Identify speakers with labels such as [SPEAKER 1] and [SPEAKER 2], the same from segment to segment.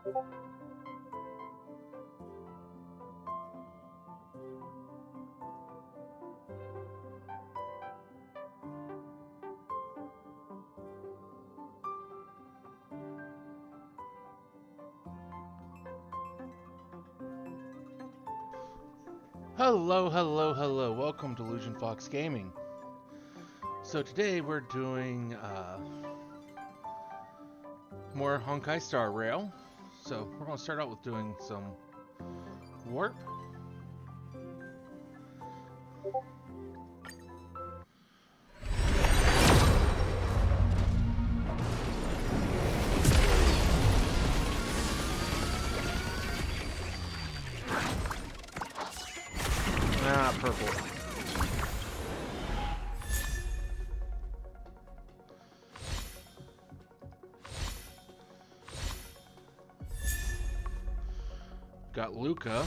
[SPEAKER 1] Hello, hello, hello. Welcome to Illusion Fox Gaming. So today we're doing more Honkai Star Rail. So we're going to start out with doing some warp. Purple. Got Luca.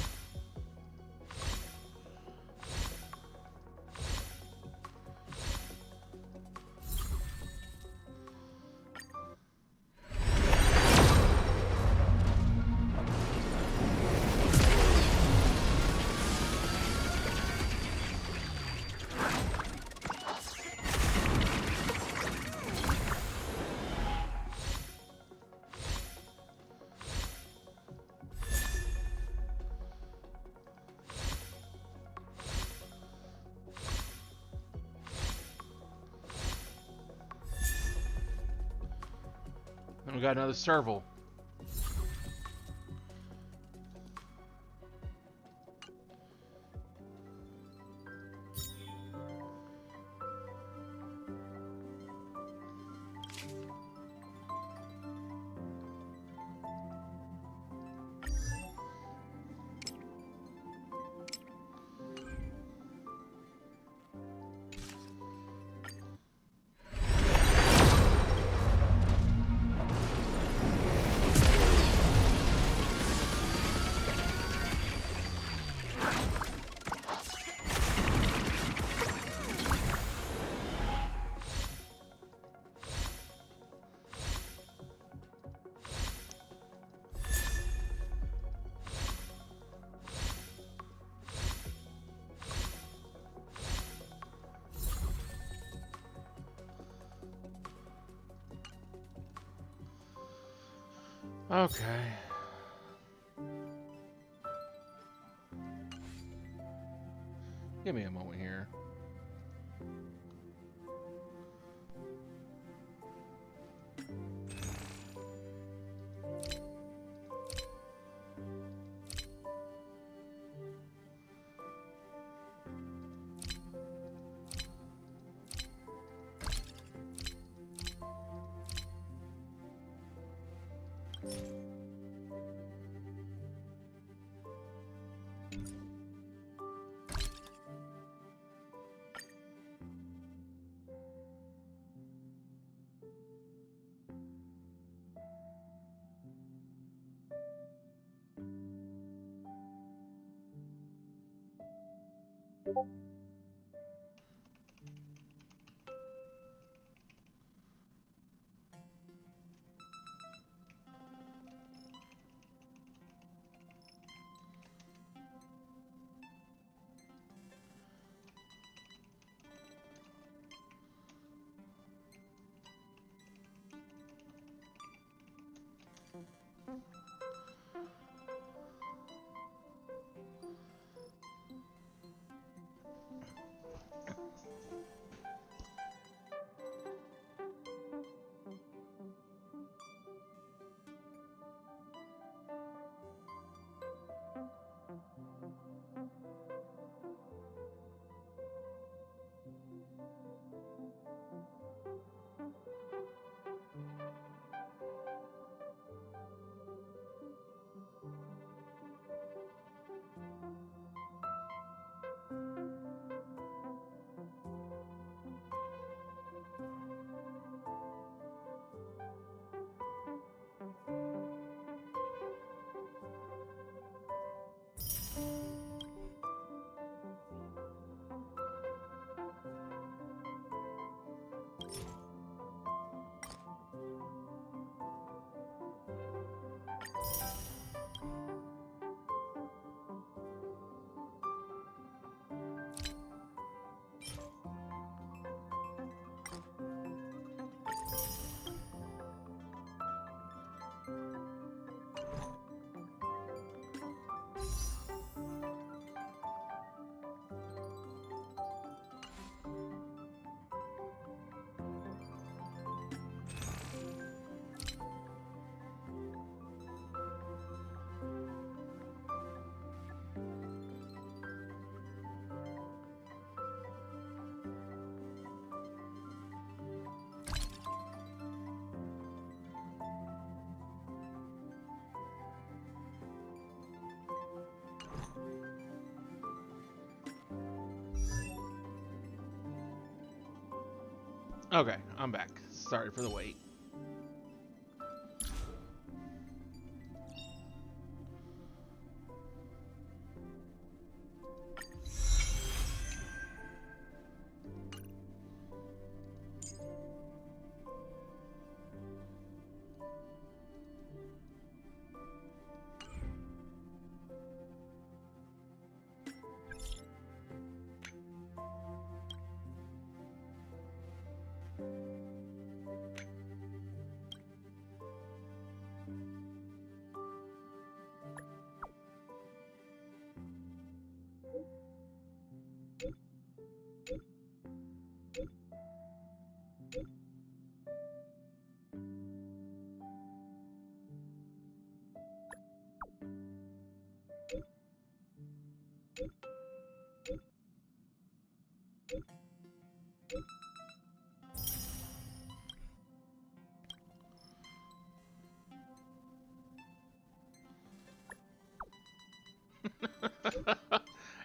[SPEAKER 1] Then we got another serval. Okay. Give me a moment here. Okay, I'm back. Sorry for the wait.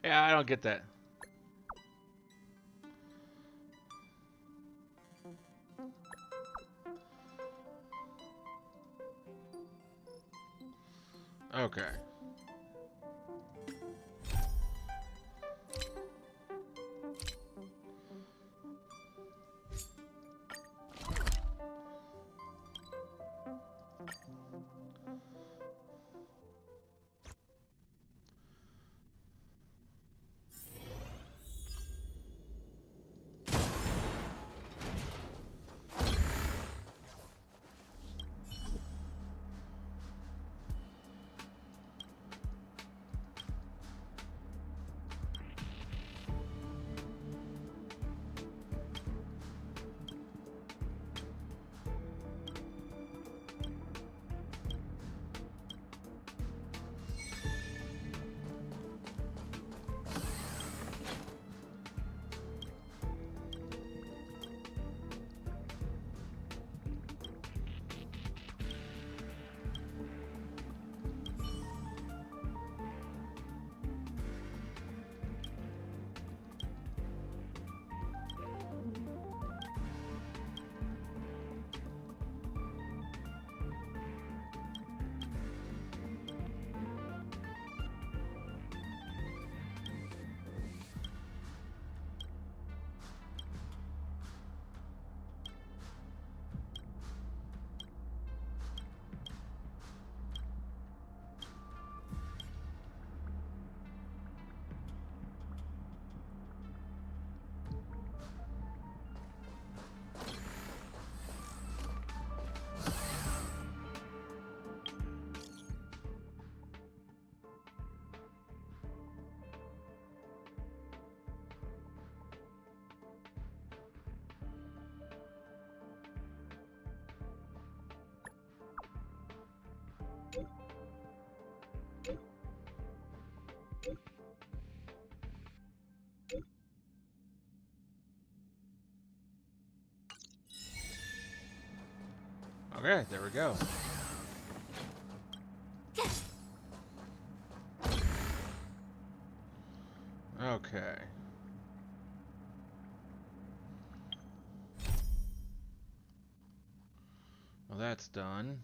[SPEAKER 1] Yeah, I don't get that. Okay. Okay, there we go. Okay. Well, that's done.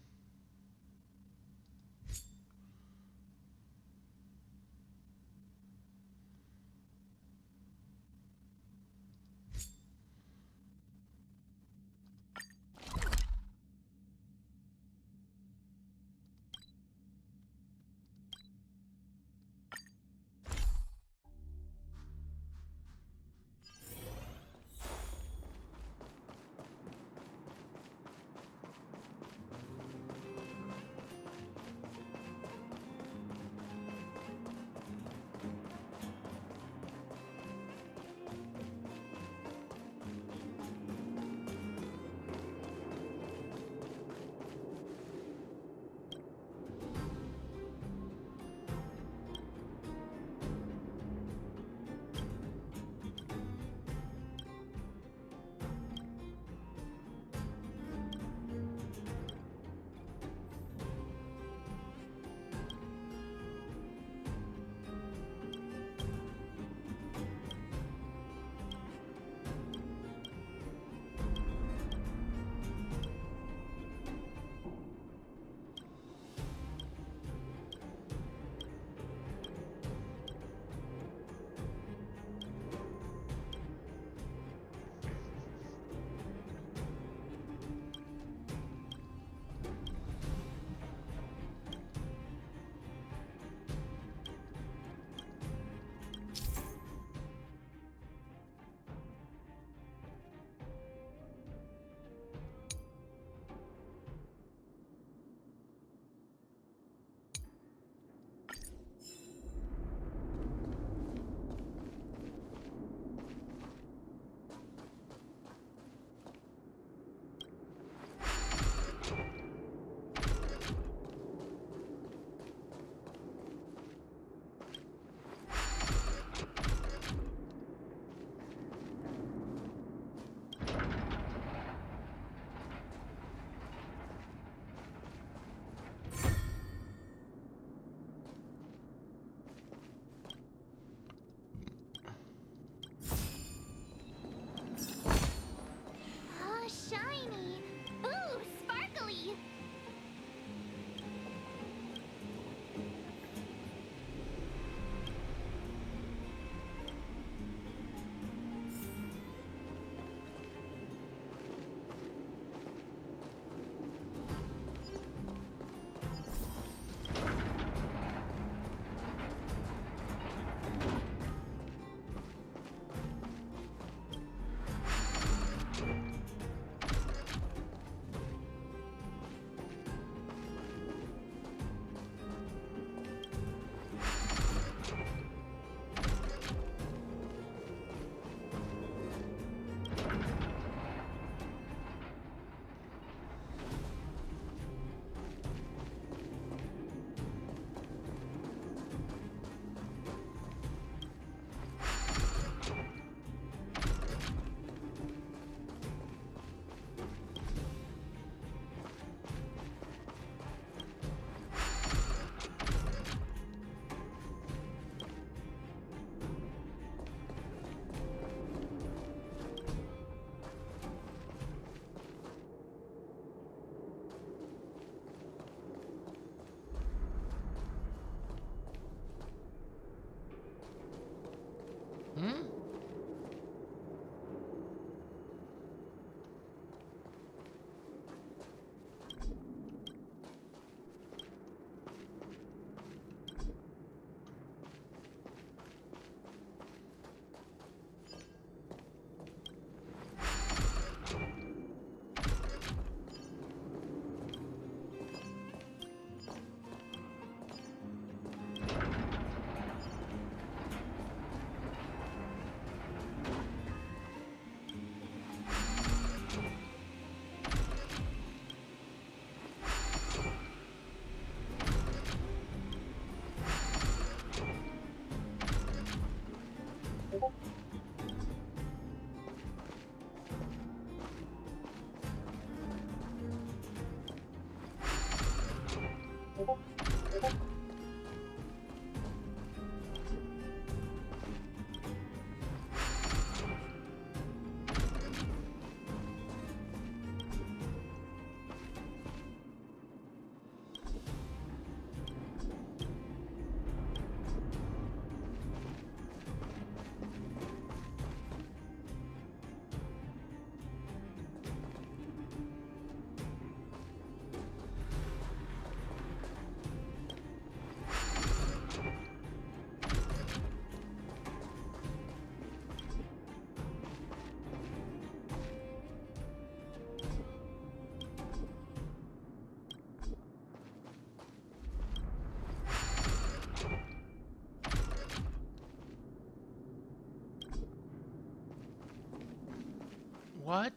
[SPEAKER 1] What?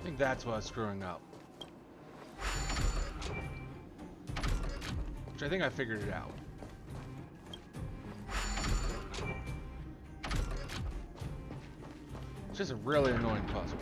[SPEAKER 1] I think that's what I was screwing up. Which I think I figured it out. It's just a really annoying puzzle.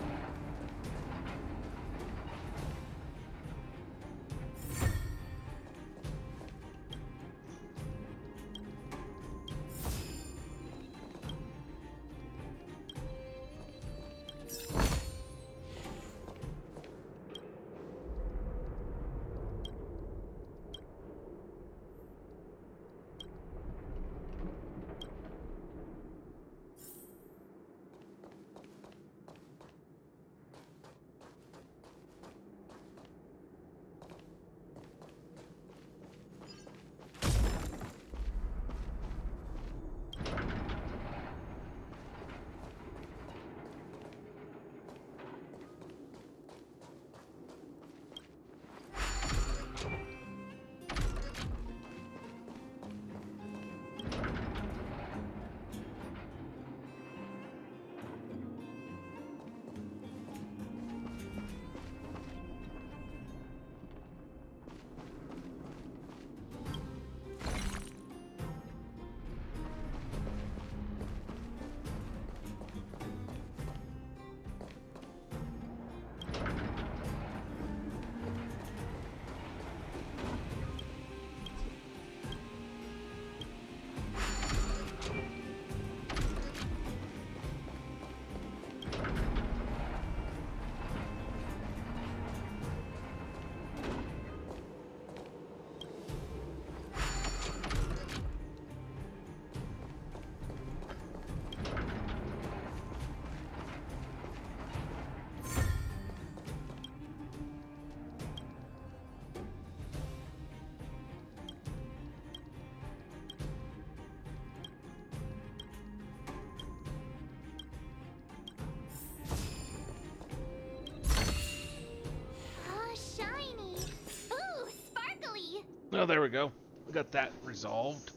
[SPEAKER 1] Oh, there we go. We got that resolved.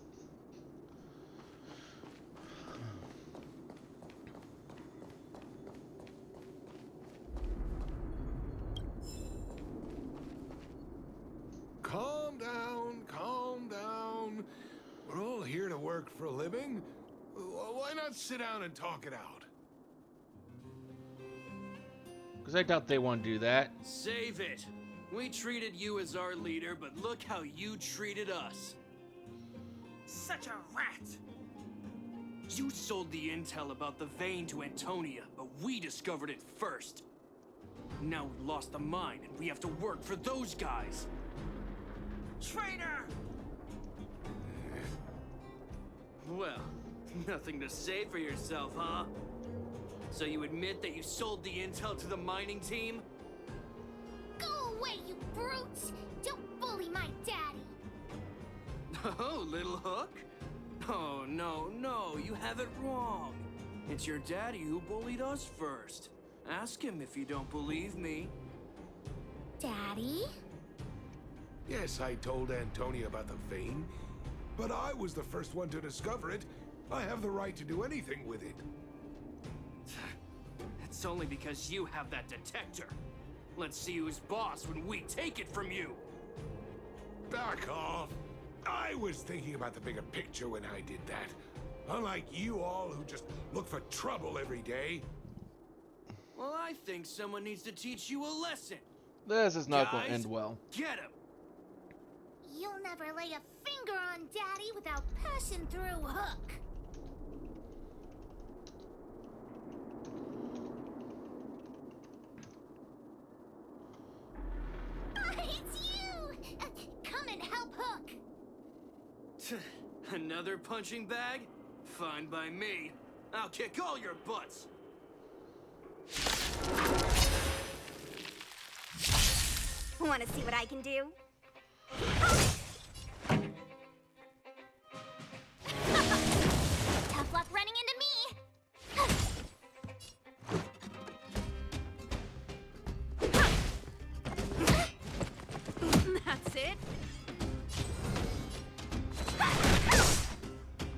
[SPEAKER 2] Calm down, calm down. We're all here to work for a living. Why not sit down and talk it out?
[SPEAKER 1] Because I doubt they want to do that.
[SPEAKER 3] Save it. We treated you as our leader, but look how you treated us.
[SPEAKER 4] Such a rat!
[SPEAKER 3] You sold the intel about the vein to Antonia, but we discovered it first. Now we lost the mine, and we have to work for those guys.
[SPEAKER 4] Traitor!
[SPEAKER 3] Well, nothing to say for yourself, huh? So you admit that you sold the intel to the mining team?
[SPEAKER 5] Go away, you brutes! Don't bully my daddy!
[SPEAKER 3] Oh, little hook? Oh, no, you have it wrong. It's your daddy who bullied us first. Ask him if you don't believe me.
[SPEAKER 5] Daddy?
[SPEAKER 2] Yes, I told Antonia about the vein, but I was the first one to discover it. I have the right to do anything with it.
[SPEAKER 3] It's only because you have that detector. Let's see who's boss when we take it from you.
[SPEAKER 2] Back off. I was thinking about the bigger picture when I did that. Unlike you all who just look for trouble every day.
[SPEAKER 3] Well, I think someone needs to teach you a lesson.
[SPEAKER 1] This is not going to
[SPEAKER 3] Guys,
[SPEAKER 1] end well.
[SPEAKER 3] Get him!
[SPEAKER 5] You'll never lay a finger on Daddy without passing through Hook. It's you! Come and help Hook!
[SPEAKER 3] Another punching bag? Fine by me. I'll kick all your butts.
[SPEAKER 6] Want to see what I can do?
[SPEAKER 5] Tough luck running into me!
[SPEAKER 6] That's it.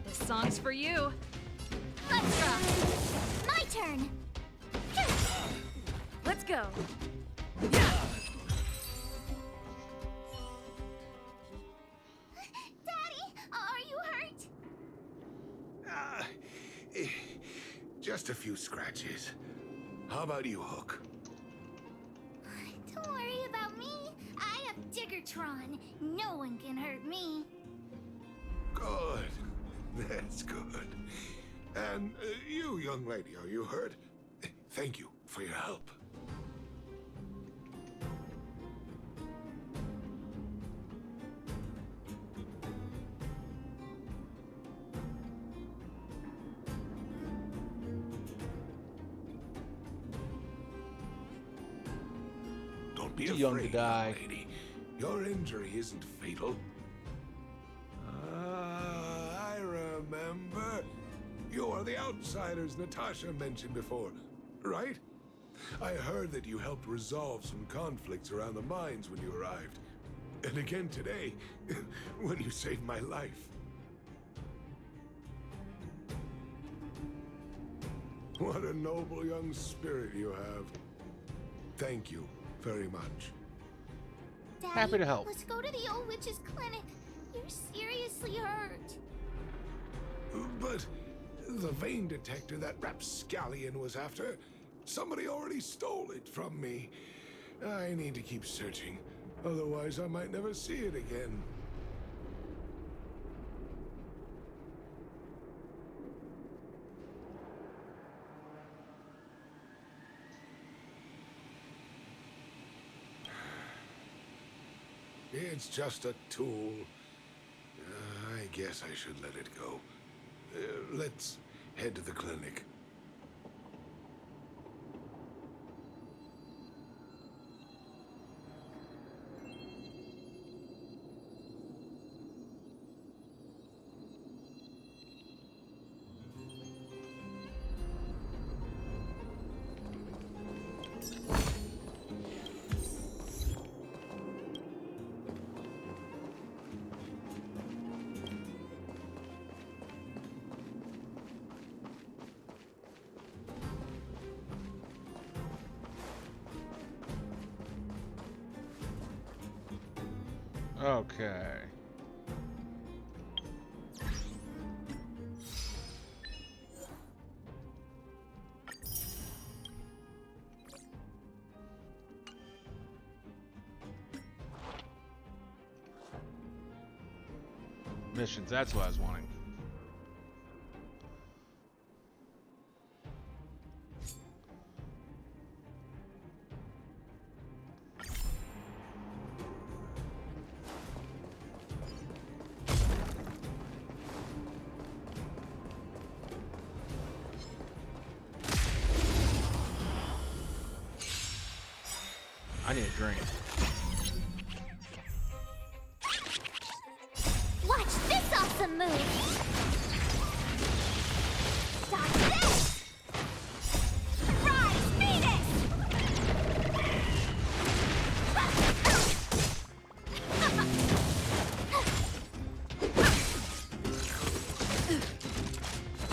[SPEAKER 6] This song's for you.
[SPEAKER 5] Let's rock! My turn!
[SPEAKER 6] Let's go.
[SPEAKER 5] Daddy, are you hurt?
[SPEAKER 2] Just a few scratches. How about you, Hook?
[SPEAKER 5] Don't worry about me. I have Diggertron. No one can hurt me.
[SPEAKER 2] Good. That's good. And you, young lady, are you hurt? Thank you for your help. Don't be
[SPEAKER 1] Too
[SPEAKER 2] afraid,
[SPEAKER 1] young to die.
[SPEAKER 2] young lady. Your injury isn't fatal. I remember. You are the outsiders Natasha mentioned before, right? I heard that you helped resolve some conflicts around the mines when you arrived. And again today, when you saved my life. What a noble young spirit you have. Thank you very much.
[SPEAKER 5] Daddy,
[SPEAKER 1] Happy to help.
[SPEAKER 5] Let's go to the old witch's clinic. You're seriously hurt.
[SPEAKER 2] But the vein detector that rapscallion was after, somebody already stole it from me. I need to keep searching, otherwise I might never see it again. It's just a tool. I guess I should let it go. Let's head to the clinic.
[SPEAKER 1] Okay. Missions, that's what I was wanting. I need a drink.
[SPEAKER 5] Watch this awesome move! Stop this! Rise, Venus!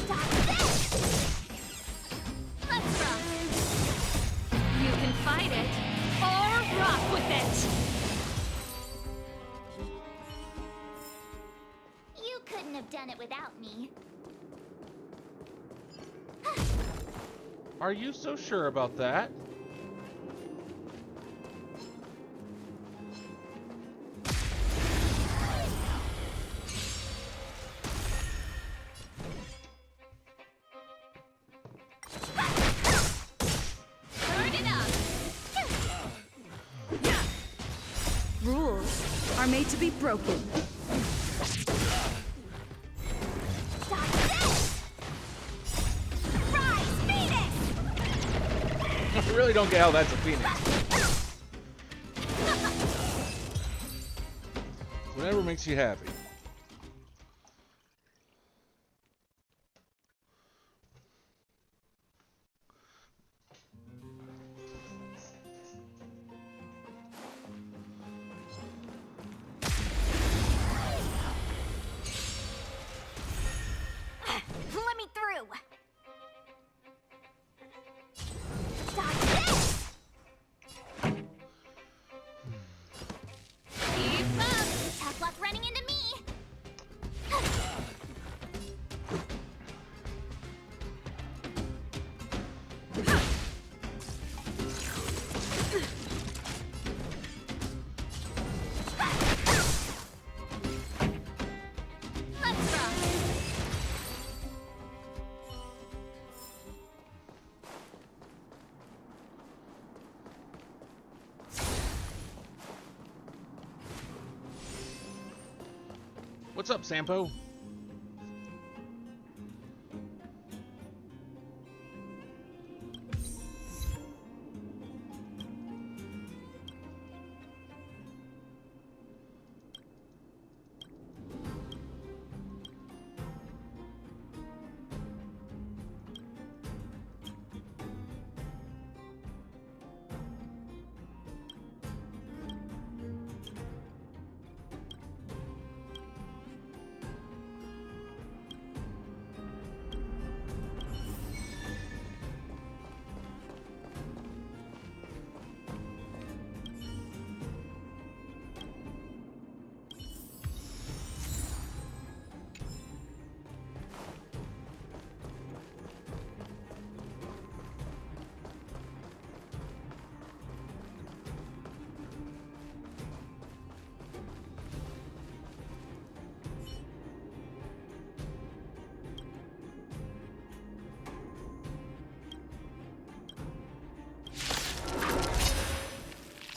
[SPEAKER 5] Stop this! Let's rock!
[SPEAKER 6] You can fight it or rock with it.
[SPEAKER 5] You couldn't have done it without me.
[SPEAKER 1] Are you so sure about that?
[SPEAKER 6] Turn it up.
[SPEAKER 7] Rules are made to be broken.
[SPEAKER 5] Stop this! Rise, Venus!
[SPEAKER 1] I really don't get how that's a phoenix. Whatever makes you happy.
[SPEAKER 5] Let me through! Stop this!
[SPEAKER 6] Keep up.
[SPEAKER 5] Tough luck running into me! Let's rock!
[SPEAKER 1] What's up, Sampo?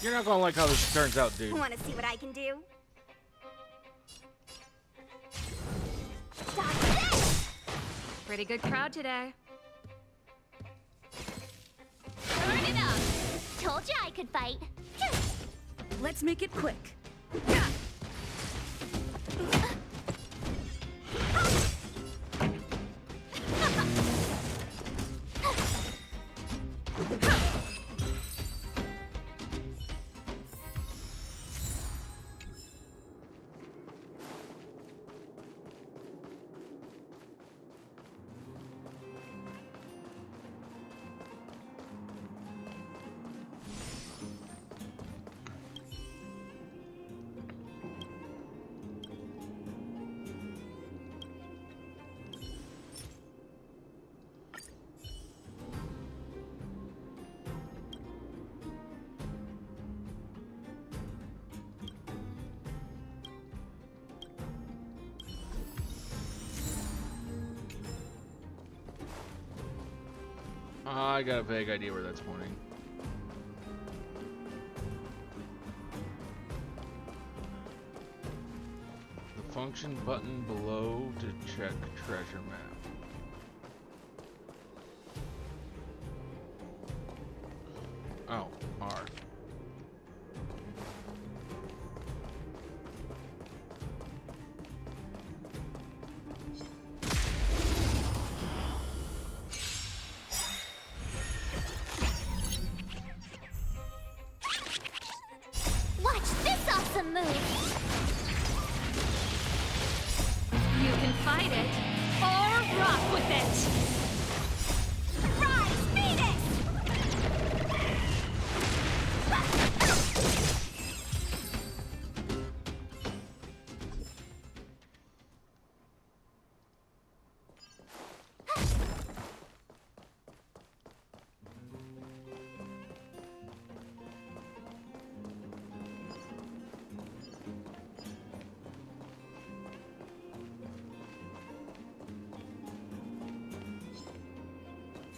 [SPEAKER 1] You're not gonna like how this turns out, dude.
[SPEAKER 6] Want to see what I can do?
[SPEAKER 5] Stop this!
[SPEAKER 6] Pretty good crowd today. Turn it up.
[SPEAKER 5] Told you I could fight.
[SPEAKER 7] Let's make it quick.
[SPEAKER 1] I got a vague idea where that's pointing. The function button below to check treasure map. Oh, R.
[SPEAKER 5] Watch this awesome move!
[SPEAKER 6] You can fight it or rock with it.
[SPEAKER 5] Rise, Phoenix!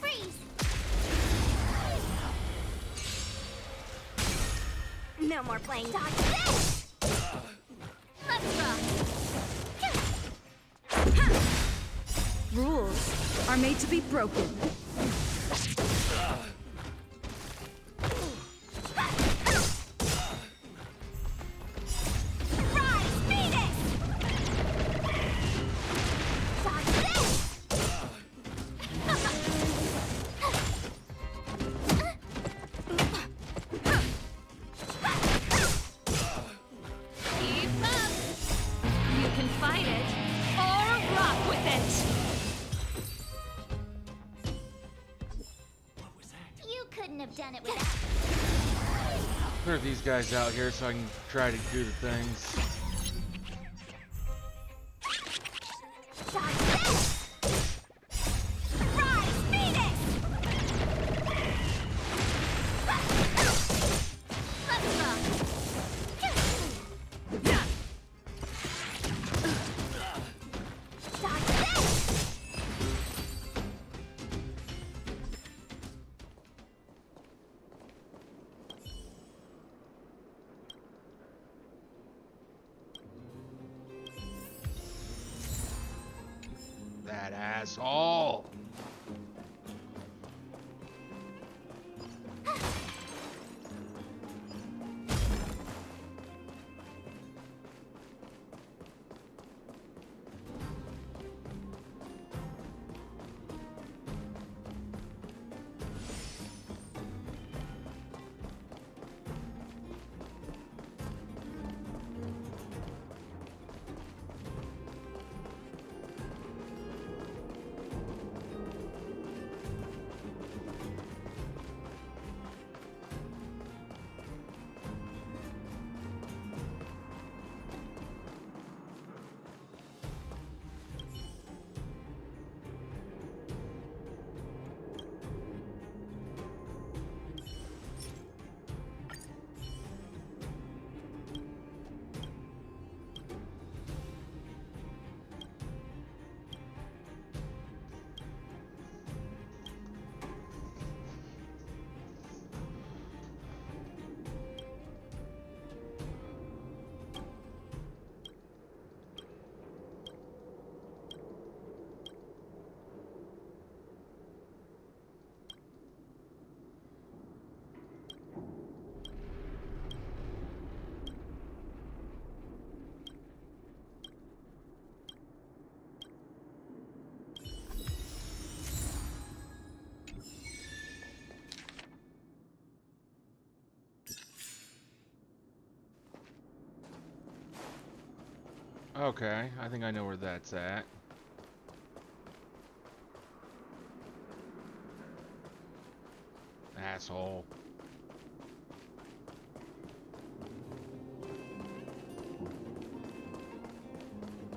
[SPEAKER 5] Freeze! No more playing dodge. This! Let's rock!
[SPEAKER 7] Rules are made to be broken.
[SPEAKER 5] Rise, Phoenix! Dodge this!
[SPEAKER 6] Keep up. You can fight it or rock with it.
[SPEAKER 5] You couldn't have done it without.
[SPEAKER 1] Clear these guys out here so I can try to do the things.
[SPEAKER 5] Dodge this! Rise, Phoenix! Let's rock! Dodge this!
[SPEAKER 1] That asshole! Okay, I think I know where that's at. Asshole.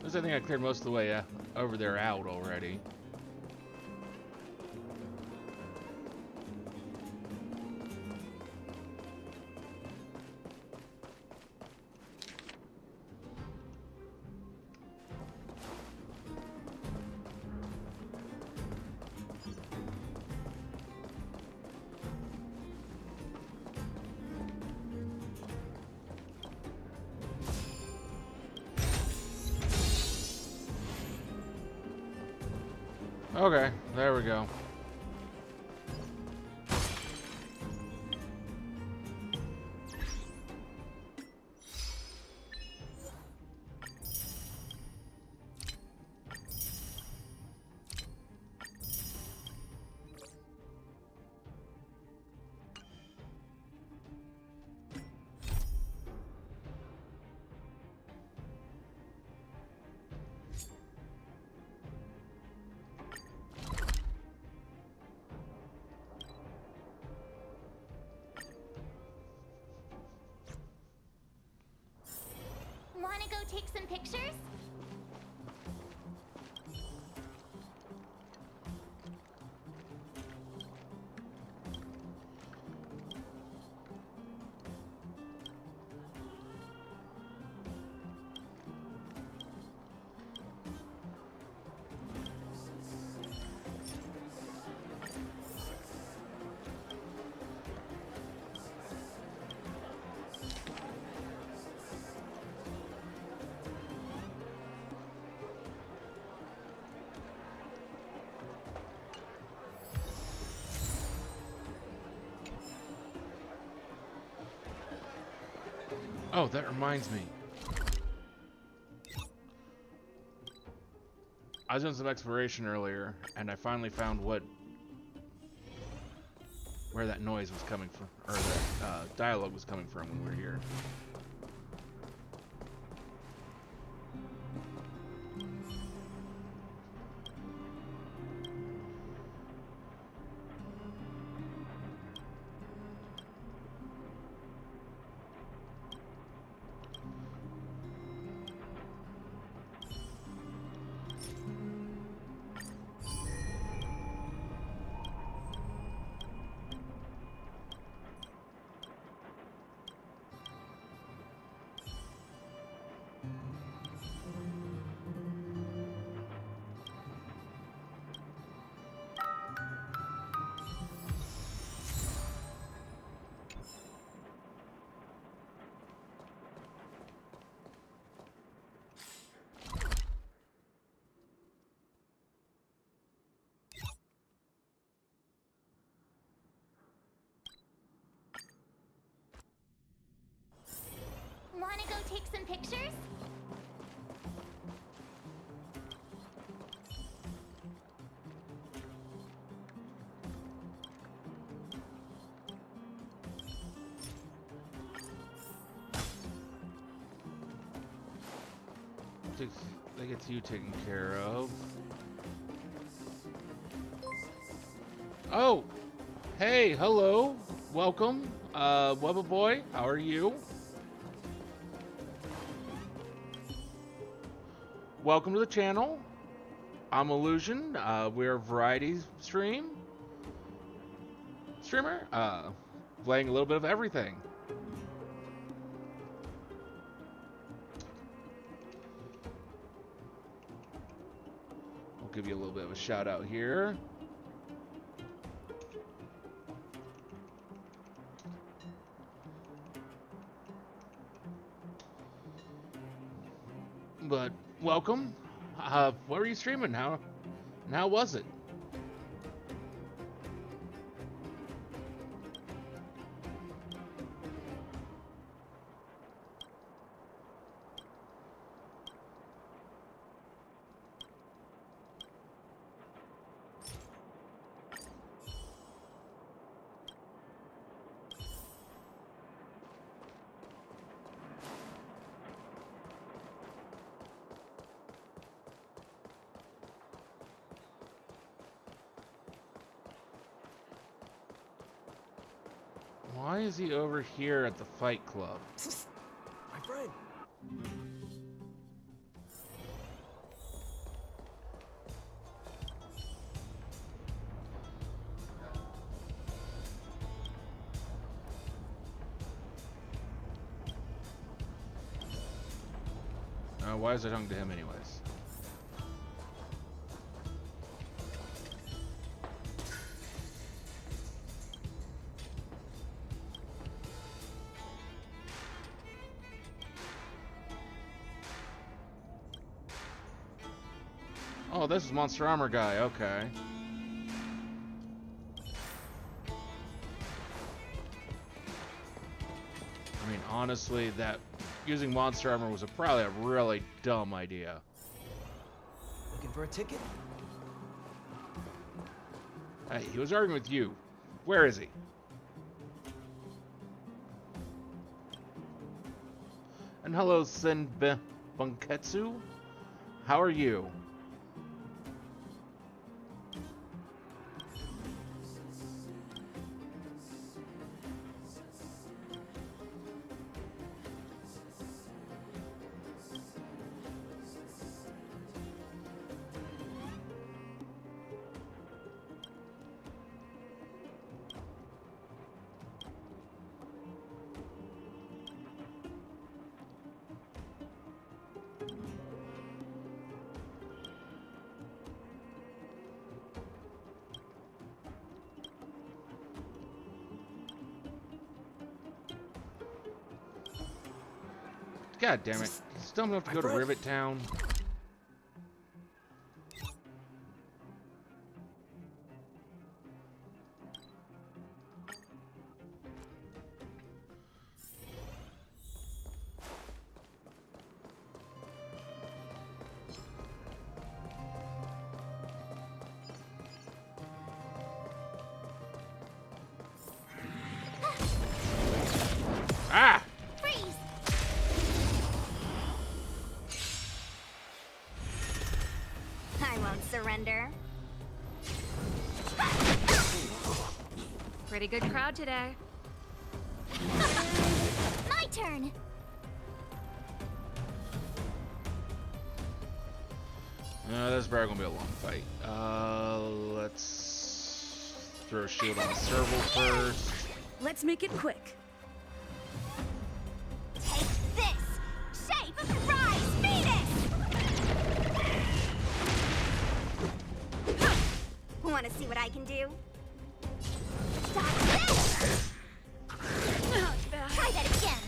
[SPEAKER 1] This, I think I cleared most of the way over there out already. Okay, there we go.
[SPEAKER 5] Wanna go take some pictures?
[SPEAKER 1] Oh, that reminds me. I was doing some exploration earlier, and I finally found where that noise was coming from, or that dialogue was coming from when we were here.
[SPEAKER 5] Wanna go take some pictures?
[SPEAKER 1] That gets you taken care of. Oh! Hey, hello! Welcome, Wubba Boy, how are you? Welcome to the channel. I'm Illusion. We're a variety streamer, playing a little bit of everything. I'll give you a little bit of a shout out here. But welcome. What were you streaming? How was it? Why is he over here at the Fight Club?
[SPEAKER 3] My friend.
[SPEAKER 1] Why is it hung to him anyways? Oh, this is Monster Armor guy. Okay. I mean, honestly, that using Monster Armor was probably a really dumb idea.
[SPEAKER 8] Looking for a ticket?
[SPEAKER 1] Hey, he was arguing with you. Where is he? And hello, Senbe Bunketsu. How are you? God damn it. Still have to go to Rivet Town. Ah!
[SPEAKER 5] Freeze! I won't surrender.
[SPEAKER 6] Pretty good crowd today.
[SPEAKER 5] My turn!
[SPEAKER 1] This is probably gonna be a long fight. Let's throw a shield on the serval first.
[SPEAKER 7] Let's make it quick.
[SPEAKER 5] Take this! Shape, rise, Venus! Wanna see what I can do? Stop this! Try that again!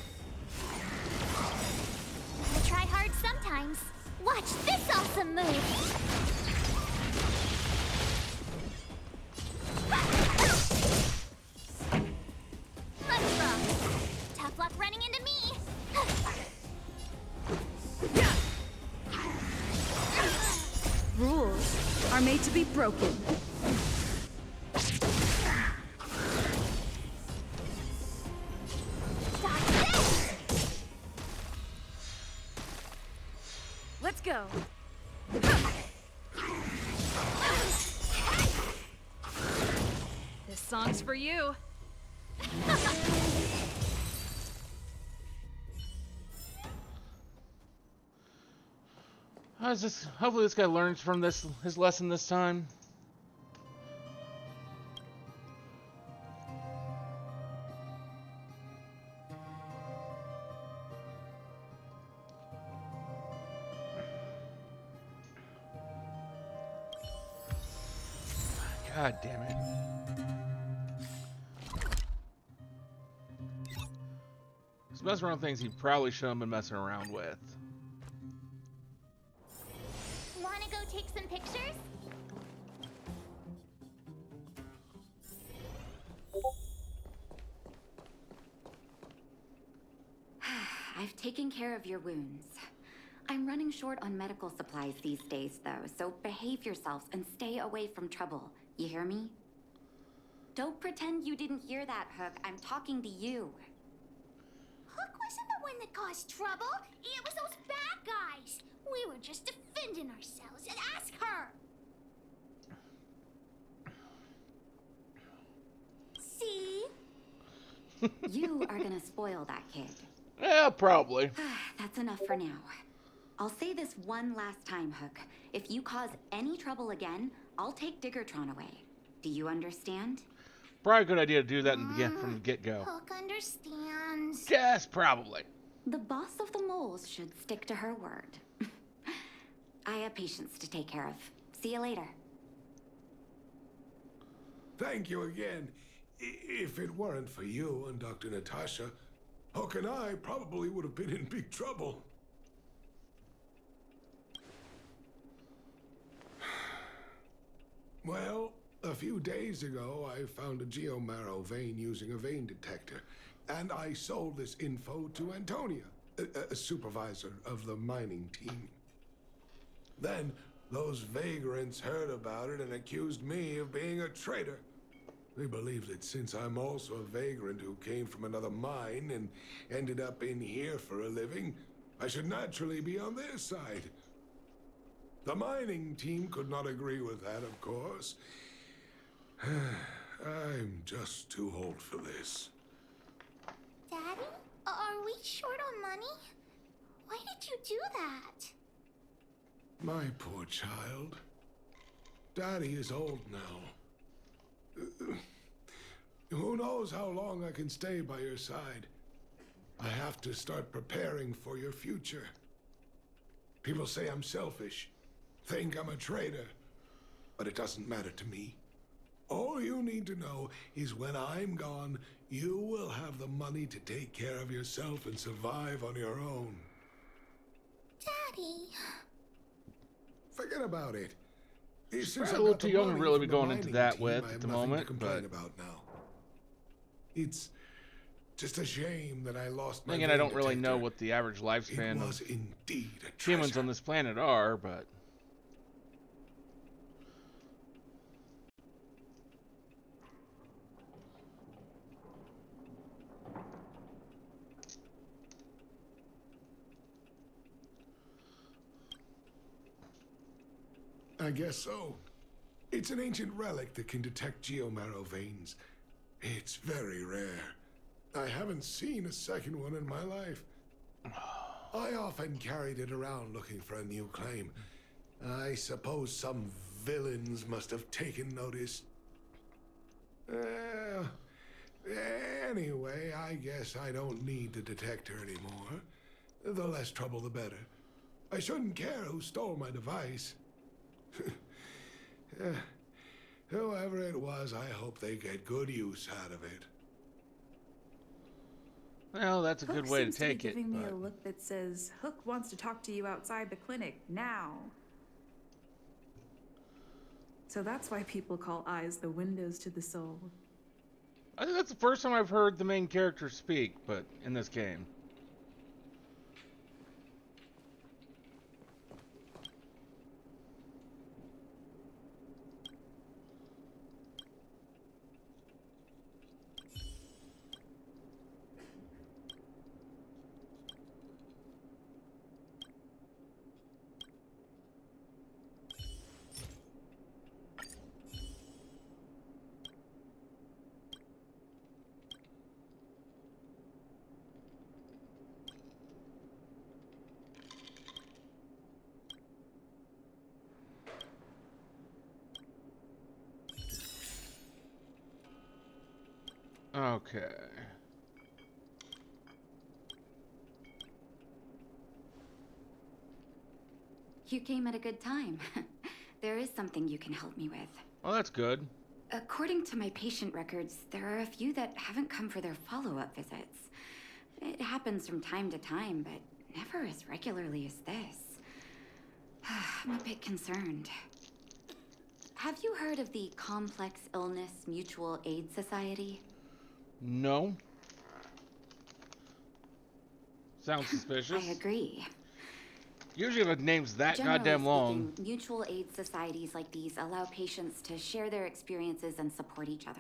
[SPEAKER 5] I try hard sometimes. Watch this awesome move! Let's rock! Tough luck running into me!
[SPEAKER 7] Rules are made to be broken.
[SPEAKER 5] Stop this!
[SPEAKER 7] Let's go.
[SPEAKER 6] This song's for you.
[SPEAKER 1] How's this? Hopefully this guy learns from his lesson this time. God damn it. He's messing around with things he probably shouldn't have been messing around with.
[SPEAKER 5] Wanna go take some pictures?
[SPEAKER 9] I've taken care of your wounds. I'm running short on medical supplies these days, though, so behave yourselves and stay away from trouble. You hear me? Don't pretend you didn't hear that, Hook. I'm talking to you.
[SPEAKER 5] Hook wasn't the one that caused trouble. It was those bad guys. We were just defending ourselves. And ask her. See?
[SPEAKER 9] You are gonna spoil that kid.
[SPEAKER 1] Yeah, probably.
[SPEAKER 9] That's enough for now. I'll say this one last time, Hook. If you cause any trouble again, I'll take Diggertron away. Do you understand?
[SPEAKER 1] Probably a good idea to do that from the get-go.
[SPEAKER 5] Hook understands.
[SPEAKER 1] Yes, probably.
[SPEAKER 9] The boss of the moles should stick to her word. I have patients to take care of. See you later.
[SPEAKER 2] Thank you again. If it weren't for you and Dr. Natasha, Hook and I probably would have been in big trouble. Well, a few days ago, I found a geomarrow vein using a vein detector, and I sold this info to Antonia, a supervisor of the mining team. Then, those vagrants heard about it and accused me of being a traitor. They believe that since I'm also a vagrant who came from another mine and ended up in here for a living, I should naturally be on their side. The mining team could not agree with that, of course. I'm just too old for this.
[SPEAKER 5] Daddy? Are we short on money? Why did you do that?
[SPEAKER 2] My poor child. Daddy is old now. Who knows how long I can stay by your side? I have to start preparing for your future. People say I'm selfish, think I'm a traitor, but it doesn't matter to me. All you need to know is when I'm gone, you will have the money to take care of yourself and survive on your own.
[SPEAKER 5] Daddy.
[SPEAKER 2] Forget about it. Since
[SPEAKER 1] Probably
[SPEAKER 2] I
[SPEAKER 1] a little
[SPEAKER 2] got
[SPEAKER 1] too
[SPEAKER 2] the
[SPEAKER 1] young to
[SPEAKER 2] money
[SPEAKER 1] really
[SPEAKER 2] from
[SPEAKER 1] be
[SPEAKER 2] the
[SPEAKER 1] going into
[SPEAKER 2] mining
[SPEAKER 1] that
[SPEAKER 2] team,
[SPEAKER 1] with
[SPEAKER 2] I
[SPEAKER 1] at
[SPEAKER 2] have
[SPEAKER 1] the
[SPEAKER 2] nothing
[SPEAKER 1] moment,
[SPEAKER 2] to complain
[SPEAKER 1] but
[SPEAKER 2] about now. It's just a shame that I lost my
[SPEAKER 1] again, I
[SPEAKER 2] vein
[SPEAKER 1] don't really know
[SPEAKER 2] detector.
[SPEAKER 1] what the average
[SPEAKER 2] It
[SPEAKER 1] lifespan
[SPEAKER 2] was
[SPEAKER 1] of
[SPEAKER 2] indeed a
[SPEAKER 1] humans
[SPEAKER 2] treasure.
[SPEAKER 1] on this planet are, but
[SPEAKER 2] I guess so. It's an ancient relic that can detect geomarrow veins. It's very rare. I haven't seen a second one in my life. I often carried it around looking for a new claim. I suppose some villains must have taken notice. Anyway, I guess I don't need the detector anymore. The less trouble, the better. I shouldn't care who stole my device. Whoever it was, I hope they get good use out of it.
[SPEAKER 1] well, that's a
[SPEAKER 7] Hook
[SPEAKER 1] good way to
[SPEAKER 7] seems to be
[SPEAKER 1] take it.
[SPEAKER 7] giving me a
[SPEAKER 1] But
[SPEAKER 7] look that says Hook wants to talk to you outside the clinic now. So that's why people call eyes the windows to the soul.
[SPEAKER 1] I think that's the first time I've heard the main character speak, but in this game. Okay.
[SPEAKER 9] You came at a good time. There is something you can help me with.
[SPEAKER 1] Well, that's good.
[SPEAKER 9] According to my patient records, there are a few that haven't come for their follow-up visits. It happens from time to time, but never as regularly as this. I'm a bit concerned. Have you heard of the Complex Illness Mutual Aid Society?
[SPEAKER 1] No. Sounds suspicious.
[SPEAKER 9] I agree.
[SPEAKER 1] Usually if a name's that
[SPEAKER 9] Generally
[SPEAKER 1] goddamn long.
[SPEAKER 9] speaking, mutual aid societies like these allow patients to share their experiences and support each other.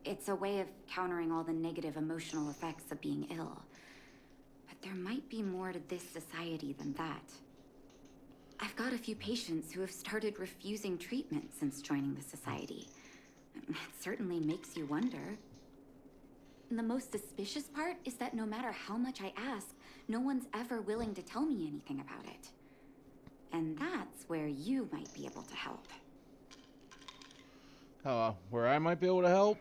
[SPEAKER 9] It's a way of countering all the negative emotional effects of being ill. But there might be more to this society than that. I've got a few patients who have started refusing treatment since joining the society. It certainly makes you wonder. And the most suspicious part is that no matter how much I ask, no one's ever willing to tell me anything about it. And that's where you might be able to help.
[SPEAKER 1] Where I might be able to help?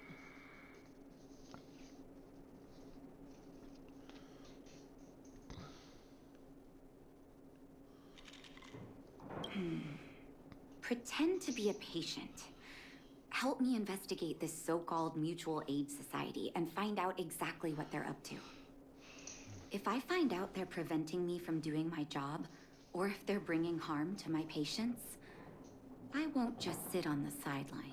[SPEAKER 9] Pretend to be a patient. Help me investigate this so-called mutual aid society and find out exactly what they're up to. If I find out they're preventing me from doing my job, or if they're bringing harm to my patients, I won't just sit on the sidelines.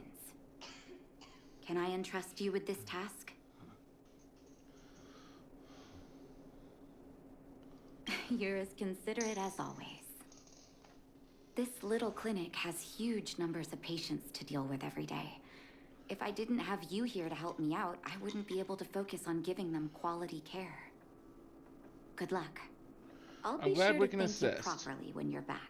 [SPEAKER 9] Can I entrust you with this task? You're as considerate as always. This little clinic has huge numbers of patients to deal with every day. If I didn't have you here to help me out, I wouldn't be able to focus on giving them quality care. Good luck. I'll
[SPEAKER 1] I'm
[SPEAKER 9] be
[SPEAKER 1] glad
[SPEAKER 9] sure
[SPEAKER 1] we
[SPEAKER 9] to
[SPEAKER 1] can
[SPEAKER 9] thank you
[SPEAKER 1] assist.
[SPEAKER 9] properly when you're back.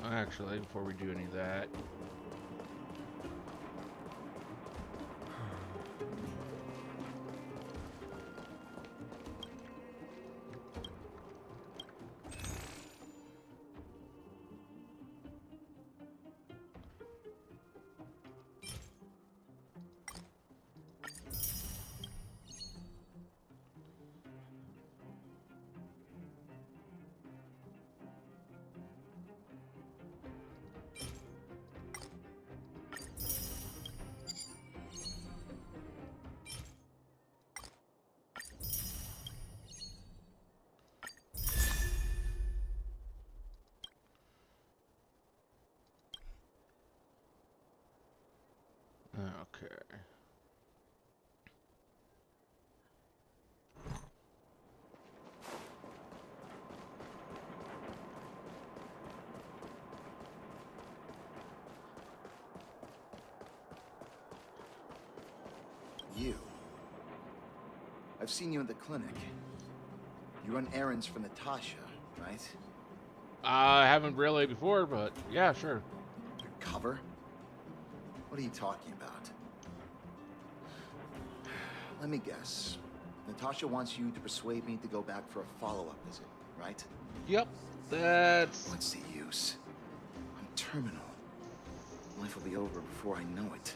[SPEAKER 1] Actually, before we do any of that, okay.
[SPEAKER 10] You. I've seen you in the clinic. You run errands for Natasha, right?
[SPEAKER 1] I haven't really before, but yeah, sure.
[SPEAKER 10] Cover? What are you talking about? Let me guess. Natasha wants you to persuade me to go back for a follow-up visit, right?
[SPEAKER 1] Yep, that's...
[SPEAKER 10] What's the use? I'm terminal. Life will be over before I know it.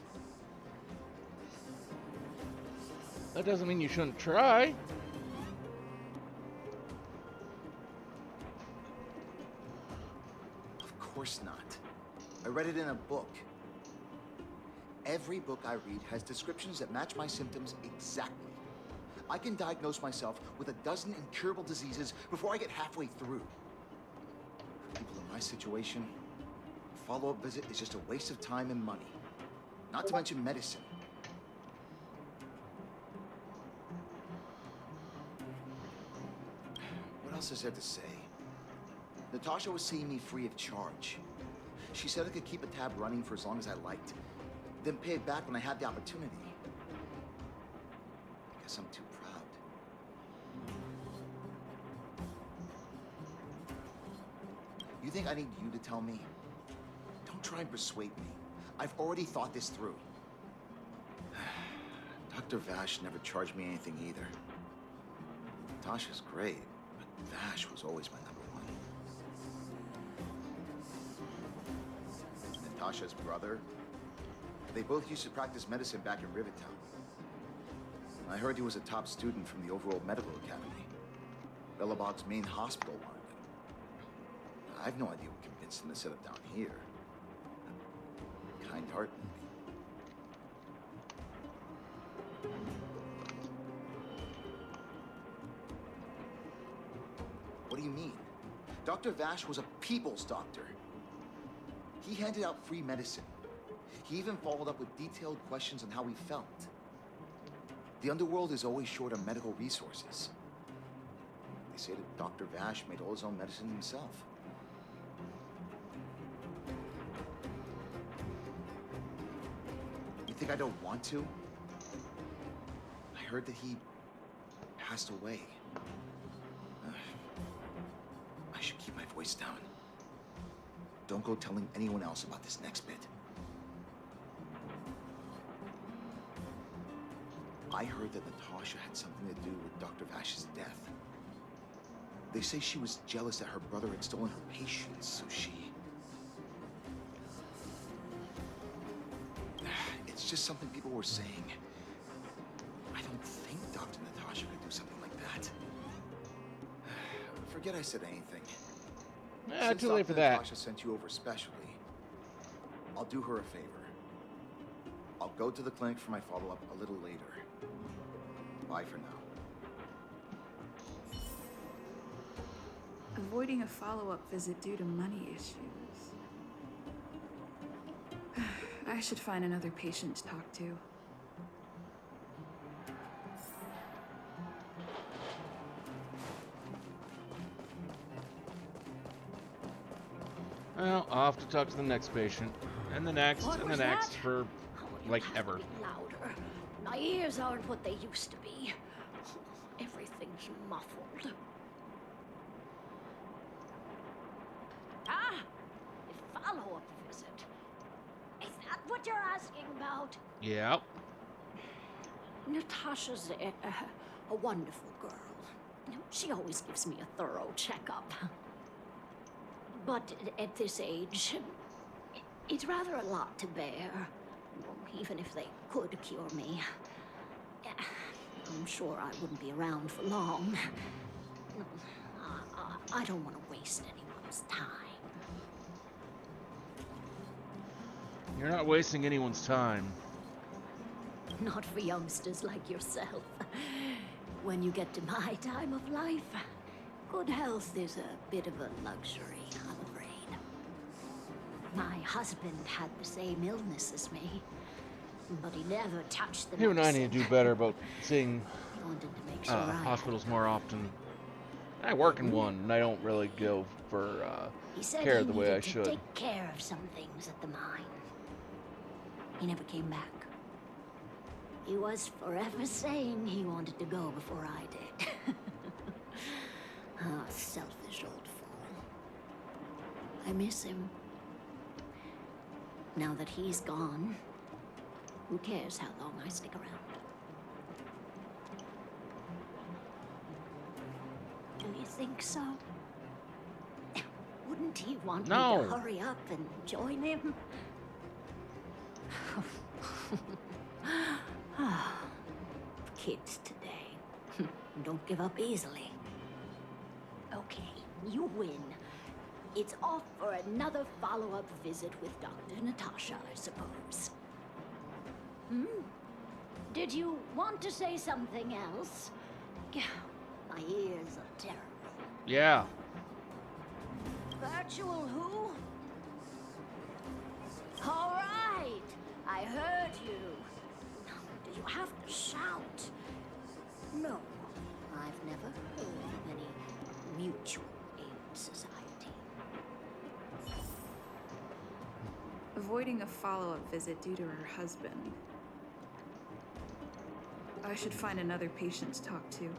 [SPEAKER 1] That doesn't mean you shouldn't try.
[SPEAKER 10] Of course not. I read it in a book. Every book I read has descriptions that match my symptoms exactly. I can diagnose myself with a dozen incurable diseases before I get halfway through. For people in my situation, a follow-up visit is just a waste of time and money. Not to mention medicine. What else is there to say? Natasha was seeing me free of charge. She said I could keep a tab running for as long as I liked, then pay it back when I had the opportunity. I guess I'm too proud. You think I need you to tell me? Don't try and persuade me. I've already thought this through. Dr. Vash never charged me anything either. Natasha's great, but Vash was always my number one. Natasha's brother, they both used to practice medicine back in Rivertown. I heard he was a top student from the overall medical academy. Bellabog's main hospital wanted him. I've no idea what convinced him to set up down here. Kind heart, maybe. What do you mean? Dr. Vash was a people's doctor. He handed out free medicine. He even followed up with detailed questions on how he felt. The underworld is always short on medical resources. They say that Dr. Vash made all his own medicine himself. You think I don't want to? I heard that he passed away. I should keep my voice down. Don't go telling anyone else about this next bit. I heard that Natasha had something to do with Dr. Vash's death. They say she was jealous that her brother had stolen her patients, so she... It's just something people were saying. I don't think Dr. Natasha could do something like that. Forget I said anything. Since
[SPEAKER 1] Too late for
[SPEAKER 10] Dr.
[SPEAKER 1] that.
[SPEAKER 10] Natasha sent you over specially, I'll do her a favor. I'll go to the clinic for my follow-up a little later. Bye for now.
[SPEAKER 7] Avoiding a follow-up visit due to money issues. I should find another patient to talk to.
[SPEAKER 1] Well, I'll have to talk to the next patient. And the next, and the next, for, like, ever.
[SPEAKER 6] Louder. My ears aren't what they used to be. Everything's muffled. Ah! A follow-up visit. Is that what you're asking about?
[SPEAKER 1] Yeah.
[SPEAKER 6] Natasha's a wonderful girl. She always gives me a thorough checkup. But at this age, it's rather a lot to bear. Even if they could cure me. I'm sure I wouldn't be around for long. I don't want to waste anyone's time.
[SPEAKER 1] You're not wasting anyone's time.
[SPEAKER 6] Not for youngsters like yourself. When you get to my time of life, good health is a bit of a luxury, I'm afraid. My husband had the same illness as me, but he never touched the
[SPEAKER 1] You and I
[SPEAKER 6] medicine.
[SPEAKER 1] need to do better about seeing
[SPEAKER 6] He wanted to make sure I had
[SPEAKER 1] hospitals more often. I work in one, and I don't really go for
[SPEAKER 6] He said
[SPEAKER 1] care
[SPEAKER 6] he
[SPEAKER 1] the way I
[SPEAKER 6] needed to
[SPEAKER 1] should.
[SPEAKER 6] take care of some things at the mine. He never came back. He was forever saying he wanted to go before I did. Ah, selfish old fool. I miss him. Now that he's gone, who cares how long I stick around? Do you think so? Wouldn't he want me
[SPEAKER 1] No.
[SPEAKER 6] to hurry up and join him? Kids today don't give up easily. Okay, you win. It's off for another follow-up visit with Dr. Natasha, I suppose. Did you want to say something else? My ears are terrible.
[SPEAKER 1] Yeah.
[SPEAKER 6] Virtual who? All right, I heard you. Do you have to shout? No, I've never heard of any mutual aid society.
[SPEAKER 7] Avoiding a follow-up visit due to her husband. I should find another patient to talk to.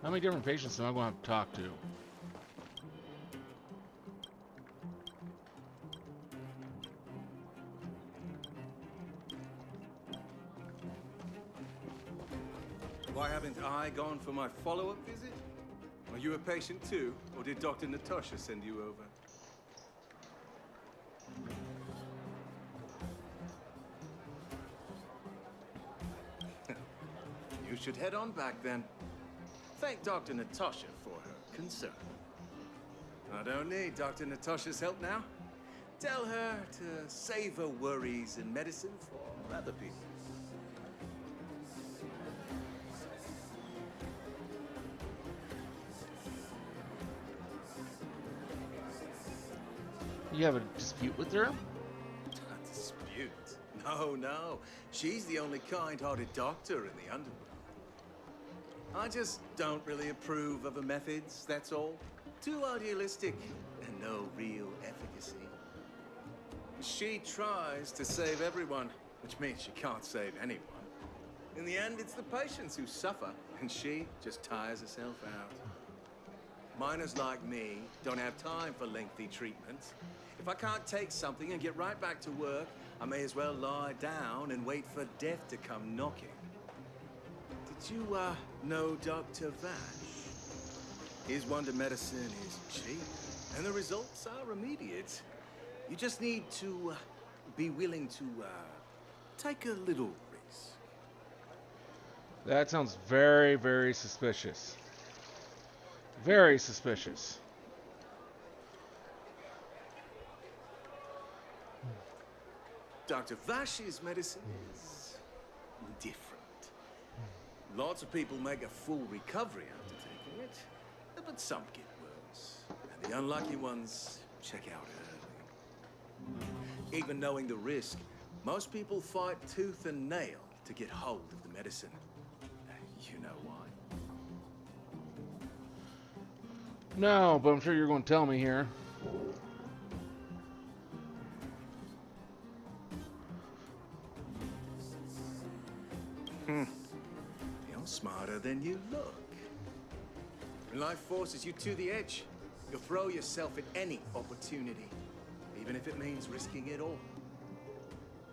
[SPEAKER 1] How many different patients am I going to have to talk to?
[SPEAKER 11] Why haven't I gone for my follow-up visit? Are you a patient too, or did Dr. Natasha send you over? You should head on back then. Thank Dr. Natasha for her concern. I don't need Dr. Natasha's help now. Tell her to save her worries and medicine for other people.
[SPEAKER 1] You have a dispute with her?
[SPEAKER 11] A dispute? No. She's the only kind-hearted doctor in the underworld. I just don't really approve of her methods, that's all. Too idealistic and no real efficacy. She tries to save everyone, which means she can't save anyone. In the end, it's the patients who suffer, and she just tires herself out. Miners like me don't have time for lengthy treatments. If I can't take something and get right back to work, I may as well lie down and wait for death to come knocking. Did you, know Dr. Vash? His wonder medicine is cheap, and the results are immediate. You just need to, be willing to, take a little risk.
[SPEAKER 1] That sounds very, very suspicious. Very suspicious.
[SPEAKER 11] Dr. Vash's medicine is different. Lots of people make a full recovery after taking it, but some get worse. And the unlucky ones check out early. Even knowing the risk, most people fight tooth and nail to get hold of the medicine. You know why?
[SPEAKER 1] No, but I'm sure you're going to tell me here.
[SPEAKER 11] You're smarter than you look. When life forces you to the edge, you'll throw yourself at any opportunity, even if it means risking it all.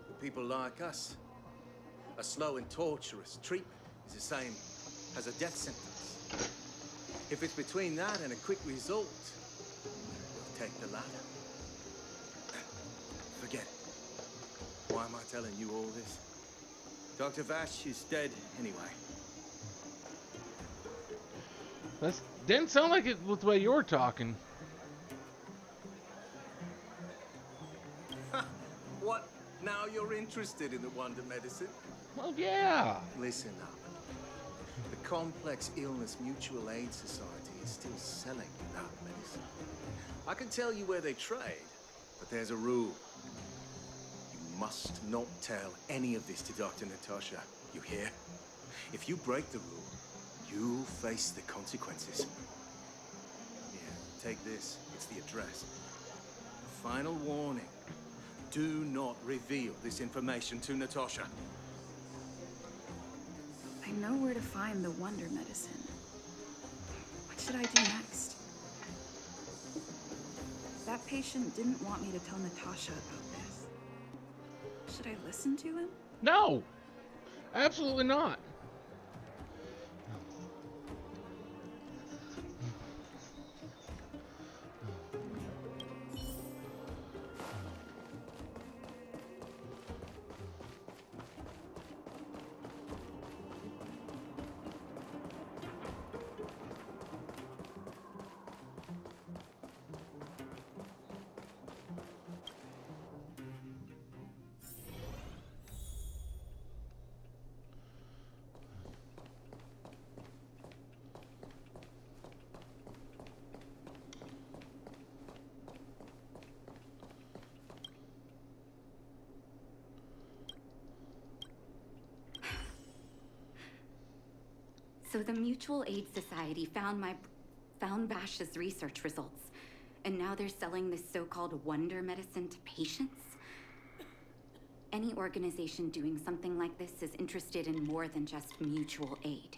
[SPEAKER 11] For people like us, a slow and torturous treatment is the same as a death sentence. If it's between that and a quick result, we'll take the latter. Forget it. Why am I telling you all this? Dr. Vash is dead anyway.
[SPEAKER 1] That didn't sound like it with the way you were talking.
[SPEAKER 11] What? Now you're interested in the wonder medicine?
[SPEAKER 1] Well, yeah.
[SPEAKER 11] Listen up. The Complex Illness Mutual Aid Society is still selling that medicine. I can tell you where they trade, but there's a rule. You must not tell any of this to Dr. Natasha. You hear? If you break the rule, you face the consequences. Yeah, take this. It's the address. Final warning. Do not reveal this information to Natasha.
[SPEAKER 7] I know where to find the wonder medicine. What should I do next? That patient didn't want me to tell Natasha about this. Should I listen to him?
[SPEAKER 1] No. Absolutely not.
[SPEAKER 9] So the Mutual Aid Society found Vash's research results, and now they're selling this so-called wonder medicine to patients? Any organization doing something like this is interested in more than just mutual aid.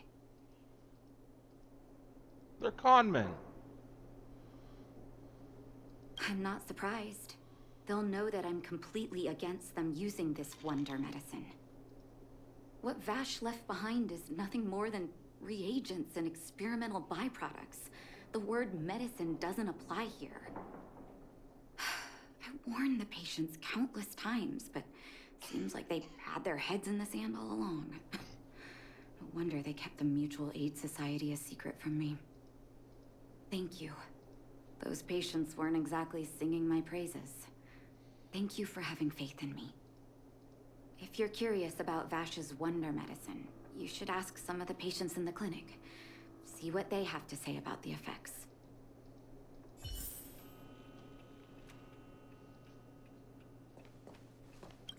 [SPEAKER 1] They're con men.
[SPEAKER 9] I'm not surprised. They'll know that I'm completely against them using this wonder medicine. What Vash left behind is nothing more than reagents and experimental byproducts. The word medicine doesn't apply here. I warned the patients countless times, but seems like they've had their heads in the sand all along. No wonder they kept the Mutual Aid Society a secret from me. Thank you. Those patients weren't exactly singing my praises. Thank you for having faith in me. If you're curious about Vash's wonder medicine, you should ask some of the patients in the clinic. See what they have to say about the effects.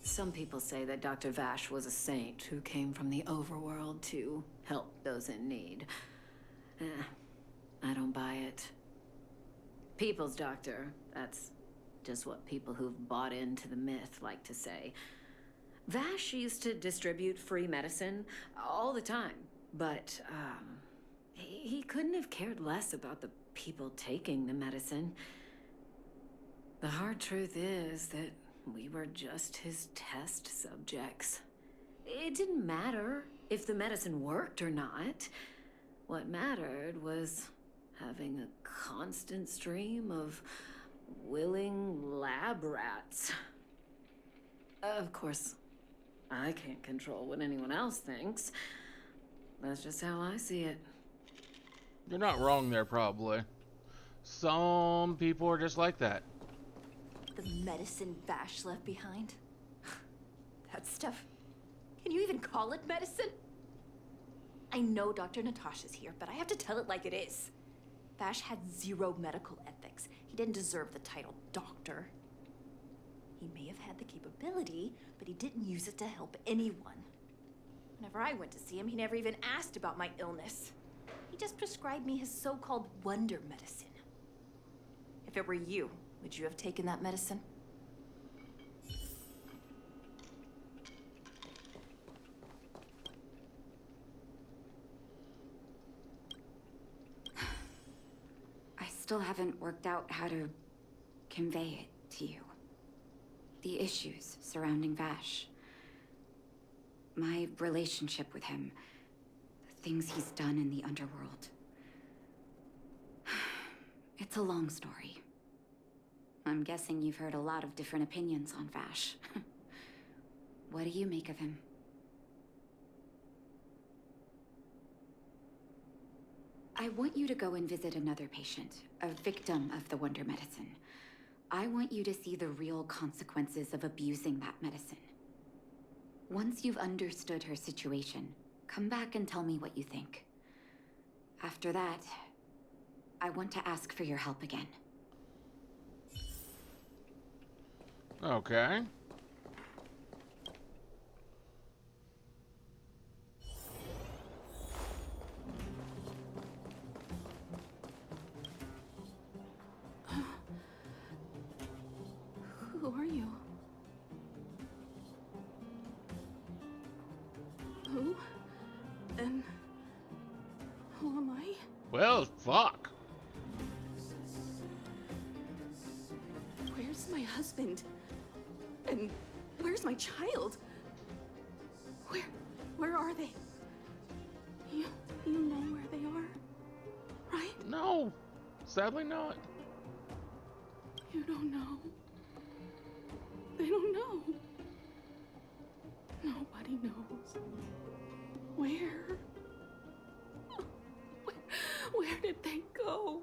[SPEAKER 6] Some people say that Dr. Vash was a saint who came from the overworld to help those in need. I don't buy it. People's doctor. That's just what people who've bought into the myth like to say. Vash used to distribute free medicine all the time, but he couldn't have cared less about the people taking the medicine. The hard truth is that we were just his test subjects. It didn't matter if the medicine worked or not. What mattered was having a constant stream of willing lab rats. Of course, I can't control what anyone else thinks. That's just how I see it.
[SPEAKER 1] You're not wrong there, probably. Some people are just like that.
[SPEAKER 12] The medicine Vash left behind? That stuff. Can you even call it medicine? I know Dr. Natasha's here, but I have to tell it like it is. Vash had zero medical ethics. He didn't deserve the title doctor. He may have had the capability, but he didn't use it to help anyone. Whenever I went to see him, he never even asked about my illness. He just prescribed me his so-called wonder medicine. If it were you, would you have taken that medicine?
[SPEAKER 9] I still haven't worked out how to convey it to you. The issues surrounding Vash. My relationship with him. The things he's done in the underworld. It's a long story. I'm guessing you've heard a lot of different opinions on Vash. What do you make of him? I want you to go and visit another patient, a victim of the wonder medicine. I want you to see the real consequences of abusing that medicine. Once you've understood her situation, come back and tell me what you think. After that, I want to ask for your help again.
[SPEAKER 1] Okay.
[SPEAKER 7] Who are you? Who? And who am I?
[SPEAKER 1] Well, fuck.
[SPEAKER 7] Where's my husband? And where's my child? Where are they? You know where they are, right?
[SPEAKER 1] No. Sadly not.
[SPEAKER 7] You don't know. They don't know. Nobody knows. Where? Where did they go?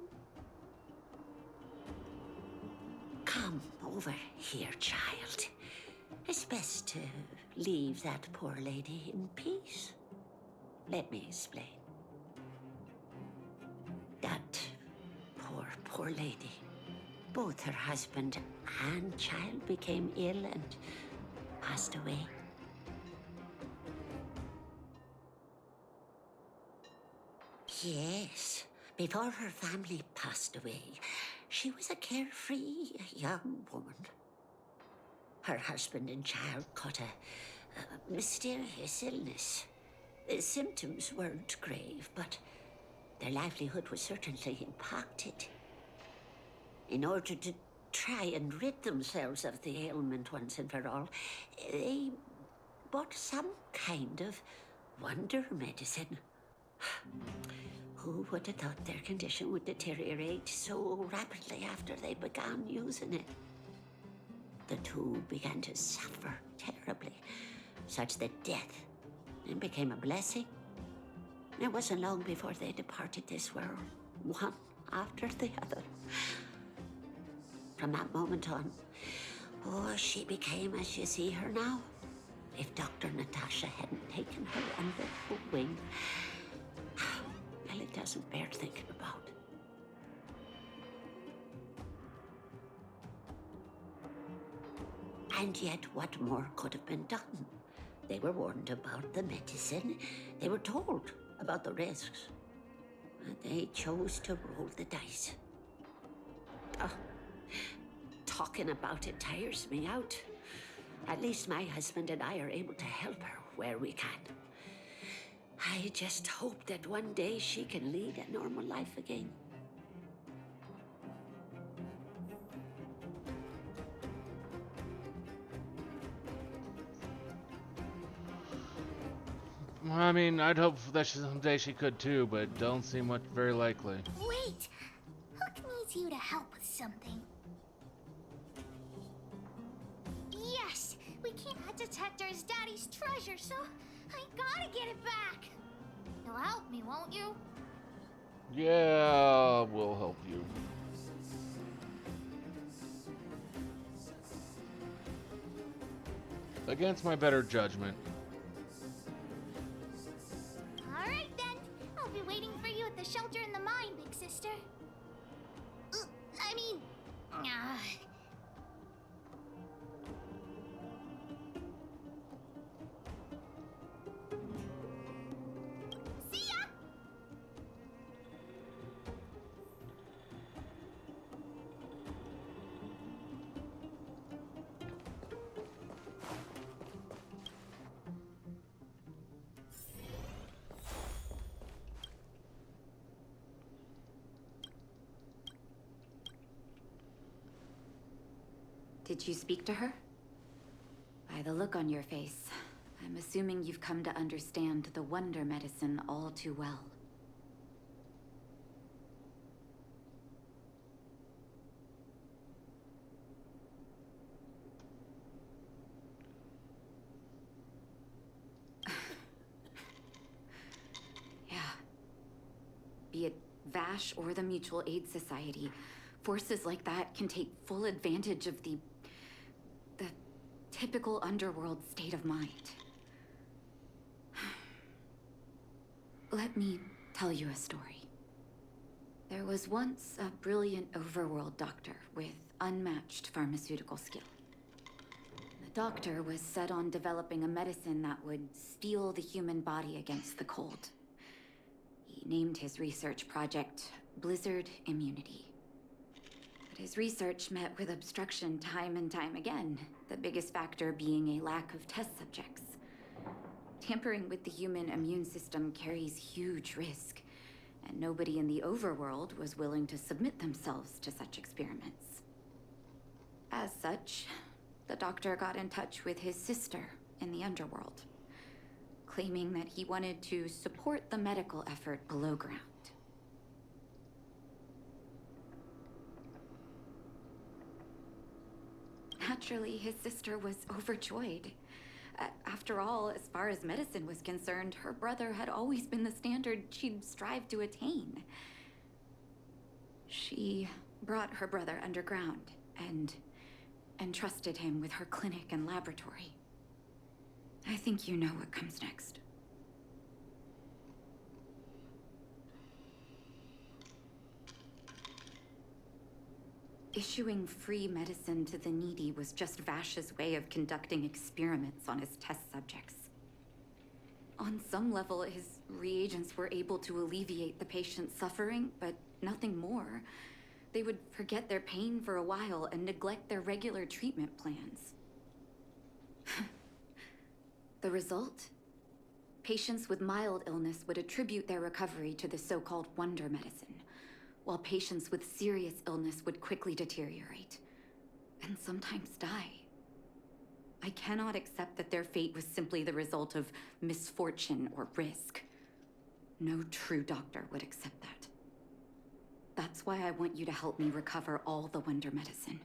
[SPEAKER 13] Come over here, child. It's best to leave that poor lady in peace. Let me explain. That poor lady. Both her husband and child became ill and passed away. Yes, before her family passed away, she was a carefree young woman. Her husband and child caught a mysterious illness. The symptoms weren't grave, but their livelihood was certainly impacted. In order to try and rid themselves of the ailment once and for all, they bought some kind of wonder medicine. Who would have thought their condition would deteriorate so rapidly after they began using it? The two began to suffer terribly, such that death then became a blessing. It wasn't long before they departed this world, one after the other. From that moment on, she became as you see her now. If Dr. Natasha hadn't taken her under her wing, well, it doesn't bear thinking about. And yet, what more could have been done? They were warned about the medicine. They were told about the risks. And they chose to roll the dice. Talking about it tires me out. At least my husband and I are able to help her where we can. I just hope that one day she can lead a normal life again.
[SPEAKER 1] I mean, I'd hope that someday she could too, but don't seem much very likely.
[SPEAKER 5] Wait! Hook needs you to help with something. Yes! We can't detect her as Daddy's treasure, so I gotta get it back! You'll help me, won't you?
[SPEAKER 1] Yeah, we'll help you. Against my better judgment.
[SPEAKER 5] Alright then. I'll be waiting for you at the shelter in the mine, big sister. I mean... See ya!
[SPEAKER 9] Did you speak to her? By the look on your face, I'm assuming you've come to understand the wonder medicine all too well. Yeah. Be it Vash or the Mutual Aid Society, forces like that can take full advantage of the typical underworld state of mind. Let me tell you a story. There was once a brilliant overworld doctor with unmatched pharmaceutical skill. The doctor was set on developing a medicine that would steel the human body against the cold. He named his research project Blizzard Immunity. But his research met with obstruction time and time again, the biggest factor being a lack of test subjects. Tampering with the human immune system carries huge risk, and nobody in the overworld was willing to submit themselves to such experiments. As such, the doctor got in touch with his sister in the underworld, claiming that he wanted to support the medical effort below ground. Naturally, his sister was overjoyed. After all, as far as medicine was concerned, her brother had always been the standard she'd strived to attain. She brought her brother underground and entrusted him with her clinic and laboratory. I think you know what comes next. Issuing free medicine to the needy was just Vash's way of conducting experiments on his test subjects. On some level, his reagents were able to alleviate the patient's suffering, but nothing more. They would forget their pain for a while and neglect their regular treatment plans. The result? Patients with mild illness would attribute their recovery to the so-called wonder medicine, while patients with serious illness would quickly deteriorate, and sometimes die. I cannot accept that their fate was simply the result of misfortune or risk. No true doctor would accept that. That's why I want you to help me recover all the wonder medicine.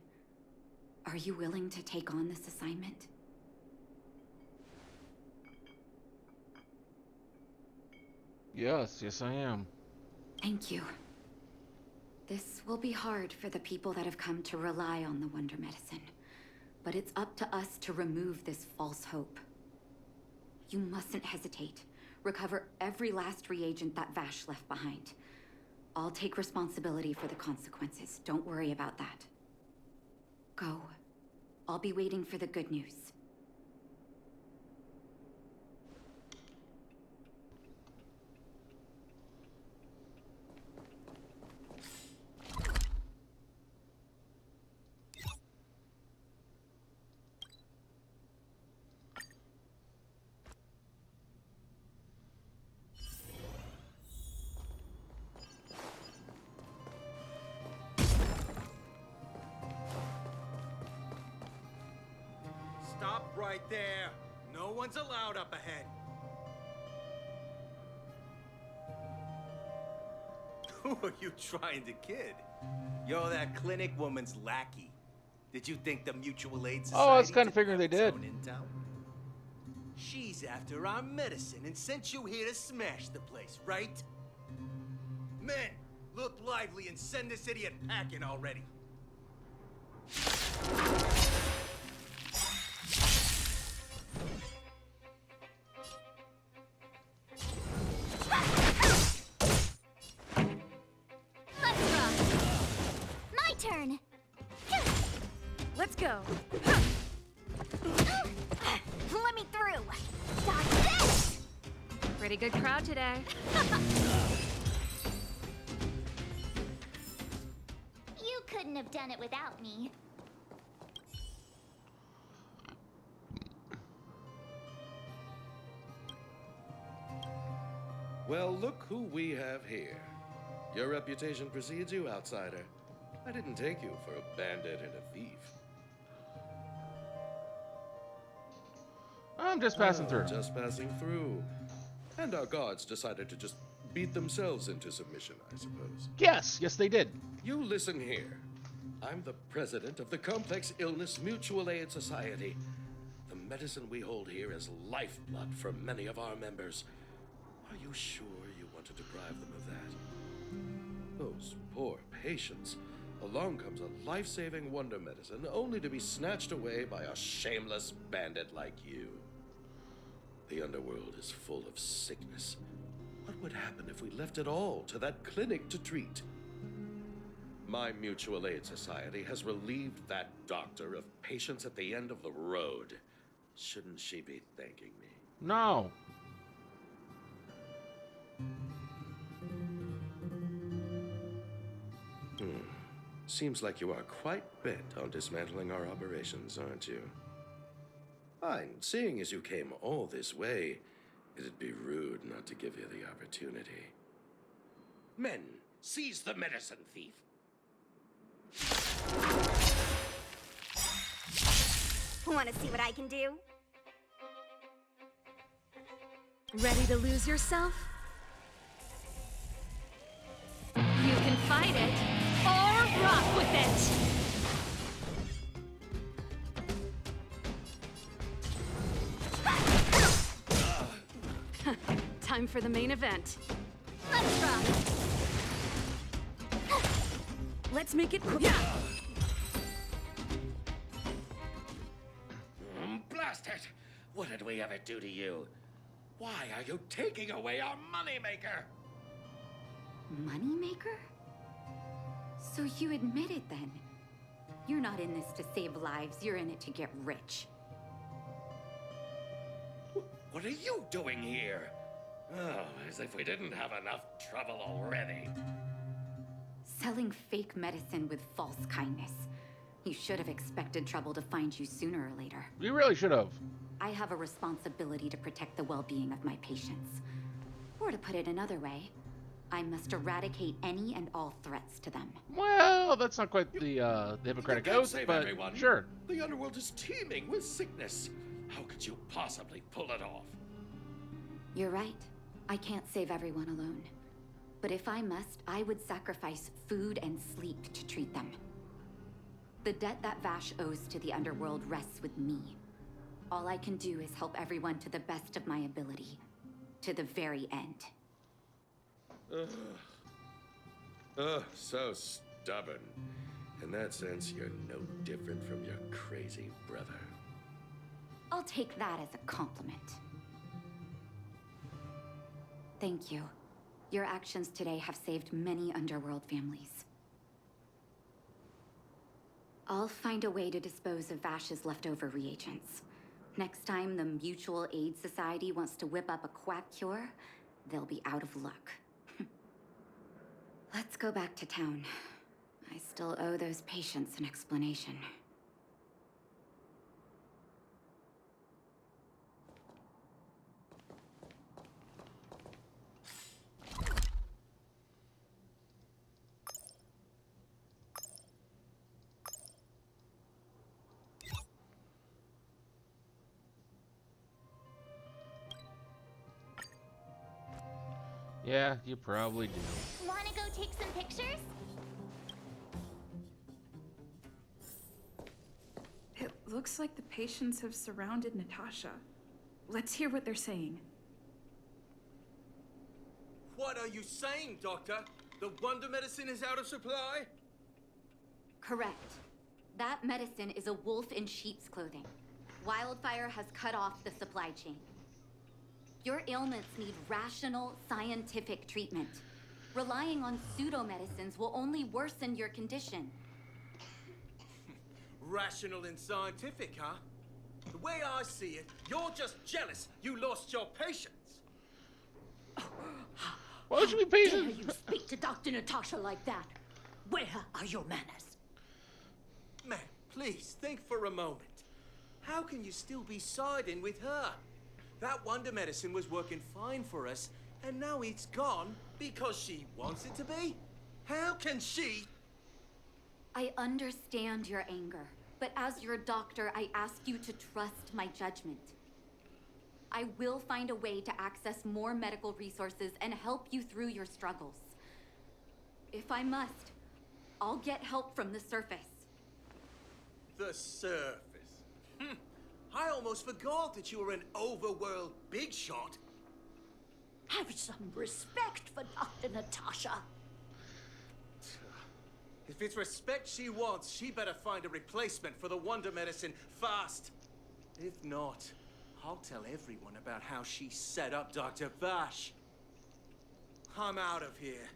[SPEAKER 9] Are you willing to take on this assignment?
[SPEAKER 1] Yes, I am.
[SPEAKER 9] Thank you. This will be hard for the people that have come to rely on the wonder medicine, but it's up to us to remove this false hope. You mustn't hesitate. Recover every last reagent that Vash left behind. I'll take responsibility for the consequences. Don't worry about that. Go. I'll be waiting for the good news.
[SPEAKER 11] right there. No one's allowed up ahead. Who are you trying to kid? You're that clinic woman's lackey. Did you think the Mutual Aid Society
[SPEAKER 1] Oh, I was kind of
[SPEAKER 11] didn't
[SPEAKER 1] figuring
[SPEAKER 11] have
[SPEAKER 1] they
[SPEAKER 11] its
[SPEAKER 1] did.
[SPEAKER 11] own intel? She's after our medicine and sent you here to smash the place, right? Men, look lively and send this idiot packing already.
[SPEAKER 5] Let's rock. My turn.
[SPEAKER 12] Let's go.
[SPEAKER 5] Let me through. Dodge this.
[SPEAKER 12] Pretty good crowd today.
[SPEAKER 5] You couldn't have done it without me.
[SPEAKER 14] Well, look who we have here. Your reputation precedes you, outsider. I didn't take you for a bandit and a thief.
[SPEAKER 1] I'm just passing through.
[SPEAKER 14] Just passing through. And our guards decided to just beat themselves into submission, I suppose.
[SPEAKER 1] Yes, they did.
[SPEAKER 14] You listen here. I'm the president of the Complex Illness Mutual Aid Society. The medicine we hold here is lifeblood for many of our members. Are you sure you want to deprive them of that? Those poor patients. Along comes a life-saving wonder medicine only to be snatched away by a shameless bandit like you. The underworld is full of sickness. What would happen if we left it all to that clinic to treat? My Mutual Aid Society has relieved that doctor of patients at the end of the road. Shouldn't she be thanking me?
[SPEAKER 1] No.
[SPEAKER 14] Seems like you are quite bent on dismantling our operations, aren't you? Fine. Seeing as you came all this way, it'd be rude not to give you the opportunity. Men, seize the medicine thief.
[SPEAKER 15] Want to see what I can do?
[SPEAKER 12] Ready to lose yourself? You can fight it, or rock with it! Time for the main event.
[SPEAKER 5] Let's rock.
[SPEAKER 12] Let's make it quick.
[SPEAKER 14] Blast it! What did we ever do to you? Why are you taking away our moneymaker?
[SPEAKER 9] Moneymaker? So you admit it then? You're not in this to save lives, you're in it to get rich.
[SPEAKER 14] What are you doing here? Oh, as if we didn't have enough trouble already.
[SPEAKER 9] Selling fake medicine with false kindness. You should have expected trouble to find you sooner or later.
[SPEAKER 1] You really should have.
[SPEAKER 9] I have a responsibility to protect the well-being of my patients. Or to put it another way, I must eradicate any and all threats to them.
[SPEAKER 1] Well, that's not quite the Hippocratic Oath,
[SPEAKER 14] Save
[SPEAKER 1] but
[SPEAKER 14] everyone.
[SPEAKER 1] sure.
[SPEAKER 14] The underworld is teeming with sickness. How could you possibly pull it off?
[SPEAKER 9] You're right. I can't save everyone alone. But if I must, I would sacrifice food and sleep to treat them. The debt that Vash owes to the underworld rests with me. All I can do is help everyone to the best of my ability. To the very end.
[SPEAKER 14] So stubborn. In that sense, you're no different from your crazy brother.
[SPEAKER 9] I'll take that as a compliment. Thank you. Your actions today have saved many underworld families. I'll find a way to dispose of Vash's leftover reagents. Next time the Mutual Aid Society wants to whip up a quack cure, they'll be out of luck. Let's go back to town. I still owe those patients an explanation.
[SPEAKER 1] Yeah, you probably do.
[SPEAKER 5] Wanna go take some pictures?
[SPEAKER 7] It looks like the patients have surrounded Natasha. Let's hear what they're saying.
[SPEAKER 11] What are you saying, Doctor? The wonder medicine is out of supply?
[SPEAKER 9] Correct. That medicine is a wolf in sheep's clothing. Wildfire has cut off the supply chain. Your ailments need rational, scientific treatment. Relying on pseudo-medicines will only worsen your condition.
[SPEAKER 11] Rational and scientific, huh? The way I see it, you're just jealous you lost your patients.
[SPEAKER 1] Why would you be
[SPEAKER 6] Dare
[SPEAKER 1] patient?
[SPEAKER 6] you speak to Dr. Natasha like that? Where are your manners?
[SPEAKER 11] Man, please, think for a moment. How can you still be siding with her? That wonder medicine was working fine for us, and now it's gone because she wants it to be? How can she?
[SPEAKER 9] I understand your anger, but as your doctor, I ask you to trust my judgment. I will find a way to access more medical resources and help you through your struggles. If I must, I'll get help from the surface.
[SPEAKER 11] The surface. I almost forgot that you were an overworld big shot.
[SPEAKER 6] Have some respect for Dr. Natasha.
[SPEAKER 11] If it's respect she wants, she better find a replacement for the wonder medicine fast. If not, I'll tell everyone about how she set up Dr. Vash. I'm out of here.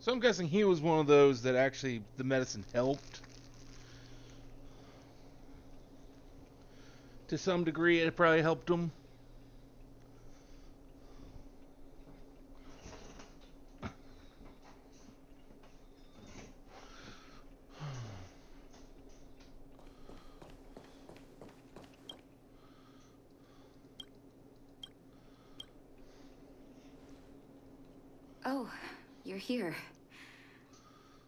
[SPEAKER 1] So I'm guessing he was one of those that actually the medicine helped. To some degree, it probably helped him.
[SPEAKER 9] Oh, you're here.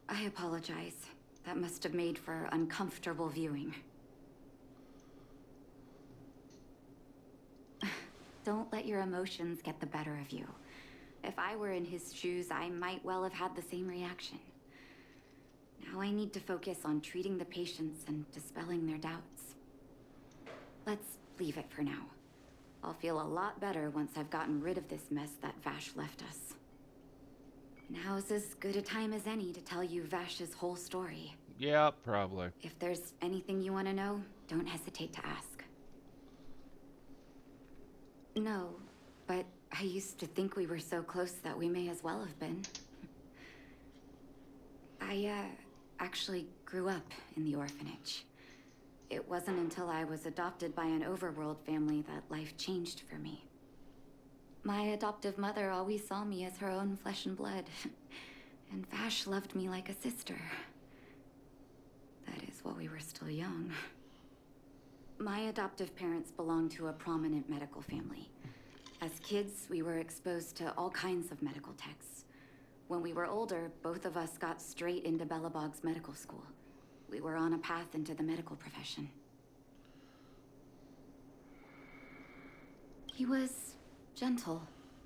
[SPEAKER 9] I apologize. That must have made for uncomfortable viewing. Don't let your emotions get the better of you. If I were in his shoes, I might well have had the same reaction. Now I need to focus on treating the patients and dispelling their doubts. Let's leave it for now. I'll feel a lot better once I've gotten rid of this mess that Vash left us. Now's as good a time as any to tell you Vash's whole story.
[SPEAKER 1] Yeah, probably.
[SPEAKER 9] If there's anything you want to know, don't hesitate to ask. No, but I used to think we were so close that we may as well have been. I, actually grew up in the orphanage. It wasn't until I was adopted by an overworld family that life changed for me. My adoptive mother always saw me as her own flesh and blood, and Vash loved me like a sister. That is while we were still young. My adoptive parents belonged to a prominent medical family. As kids, we were exposed to all kinds of medical texts. When we were older, both of us got straight into Belobog's medical school. We were on a path into the medical profession. He was gentle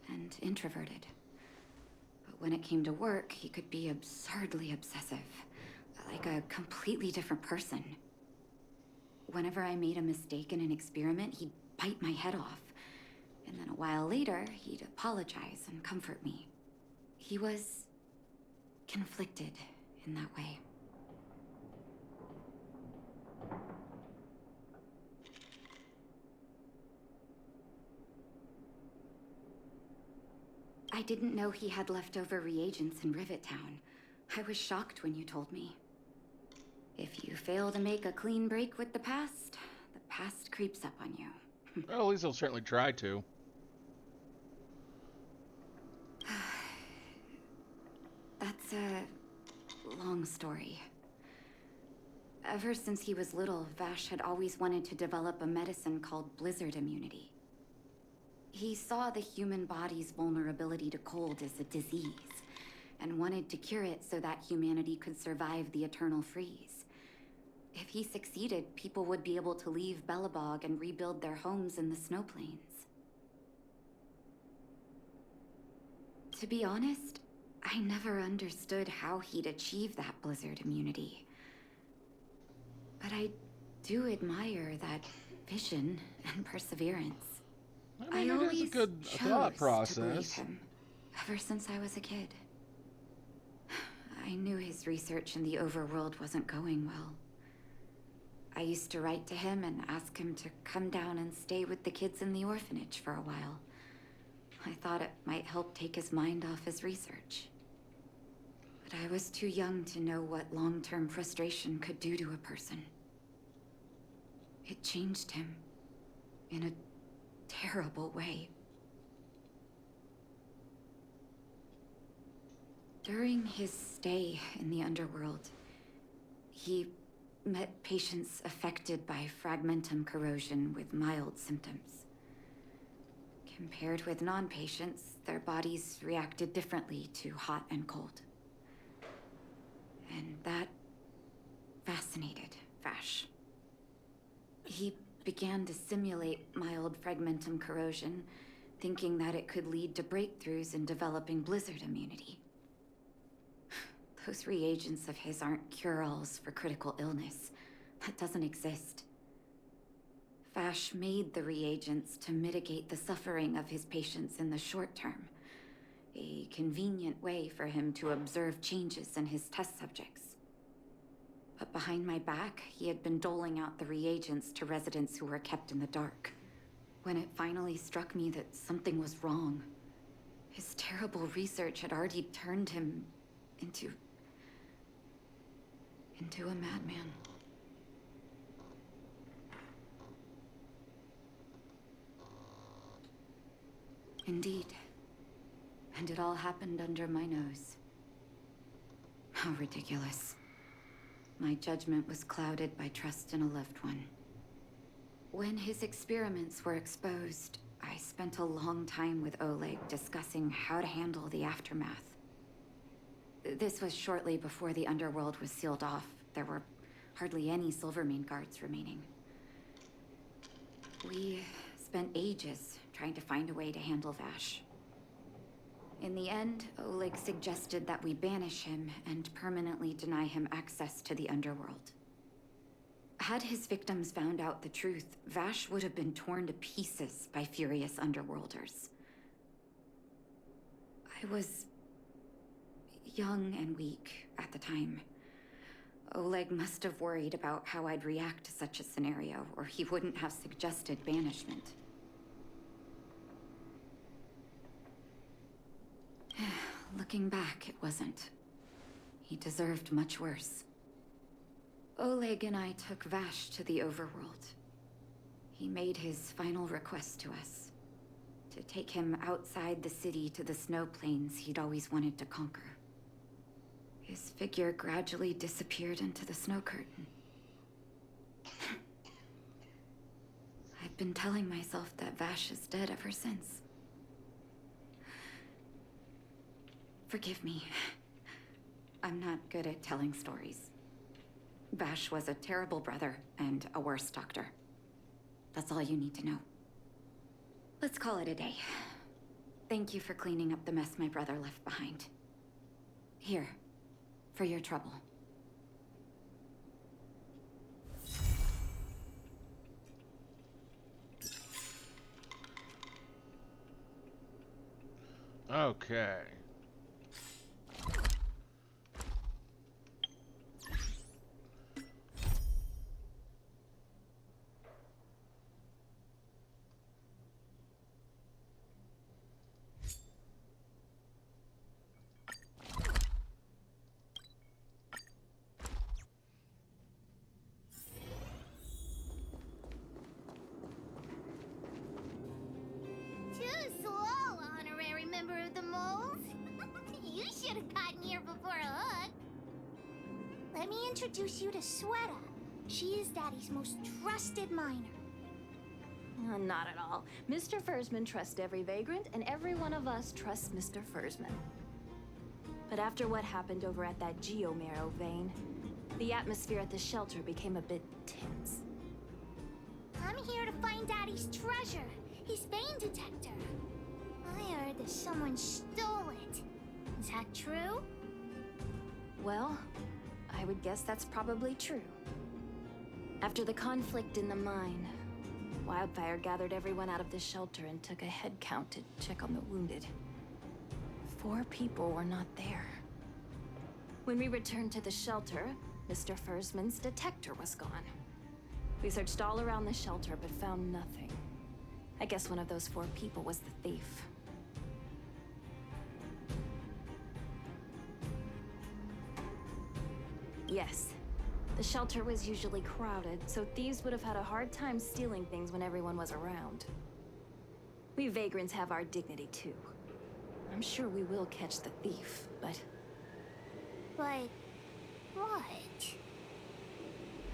[SPEAKER 9] and introverted. But when it came to work, he could be absurdly obsessive, like a completely different person. Whenever I made a mistake in an experiment, he'd bite my head off. And then a while later, he'd apologize and comfort me. He was conflicted in that way. I didn't know he had leftover reagents in Rivet Town. I was shocked when you told me. If you fail to make a clean break with the past creeps up on you.
[SPEAKER 1] Well, at least he'll certainly try to.
[SPEAKER 9] That's a long story. Ever since he was little, Vash had always wanted to develop a medicine called blizzard immunity. He saw the human body's vulnerability to cold as a disease, and wanted to cure it so that humanity could survive the eternal freeze. If he succeeded, people would be able to leave Belobog and rebuild their homes in the snow plains. To be honest, I never understood how he'd achieve that blizzard immunity. But I do admire that vision and perseverance.
[SPEAKER 1] I mean, it is a good thought process.
[SPEAKER 9] To believe him, ever since I was a kid. I knew his research in the overworld wasn't going well. I used to write to him and ask him to come down and stay with the kids in the orphanage for a while. I thought it might help take his mind off his research. But I was too young to know what long-term frustration could do to a person. It changed him in a terrible way. During his stay in the underworld, he met patients affected by fragmentum corrosion with mild symptoms. Compared with non-patients, their bodies reacted differently to hot and cold. And that fascinated Vash. He began to simulate mild fragmentum corrosion, thinking that it could lead to breakthroughs in developing blizzard immunity. Those reagents of his aren't cure-alls for critical illness. That doesn't exist. Vash made the reagents to mitigate the suffering of his patients in the short term. A convenient way for him to observe changes in his test subjects. But behind my back, he had been doling out the reagents to residents who were kept in the dark. When it finally struck me that something was wrong, his terrible research had already turned him into a madman. Indeed. And it all happened under my nose. How ridiculous. My judgment was clouded by trust in a loved one. When his experiments were exposed, I spent a long time with Oleg discussing how to handle the aftermath. This was shortly before the underworld was sealed off. There were hardly any Silvermane guards remaining. We spent ages trying to find a way to handle Vash. In the end, Oleg suggested that we banish him and permanently deny him access to the underworld. Had his victims found out the truth, Vash would have been torn to pieces by furious underworlders. I was young and weak at the time. Oleg must have worried about how I'd react to such a scenario, or he wouldn't have suggested banishment. Looking back, it wasn't. He deserved much worse. Oleg and I took Vash to the overworld. He made his final request to us. To take him outside the city to the snow plains he'd always wanted to conquer. His figure gradually disappeared into the snow curtain. I've been telling myself that Vash is dead ever since. Forgive me. I'm not good at telling stories. Vash was a terrible brother and a worse doctor. That's all you need to know. Let's call it a day. Thank you for cleaning up the mess my brother left behind. Here, for your trouble.
[SPEAKER 1] Okay.
[SPEAKER 5] Too slow, honorary member of the moles. You should have gotten here before Hook. Let me introduce you to Sweta. She is Daddy's most trusted miner.
[SPEAKER 12] Not at all. Mr. Fursman trusts every vagrant, and every one of us trusts Mr. Fursman. But after what happened over at that geomarrow vein, the atmosphere at the shelter became a bit tense.
[SPEAKER 5] I'm here to find Daddy's treasure, his vein detector. I heard that someone stole it. Is that true?
[SPEAKER 12] Well, I would guess that's probably true. After the conflict in the mine, Wildfire gathered everyone out of the shelter and took a head count to check on the wounded. 4 people were not there. When we returned to the shelter, Mr. Fursman's detector was gone. We searched all around the shelter but found nothing. I guess one of those 4 people was the thief. Yes. The shelter was usually crowded, so thieves would have had a hard time stealing things when everyone was around. We vagrants have our dignity too. I'm sure we will catch the thief, but...
[SPEAKER 5] But... what?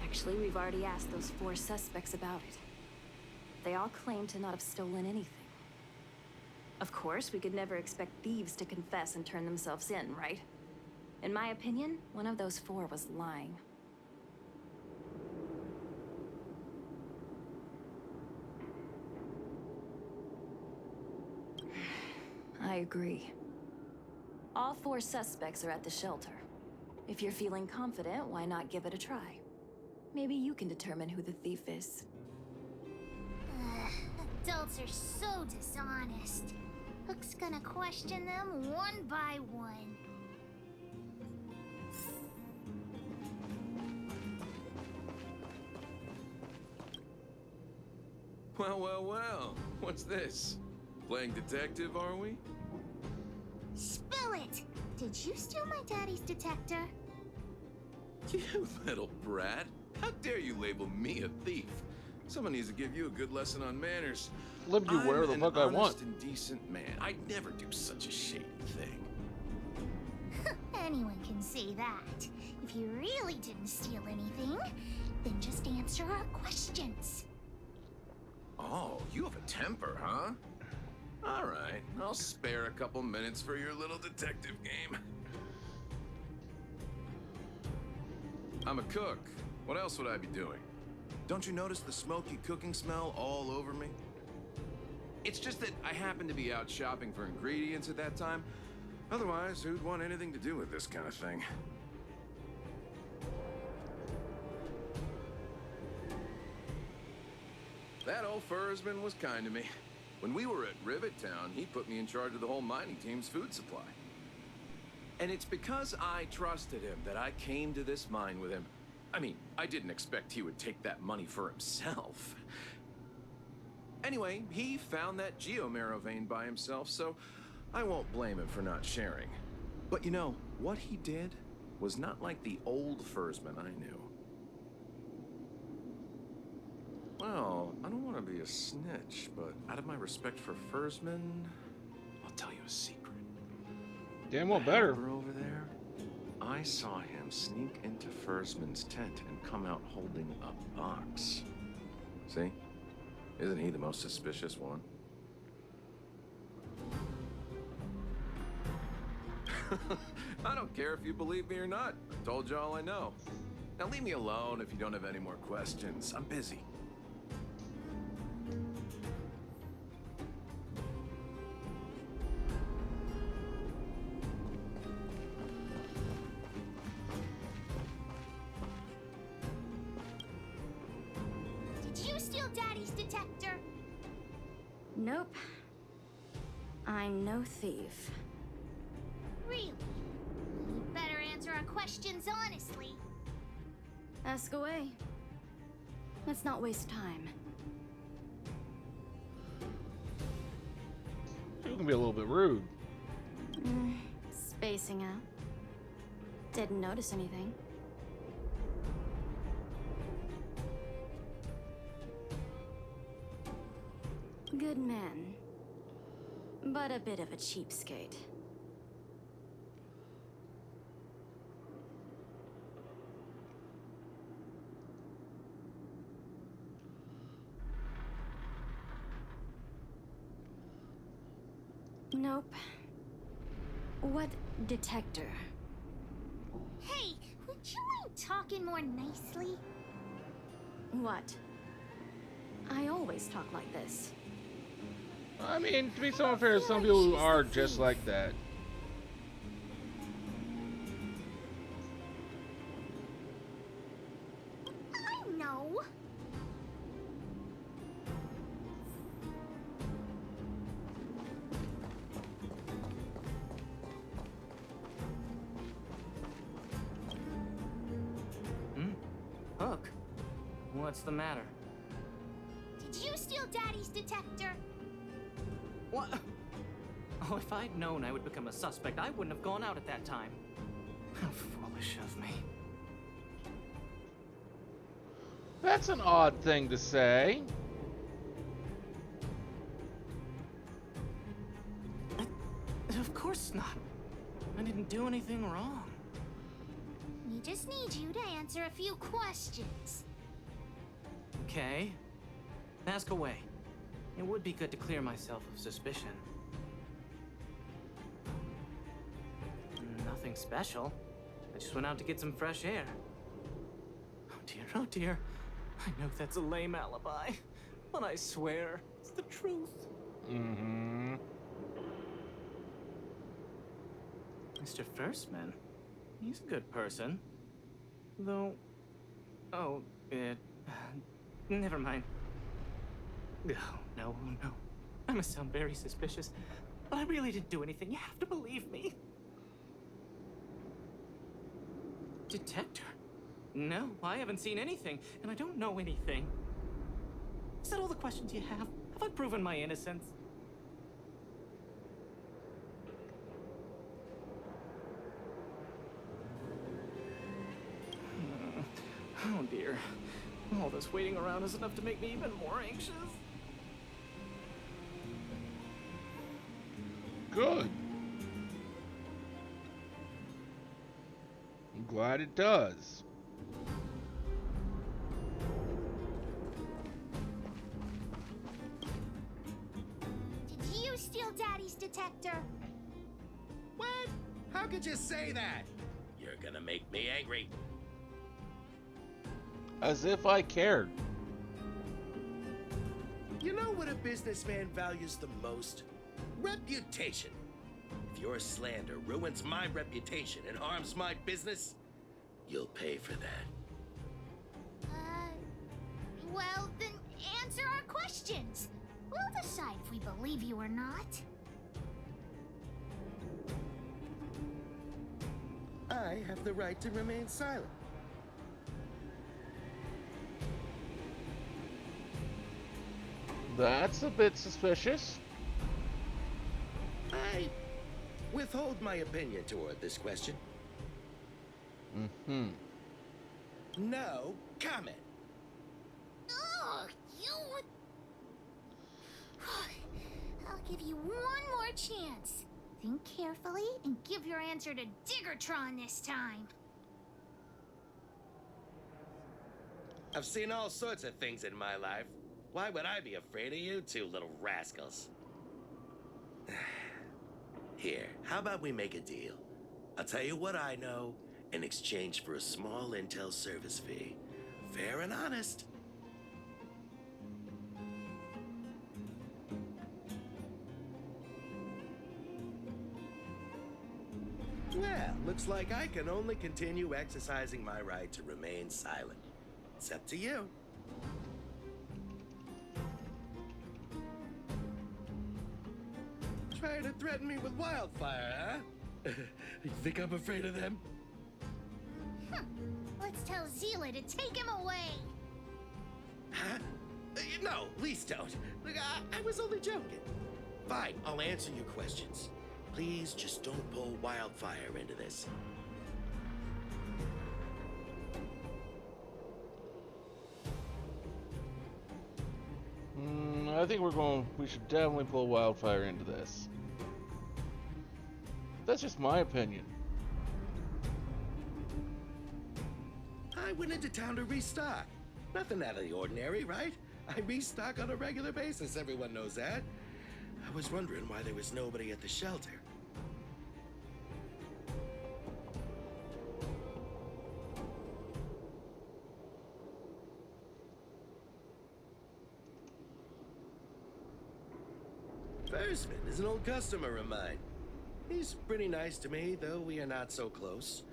[SPEAKER 12] Actually, we've already asked those 4 suspects about it. They all claim to not have stolen anything. Of course, we could never expect thieves to confess and turn themselves in, right? In my opinion, one of those 4 was lying. I agree. All 4 suspects are at the shelter. If you're feeling confident, why not give it a try? Maybe you can determine who the thief is.
[SPEAKER 5] Adults are so dishonest. Hook's gonna question them one by one.
[SPEAKER 11] Well, well, well. What's this? Playing detective, are we?
[SPEAKER 5] Spill it! Did you steal my daddy's detector?
[SPEAKER 11] You little brat. How dare you label me a thief? Someone needs to give you a good lesson on manners.
[SPEAKER 1] Let me wear the fuck I want.
[SPEAKER 11] I'm an honest and decent man. I'd never do such a shady thing.
[SPEAKER 5] Anyone can say that. If you really didn't steal anything, then just answer our questions.
[SPEAKER 11] Oh, you have a temper, huh? All right, I'll spare a couple minutes for your little detective game. I'm a cook. What else would I be doing? Don't you notice the smoky cooking smell all over me? It's just that I happened to be out shopping for ingredients at that time. Otherwise, who'd want anything to do with this kind of thing? That old Fursman was kind to me. When we were at Rivet Town, he put me in charge of the whole mining team's food supply. And it's because I trusted him that I came to this mine with him. I mean, I didn't expect he would take that money for himself. Anyway, he found that geomarrow vein by himself, so I won't blame him for not sharing. But you know, what he did was not like the old Fursman I knew. Well, I don't want to be a snitch, but out of my respect for Fursman, I'll tell you a secret.
[SPEAKER 1] Damn well better.
[SPEAKER 11] Over there, I saw him sneak into Fursman's tent and come out holding a box. See? Isn't he the most suspicious one? I don't care if you believe me or not. I told you all I know. Now leave me alone if you don't have any more questions. I'm busy.
[SPEAKER 5] Did you steal Daddy's detector?
[SPEAKER 12] Nope. I'm no thief.
[SPEAKER 5] Really? You better answer our questions honestly.
[SPEAKER 12] Ask away. Let's not waste time.
[SPEAKER 1] You can be a little bit rude.
[SPEAKER 12] Spacing out. Didn't notice anything. Good man. But a bit of a cheapskate. Nope. What detector?
[SPEAKER 5] Hey, would you mind talking more nicely?
[SPEAKER 12] What? I always talk like this.
[SPEAKER 1] I mean, to be somewhat fair, some people who are just like that.
[SPEAKER 5] I know.
[SPEAKER 3] Hook? What's the matter?
[SPEAKER 5] Did you steal Daddy's detector?
[SPEAKER 3] What? Oh, if I'd known I would become a suspect, I wouldn't have gone out at that time. How foolish of me.
[SPEAKER 1] That's an odd thing to say.
[SPEAKER 3] Of course not. I didn't do anything wrong.
[SPEAKER 5] We just need you to answer a few questions.
[SPEAKER 3] Okay. Ask away. It would be good to clear myself of suspicion. Nothing special. I just went out to get some fresh air. Oh dear, oh dear. I know that's a lame alibi, but I swear it's the truth.
[SPEAKER 1] Mm-hmm.
[SPEAKER 3] Mr. Firstman, he's a good person. Though... Oh, never mind. Oh, no. I must sound very suspicious, but I really didn't do anything. You have to believe me. Detector? No, I haven't seen anything, and I don't know anything. Is that all the questions you have? Have I proven my innocence? Oh dear. All this waiting around is enough to make me even more anxious.
[SPEAKER 1] Good. I'm glad it does.
[SPEAKER 5] Did you steal Daddy's detector?
[SPEAKER 14] What? How could you say that? You're gonna make me angry.
[SPEAKER 1] As if I cared.
[SPEAKER 14] You know what a businessman values the most? Reputation. If your slander ruins my reputation and harms my business, you'll pay for that.
[SPEAKER 5] Well, then answer our questions. We'll decide if we believe you or not.
[SPEAKER 14] I have the right to remain silent.
[SPEAKER 1] That's a bit suspicious.
[SPEAKER 14] I withhold my opinion toward this question.
[SPEAKER 1] Mm-hmm.
[SPEAKER 14] No comment.
[SPEAKER 5] Ugh, you... I'll give you one more chance. Think carefully and give your answer to Diggertron this time.
[SPEAKER 14] I've seen all sorts of things in my life. Why would I be afraid of you two little rascals? Here, how about we make a deal? I'll tell you what I know in exchange for a small intel service fee. Fair and honest. Well, looks like I can only continue exercising my right to remain silent. It's up to you. Trying to threaten me with wildfire, huh? You think I'm afraid of them?
[SPEAKER 5] Let's tell Zila to take him away.
[SPEAKER 14] Huh? No, please don't. Look, I was only joking. Fine, I'll answer your questions. Please just don't pull wildfire into this.
[SPEAKER 1] I think we should definitely pull wildfire into this. That's just my opinion.
[SPEAKER 14] I went into town to restock. Nothing out of the ordinary, right? I restock on a regular basis, everyone knows that. I was wondering why there was nobody at the shelter. Firstman is an old customer of mine. He's pretty nice to me, though we are not so close.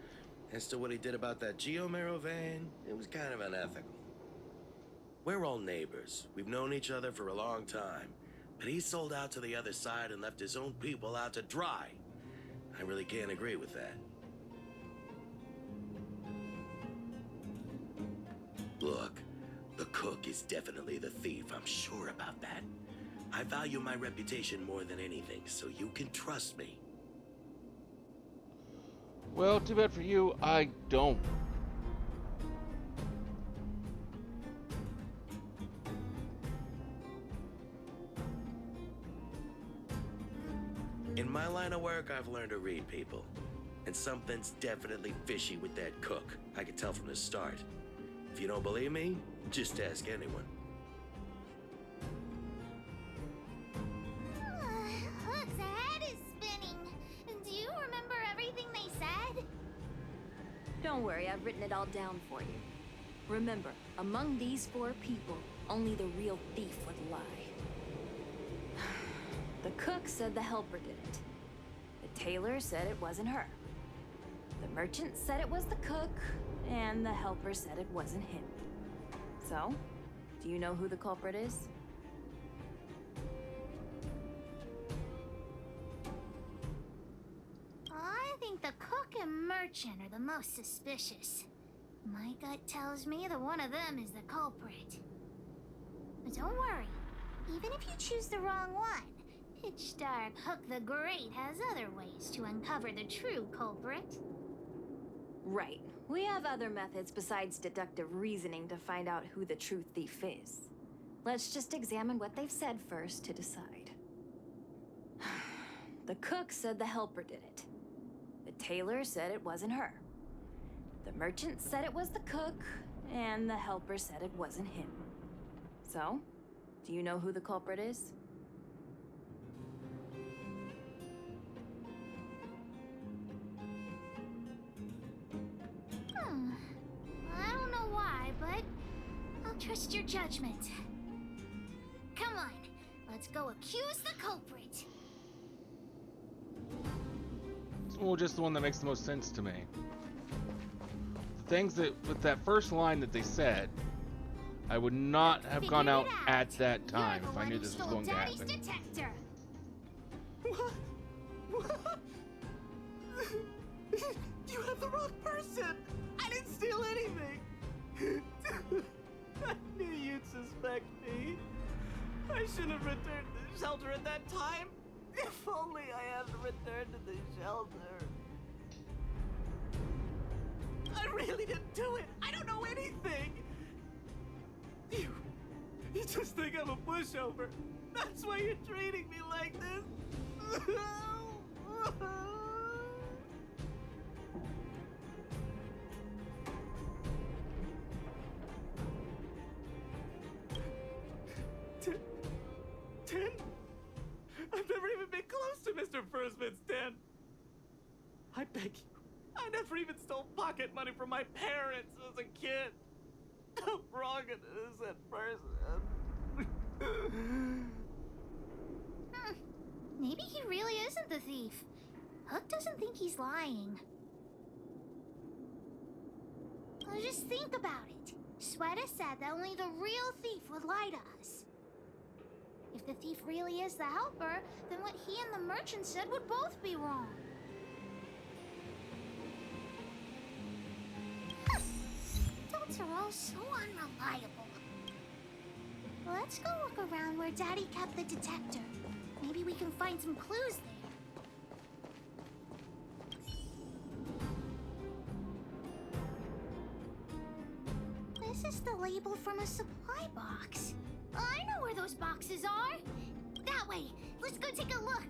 [SPEAKER 14] As to what he did about that Geomero van, it was kind of unethical. We're all neighbors. We've known each other for a long time. But he sold out to the other side and left his own people out to dry. I really can't agree with that. Look, the cook is definitely the thief. I'm sure about that. I value my reputation more than anything, so you can trust me.
[SPEAKER 1] Well, too bad for you, I don't.
[SPEAKER 14] In my line of work, I've learned to read people. And something's definitely fishy with that cook. I could tell from the start. If you don't believe me, just ask anyone.
[SPEAKER 5] Hook's head is spinning. Do you remember everything they said?
[SPEAKER 12] Don't worry, I've written it all down for you. Remember, among these 4 people, only the real thief would lie. The cook said the helper did it. The tailor said it wasn't her. The merchant said it was the cook, and the helper said it wasn't him. So, do you know who the culprit is?
[SPEAKER 5] I think the cook and merchant are the most suspicious. My gut tells me that one of them is the culprit. But don't worry, even if you choose the wrong one, Pitch Dark Hook the Great has other ways to uncover the true culprit.
[SPEAKER 12] Right. We have other methods besides deductive reasoning to find out who the true thief is. Let's just examine what they've said first to decide. The cook said the helper did it. The tailor said it wasn't her. The merchant said it was the cook, and the helper said it wasn't him. So, do you know who the culprit is?
[SPEAKER 5] I don't know why, but I'll trust your judgment. Come on, let's go accuse the culprit.
[SPEAKER 1] Well, just the one that makes the most sense to me. Things that, with that first line that they said, I would not have gone out at that time if I knew this was going to happen.
[SPEAKER 5] Detector.
[SPEAKER 3] What? What? You have the wrong person! I didn't steal anything! I knew you'd suspect me. I should have returned to the shelter at that time. If only I hadn't returned to the shelter. I really didn't do it. I don't know anything. You just think I'm a pushover. That's why you're treating me like this. Ten? I've never even been close to Mr. Fursman's den. I beg you. I never even stole pocket money from my parents as a kid. I'm wrong an innocent person.
[SPEAKER 5] Maybe he really isn't the thief. Hook doesn't think he's lying. Well, just think about it. Sweater said that only the real thief would lie to us. If the thief really is the helper, then what he and the merchant said would both be wrong. Adults are all so unreliable. Let's go look around where Daddy kept the detector. Maybe we can find some clues there. This is the label from a supply box. I know where those boxes are. That way. Let's go take a look.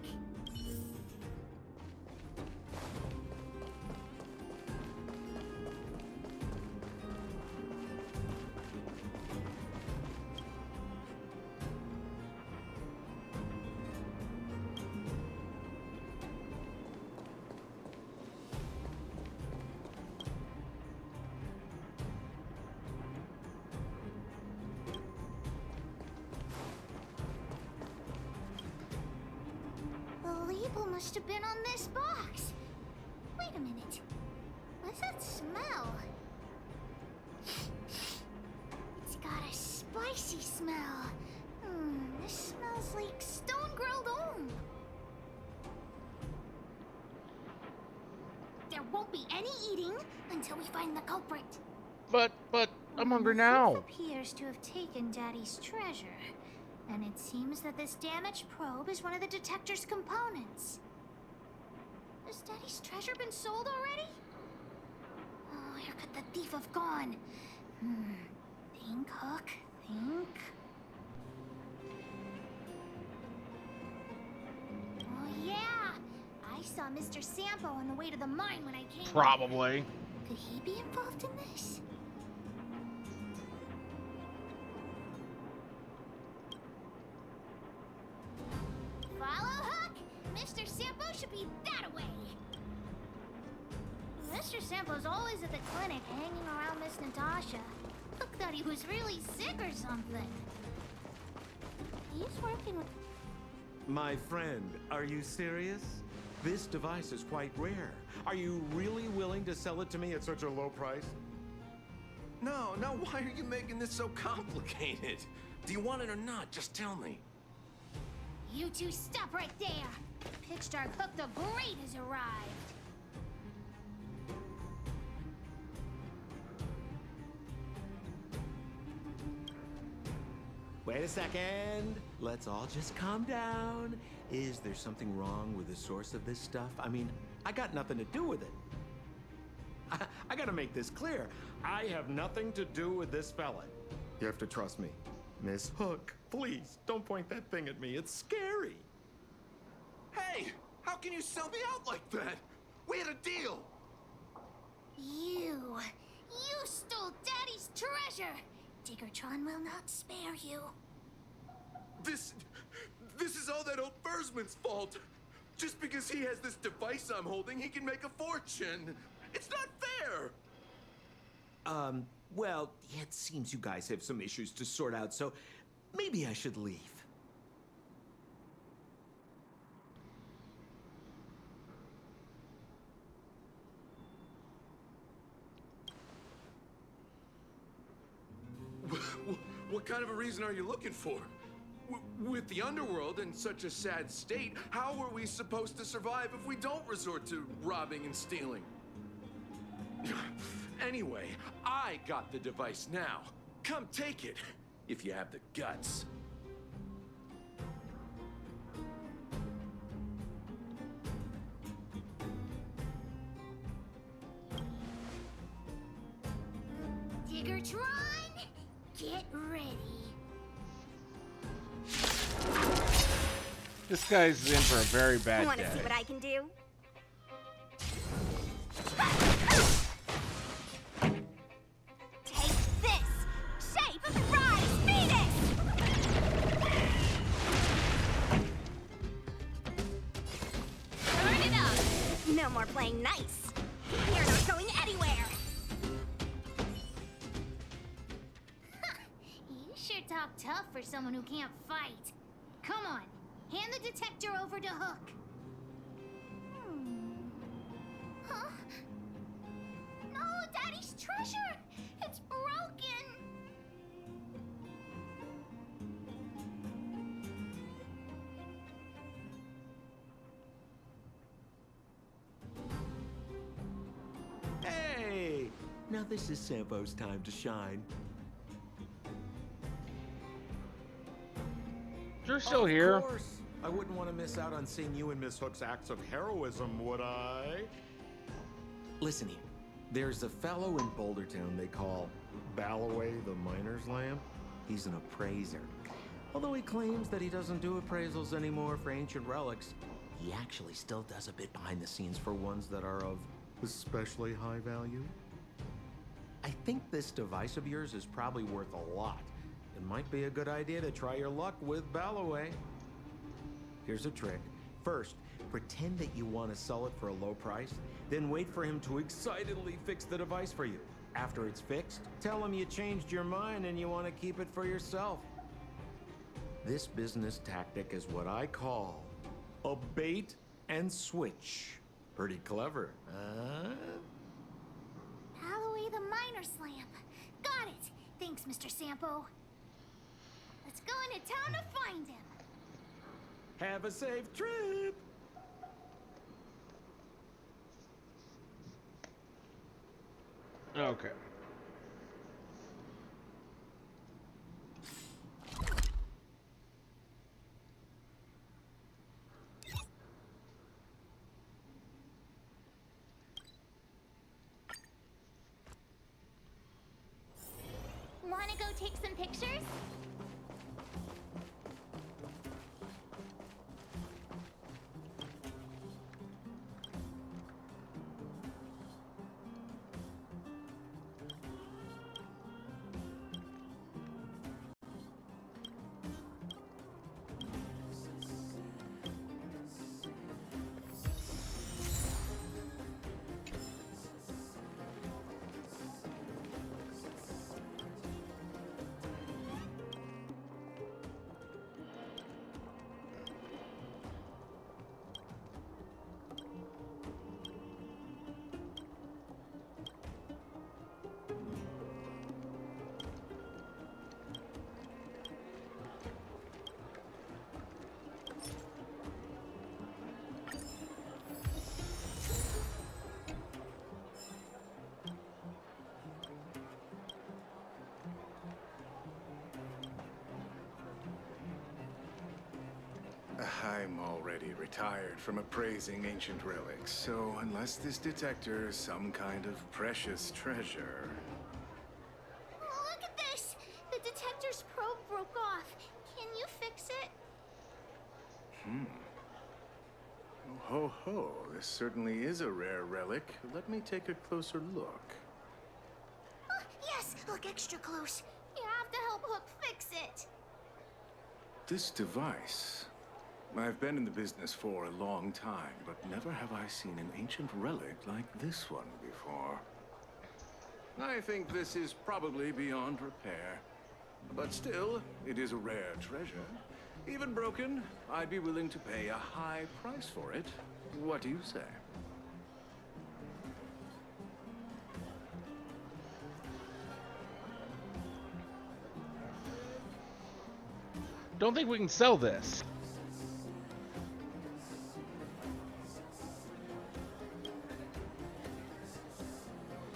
[SPEAKER 5] people must have been on this box. Wait a minute. What's that smell? It's got a spicy smell. This smells like stone-grilled Om. There won't be any eating until we find the culprit.
[SPEAKER 1] But I'm hungry now.
[SPEAKER 5] It appears to have taken Daddy's treasure. And it seems that this damaged probe is one of the detector's components. Has Daddy's treasure been sold already? Oh, where could the thief have gone? Think, Hook, think. Oh, yeah. I saw Mr. Sampo on the way to the mine when I came.
[SPEAKER 1] Probably.
[SPEAKER 5] Could he be involved in this? Follow, Hook! Mr. Sampo should be that way. Mr. Sampo's always at the clinic hanging around Miss Natasha. Hook thought he was really sick or something. He's working with...
[SPEAKER 16] My friend, are you serious? This device is quite rare. Are you really willing to sell it to me at such a low price?
[SPEAKER 11] No, why are you making this so complicated? Do you want it or not? Just tell me.
[SPEAKER 5] You two stop right there! Pitch Dark Hook the Great has arrived!
[SPEAKER 16] Wait a second. Let's all just calm down. Is there something wrong with the source of this stuff? I mean, I got nothing to do with it. I gotta make this clear. I have nothing to do with this fella. You have to trust me. Miss Hook, please, don't point that thing at me. It's scary.
[SPEAKER 11] Hey, how can you sell me out like that? We had a deal.
[SPEAKER 5] You stole Daddy's treasure! Diggertron will not spare you.
[SPEAKER 11] This is all that old Fursman's fault. Just because he has this device I'm holding, he can make a fortune. It's not fair.
[SPEAKER 16] Well, it seems you guys have some issues to sort out, so maybe I should leave.
[SPEAKER 11] What kind of a reason are you looking for? With the underworld in such a sad state, how are we supposed to survive if we don't resort to robbing and stealing? Anyway, I got the device now. Come take it, if you have the guts.
[SPEAKER 5] Diggertron, get ready.
[SPEAKER 1] This guy's in for a very bad
[SPEAKER 15] Want
[SPEAKER 1] day.
[SPEAKER 15] to see what I can do? Take this! Shape of the rise, Venus! Turn it up! No more playing nice. You're not going anywhere.
[SPEAKER 5] You sure talk tough for someone who can't fight. Come on, hand the detector over to Hook. Huh? No, Daddy's treasure! It's broken!
[SPEAKER 16] Hey! Now this is Sampo's time to shine.
[SPEAKER 1] You're still here.
[SPEAKER 16] Of course. I wouldn't want to miss out on seeing you and Miss Hook's acts of heroism, would I? Listen here. There's a fellow in Bouldertown they call Balloway the Miner's Lamp. He's an appraiser. Although he claims that he doesn't do appraisals anymore for ancient relics, he actually still does a bit behind the scenes for ones that are of especially high value. I think this device of yours is probably worth a lot. It might be a good idea to try your luck with Balloway. Here's a trick. First, pretend that you want to sell it for a low price, then wait for him to excitedly fix the device for you. After it's fixed, tell him you changed your mind and you want to keep it for yourself. This business tactic is what I call a bait and switch. Pretty clever, huh?
[SPEAKER 5] Alloway the miner's lamp. Got it. Thanks, Mr. Sampo. Let's go into town to find him.
[SPEAKER 16] Have a safe trip.
[SPEAKER 1] Okay.
[SPEAKER 5] Wanna go take some pictures?
[SPEAKER 11] I'm already retired from appraising ancient relics, so unless this detector is some kind of precious treasure...
[SPEAKER 5] Look at this! The detector's probe broke off. Can you fix it?
[SPEAKER 11] Ho ho, this certainly is a rare relic. Let me take a closer look.
[SPEAKER 5] Yes, look extra close. You have to help Hook fix it.
[SPEAKER 11] This device... I've been in the business for a long time, but never have I seen an ancient relic like this one before. I think this is probably beyond repair. But still, it is a rare treasure. Even broken, I'd be willing to pay a high price for it. What do you say?
[SPEAKER 1] Don't think we can sell this.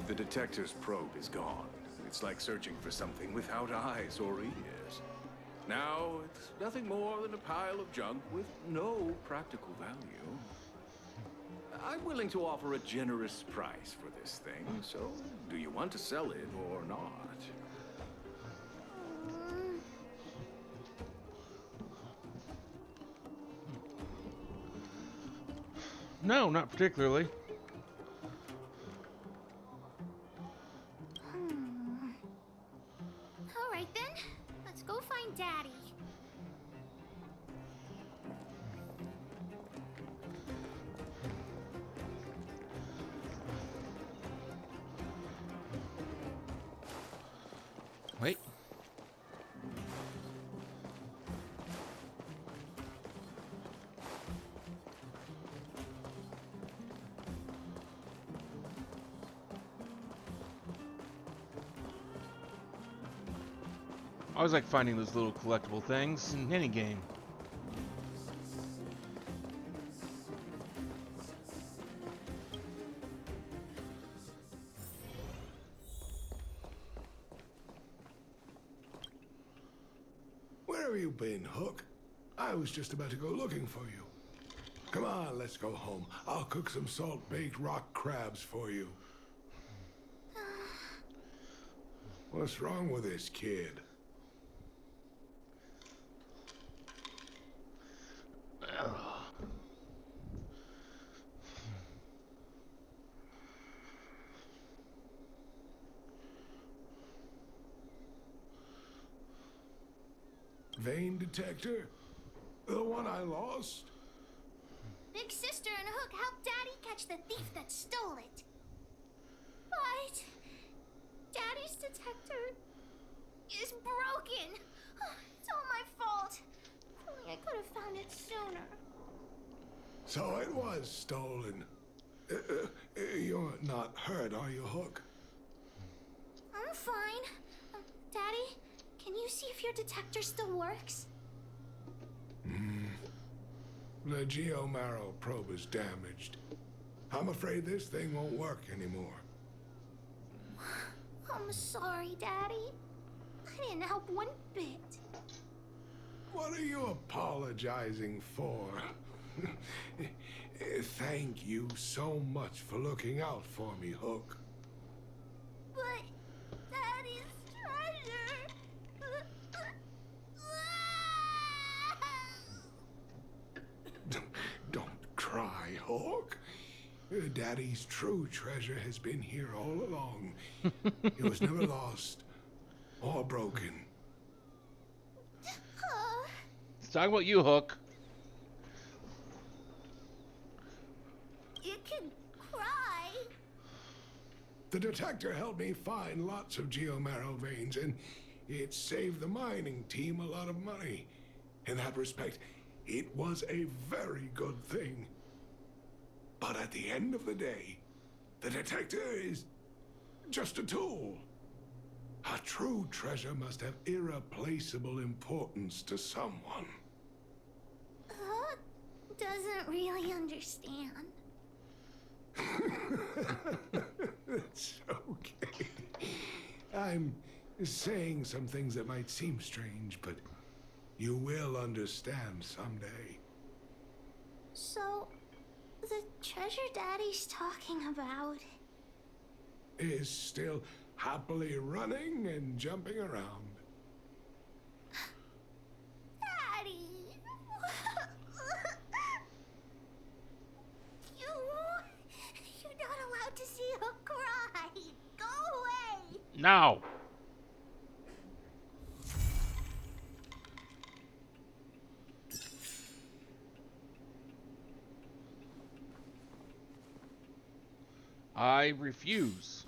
[SPEAKER 11] The detector's probe is gone. It's like searching for something without eyes or ears. Now, it's nothing more than a pile of junk with no practical value. I'm willing to offer a generous price for this thing, so do you want to sell it or not?
[SPEAKER 1] No, not particularly.
[SPEAKER 5] All right then, let's go find Daddy.
[SPEAKER 1] Wait. I always like finding those little collectible things in any game.
[SPEAKER 2] Where have you been, Hook? I was just about to go looking for you. Come on, let's go home. I'll cook some salt-baked rock crabs for you. What's wrong with this kid? Vein detector? The one I lost?
[SPEAKER 5] Big Sister and Hook helped Daddy catch the thief that stole it. But Daddy's detector is broken. It's all my fault. If only I could have found it sooner.
[SPEAKER 2] So it was stolen. You're not hurt, are you, Hook?
[SPEAKER 5] I'm fine. Daddy, can you see if your detector still works?
[SPEAKER 2] The geomarrow probe is damaged. I'm afraid this thing won't work anymore.
[SPEAKER 5] I'm sorry, Daddy. I didn't help one bit.
[SPEAKER 2] What are you apologizing for? Thank you so much for looking out for me, Hook.
[SPEAKER 5] But Daddy's treasure.
[SPEAKER 2] Don't cry, Hook. Daddy's true treasure has been here all along. It was never lost or broken.
[SPEAKER 1] Let's talk about you, Hook.
[SPEAKER 5] You can cry.
[SPEAKER 2] The detector helped me find lots of geomarrow veins, and it saved the mining team a lot of money. In that respect, it was a very good thing. But at the end of the day, the detector is just a tool. A true treasure must have irreplaceable importance to someone.
[SPEAKER 5] Doesn't really understand.
[SPEAKER 2] It's okay. I'm saying some things that might seem strange, but you will understand someday.
[SPEAKER 5] So, the treasure Daddy's talking about
[SPEAKER 2] is still happily running and jumping around.
[SPEAKER 5] Daddy! You're not allowed to see her cry. Go away.
[SPEAKER 1] Now. I refuse.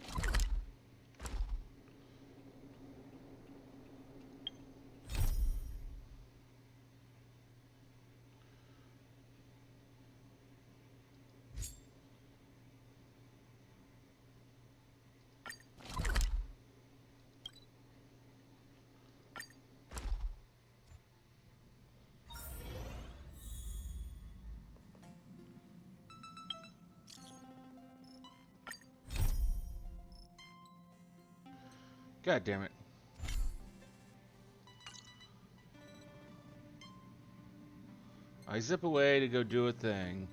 [SPEAKER 1] God damn it. I zip away to go do a thing.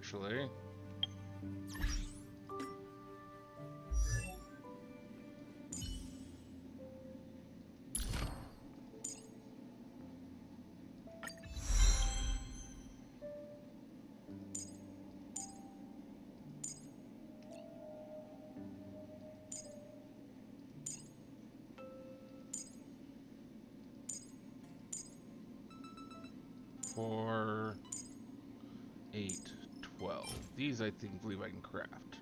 [SPEAKER 1] actually. Four, 8, 12. These I believe I can craft.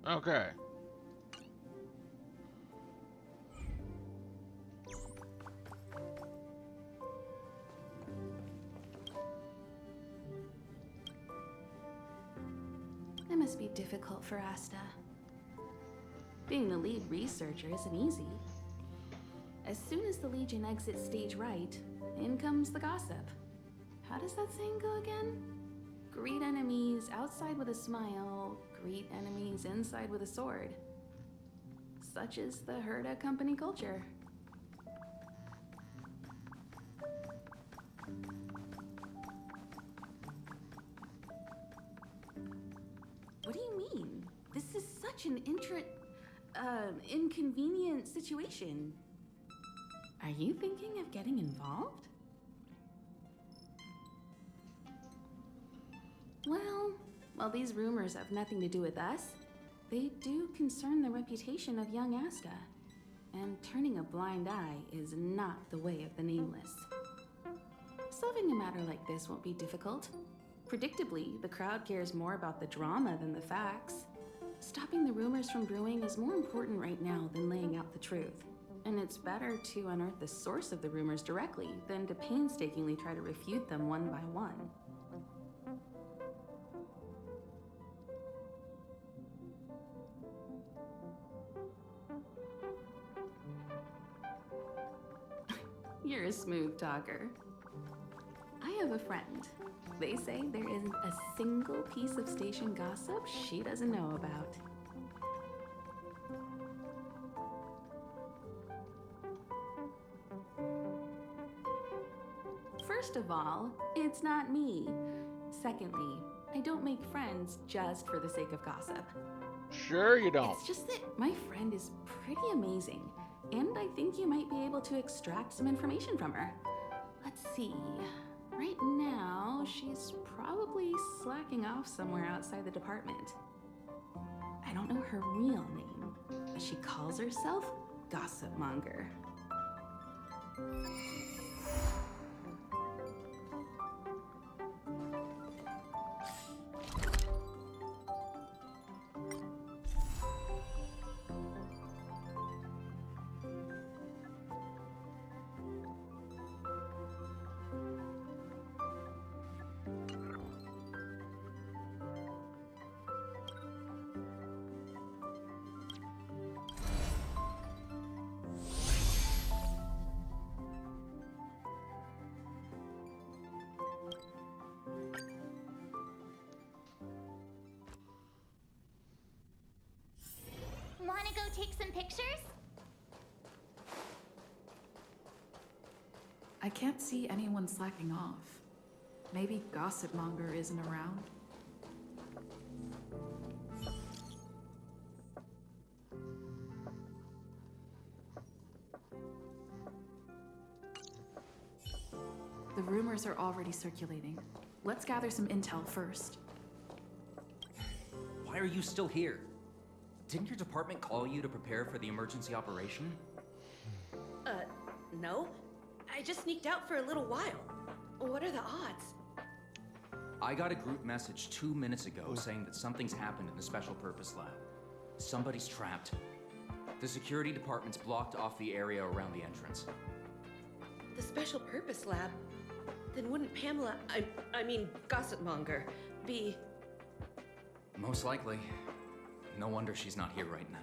[SPEAKER 1] Okay.
[SPEAKER 7] It must be difficult for Asta. Being the lead researcher isn't easy. As soon as the Legion exits stage right, in comes the gossip. How does that saying go again? Greet enemies outside with a smile, greet enemies inside with a sword. Such is the Herda company culture. What do you mean? This is such an inconvenient situation. Are you thinking of getting involved? Well, while these rumors have nothing to do with us, they do concern the reputation of young Asta. And turning a blind eye is not the way of the Nameless. Solving a matter like this won't be difficult. Predictably, the crowd cares more about the drama than the facts. Stopping the rumors from brewing is more important right now than laying out the truth. And it's better to unearth the source of the rumors directly than to painstakingly try to refute them one by one. You're a smooth talker. I have a friend. They say there isn't a single piece of station gossip she doesn't know about. First of all, it's not me. Secondly, I don't make friends just for the sake of gossip.
[SPEAKER 1] Sure you don't.
[SPEAKER 7] It's just that my friend is pretty amazing, and I think you might be able to extract some information from her. Let's see. Right now, she's probably slacking off somewhere outside the department. I don't know her real name, but she calls herself Gossip Monger.
[SPEAKER 5] Wanna go take some pictures?
[SPEAKER 17] I can't see anyone slacking off. Maybe Gossip Monger isn't around. The rumors are already circulating. Let's gather some intel first.
[SPEAKER 18] Why are you still here? Didn't your department call you to prepare for the emergency operation?
[SPEAKER 19] No. I just sneaked out for a little while. What are the odds?
[SPEAKER 18] I got a group message 2 minutes ago saying that something's happened in the Special Purpose Lab. Somebody's trapped. The security department's blocked off the area around the entrance.
[SPEAKER 19] The Special Purpose Lab? Then wouldn't Pamela, I mean, Gossip Monger, be...
[SPEAKER 18] Most likely. No wonder she's not here right now.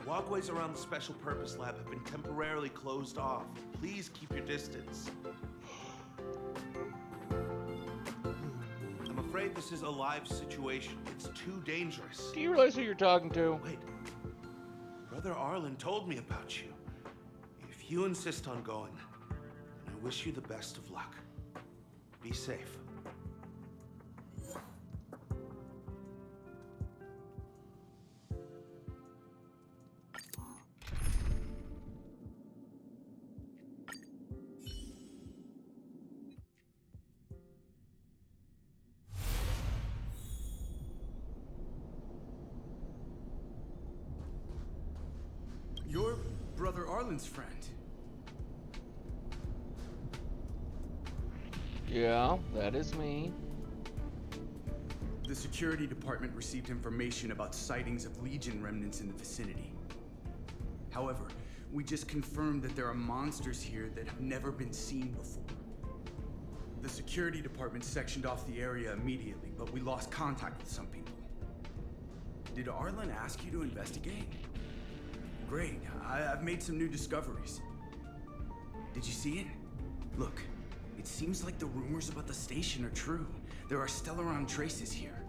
[SPEAKER 20] Walkways around the Special Purpose Lab have been temporarily closed off. Please keep your distance. I'm afraid this is a live situation. It's too dangerous.
[SPEAKER 1] Do you realize who you're talking to?
[SPEAKER 20] Wait. Brother Arlen told me about you. If you insist on going, then I wish you the best of luck. Be safe.
[SPEAKER 21] You're Brother Arlen's friend.
[SPEAKER 1] Yeah, that is me.
[SPEAKER 21] The security department received information about sightings of Legion remnants in the vicinity. However, we just confirmed that there are monsters here that have never been seen before. The security department sectioned off the area immediately, but we lost contact with some people. Did Arlen ask you to investigate? Great, I've made some new discoveries. Did you see it? Look, it seems like the rumors about the station are true. There are Stellaron traces here.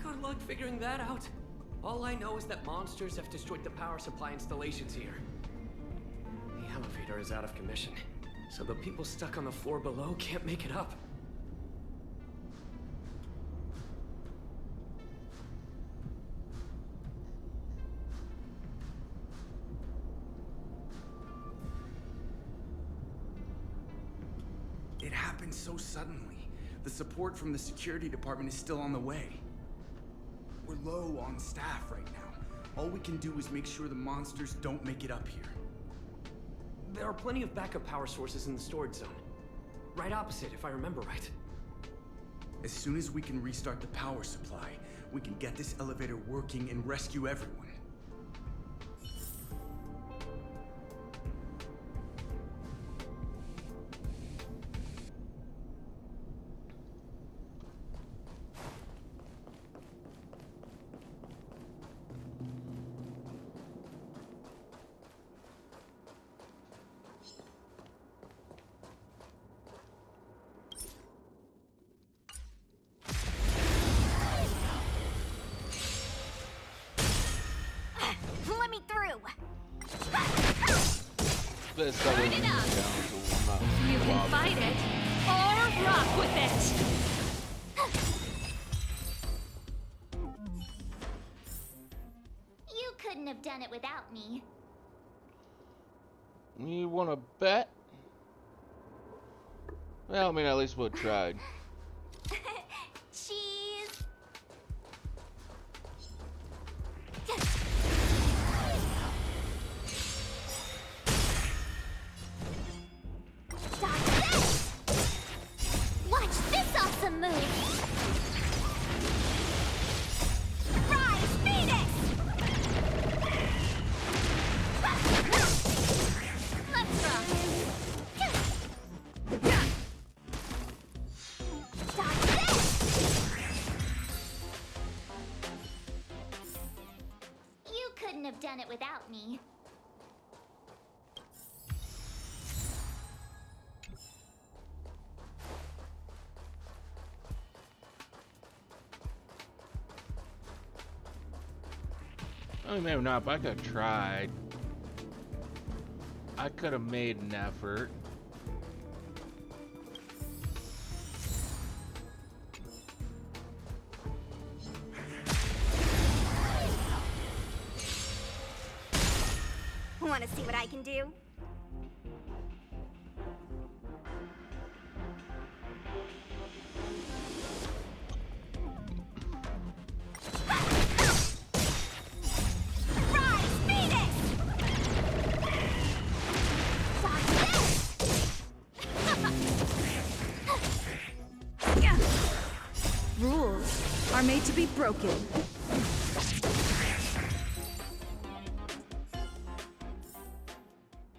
[SPEAKER 22] Good luck figuring that out. All I know is that monsters have destroyed the power supply installations here. The elevator is out of commission, so the people stuck on the floor below can't make it up.
[SPEAKER 21] It happened so suddenly. The support from the security department is still on the way. We're low on staff right now. All we can do is make sure the monsters don't make it up here.
[SPEAKER 22] There are plenty of backup power sources in the storage zone. Right opposite, if I remember right.
[SPEAKER 21] As soon as we can restart the power supply, we can get this elevator working and rescue everyone.
[SPEAKER 5] Let me through.
[SPEAKER 1] This stuff isn't down, so I'm not
[SPEAKER 15] You can fight it, or rock with it!
[SPEAKER 5] You couldn't have done it without me.
[SPEAKER 1] You wanna bet? Well, I mean, at least we'll tried.
[SPEAKER 5] Cheese! Stop this! Watch this awesome move! Rise, Phoenix! Let's rock! Stop this! You couldn't have done it without me.
[SPEAKER 1] I mean, maybe not, but I could have tried. I could have made an effort.
[SPEAKER 15] Want to see what I can do?
[SPEAKER 5] Rise, Phoenix! Stop this!
[SPEAKER 4] Rules are made to be broken.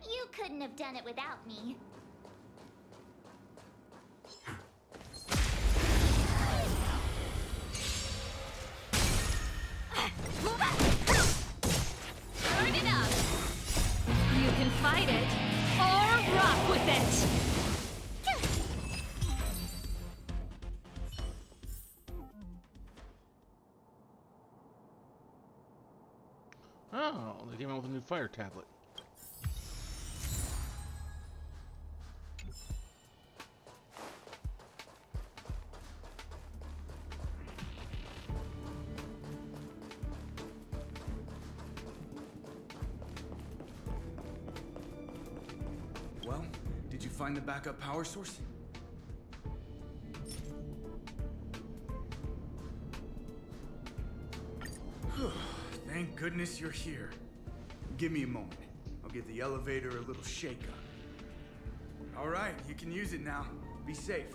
[SPEAKER 5] You couldn't have done it without me.
[SPEAKER 15] Turn it up! You can fight it, or rock with it!
[SPEAKER 1] Oh, they came out with a new fire tablet.
[SPEAKER 21] Well, did you find the backup power source? Thank goodness you're here. Give me a moment. I'll give the elevator a little shake up. All right, you can use it now. Be safe.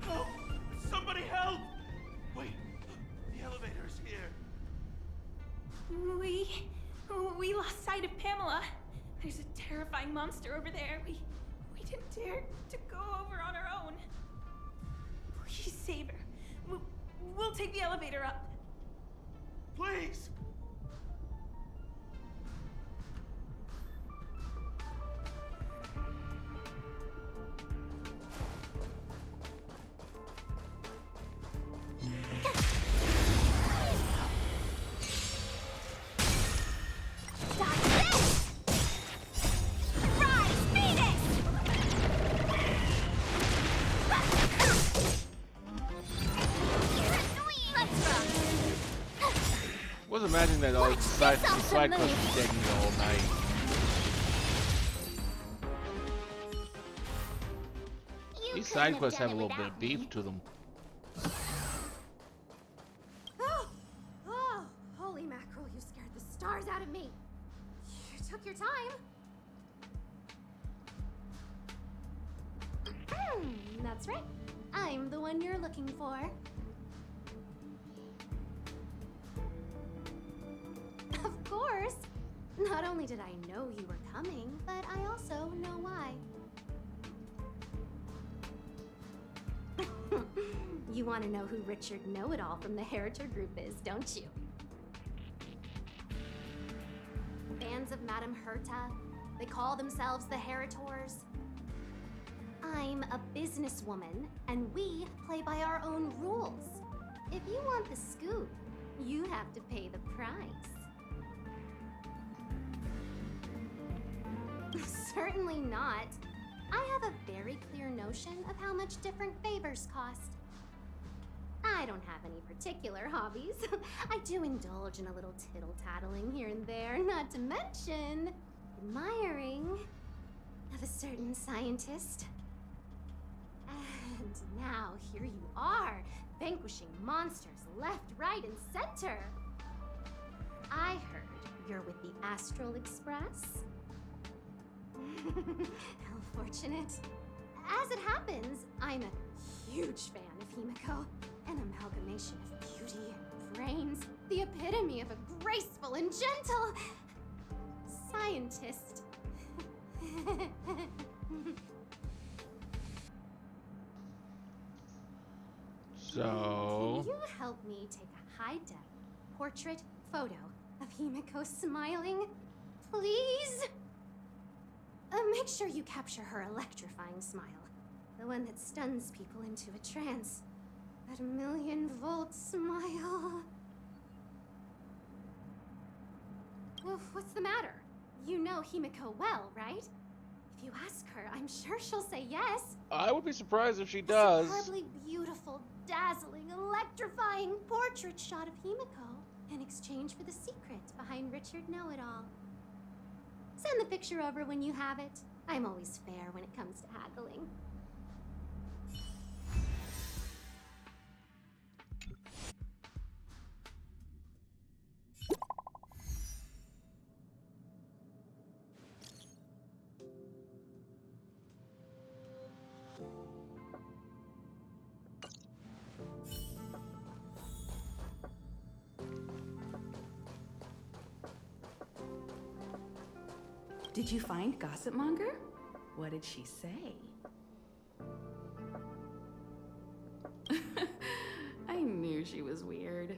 [SPEAKER 20] Help! Somebody help! Wait, the elevator's here.
[SPEAKER 17] We lost sight of Pamela. There's a terrifying monster over there. We didn't dare to go over on our own. Please save her. We'll take the elevator up.
[SPEAKER 20] Please!
[SPEAKER 5] Stop this! Rise, Phoenix! You're annoying! Let's rock!
[SPEAKER 1] Wasn't imagining that all
[SPEAKER 5] Watch
[SPEAKER 1] side
[SPEAKER 5] this awesome
[SPEAKER 1] side quests
[SPEAKER 5] move.
[SPEAKER 1] would take me all night.
[SPEAKER 5] You
[SPEAKER 1] These
[SPEAKER 5] couldn't
[SPEAKER 1] side quests
[SPEAKER 5] done
[SPEAKER 1] have a
[SPEAKER 5] it
[SPEAKER 1] little bit
[SPEAKER 5] without
[SPEAKER 1] of beef
[SPEAKER 5] me.
[SPEAKER 1] to them.
[SPEAKER 8] Oh, holy mackerel, you scared the stars out of me. You took your time. That's right. I'm the one you're looking for. Of course. Not only did I know you were coming, but I also know why. You want to know who Richard Know-It-All from the Heritor Group is, don't you? Bands of Madame Herta. They call themselves the Heritors. I'm a businesswoman, and we play by our own rules. If you want the scoop, you have to pay the price. Certainly not. I have a very clear notion of how much different favors cost. I don't have any particular hobbies. I do indulge in a little tittle-tattling here and there, not to mention admiring of a certain scientist. And now here you are, vanquishing monsters left, right, and center. I heard you're with the Astral Express. How fortunate. As it happens, I'm a huge fan of Himiko. An amalgamation of beauty, brains, the epitome of a graceful and gentle scientist.
[SPEAKER 1] So...
[SPEAKER 8] Can you help me take a high-def portrait photo of Himiko smiling? Please? Make sure you capture her electrifying smile. The one that stuns people into a trance. That million-volt smile. Well, what's the matter? You know Himiko well, right? If you ask her, I'm sure she'll say yes.
[SPEAKER 1] I would be surprised if she does.
[SPEAKER 8] A superbly beautiful, dazzling, electrifying portrait shot of Himiko in exchange for the secret behind Richard Know-It-All. Send the picture over when you have it. I'm always fair when it comes to haggling.
[SPEAKER 7] Did you find Gossip Monger? What did she say? I knew she was weird.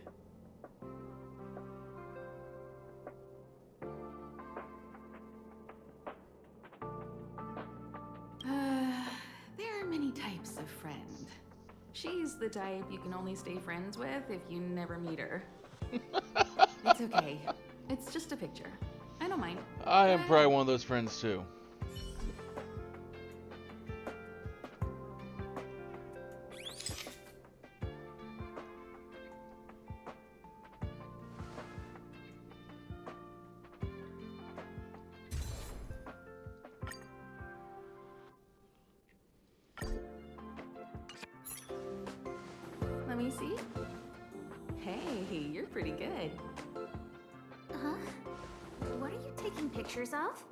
[SPEAKER 7] There are many types of friend. She's the type you can only stay friends with if you never meet her. It's okay. It's just a picture. I don't mind.
[SPEAKER 1] I am probably one of those friends too.
[SPEAKER 7] Let me see. Hey, you're pretty good.
[SPEAKER 5] Huh? What are you taking pictures of?